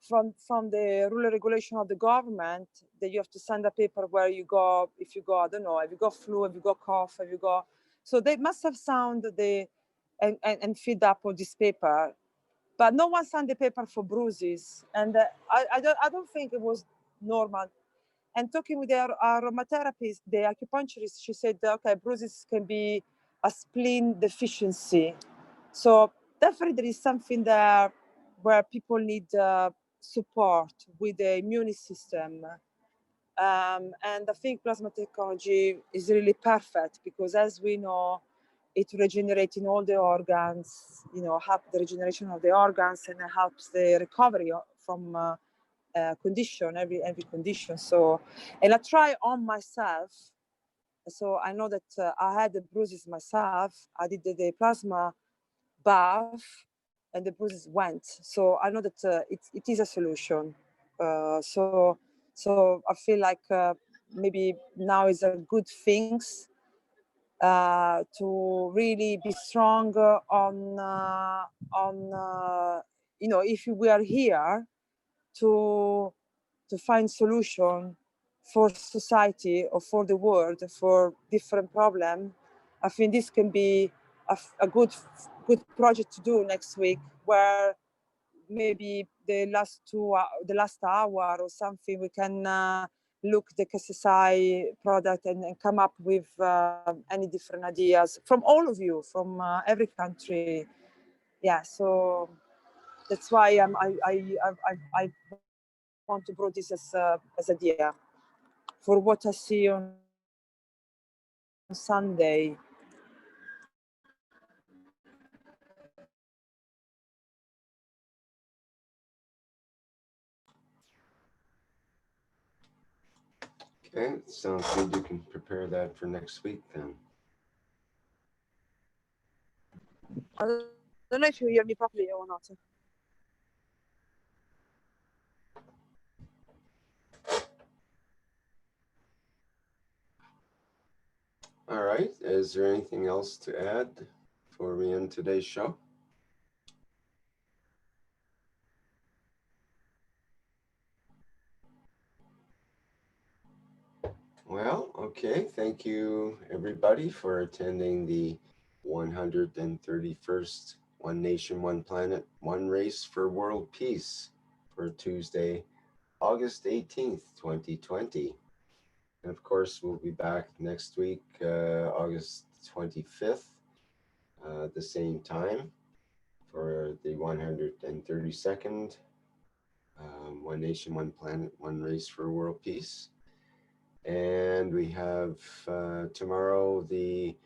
from the rule and regulation of the government that you have to send a paper where you go, if you go, I don't know, if you got flu, if you got cough, if you got, so they must have signed and filled up all this paper, but no one signed the paper for bruises. And I don't think it was normal. And talking with the aromatherapist, the acupuncturist, she said, okay, bruises can be a spleen deficiency. So definitely there is something there where people need support with the immune system. And I think plasma technology is really perfect because, as we know, it regenerates in all the organs, you know, help the regeneration of the organs, and it helps the recovery from condition, every condition. So, and I try on myself. So I know that I had the bruises myself. I did the plasma bath, and the bruises went. So I know that it is a solution. So I feel like maybe now is a good things to really be strong on you know, if we are here to find solution for society or for the world for different problem. I think this can be a good project to do next week, where maybe the last hour or something, we can look the KSSI product and come up with any different ideas from all of you, from every country. Yeah, so that's why I want to bring this as idea for what I see on Sunday. Okay, sounds good. You can prepare that for next week then. I don't know if you hear me properly or not. All right, is there anything else to add before we end today's show? Okay, thank you everybody for attending the 131st One Nation, One Planet, One Race for World Peace for Tuesday, August 18th, 2020. And of course, we'll be back next week, August 25th, at the same time for the 132nd One Nation, One Planet, One Race for World Peace. And we have tomorrow the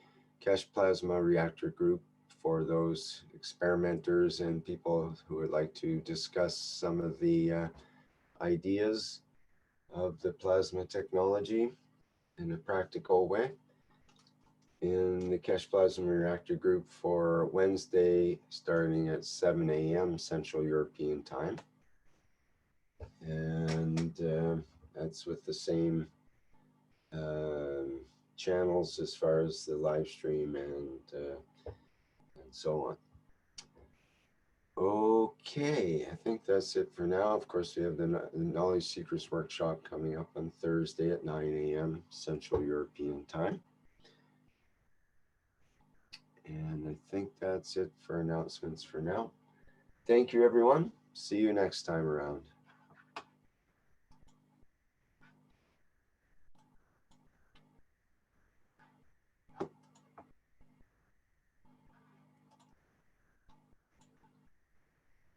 Keshe Plasma Reactor group for those experimenters and people who would like to discuss some of the ideas of the plasma technology in a practical way. In the Keshe Plasma Reactor group for Wednesday, starting at 7 a.m. Central European Time. And that's with the same channels as far as the live stream and so on. Okay, I think that's it for now. Of course, we have the Knowledge Seekers Workshop coming up on Thursday at 9 a.m. Central European Time. And I think that's it for announcements for now. Thank you, everyone. See you next time around.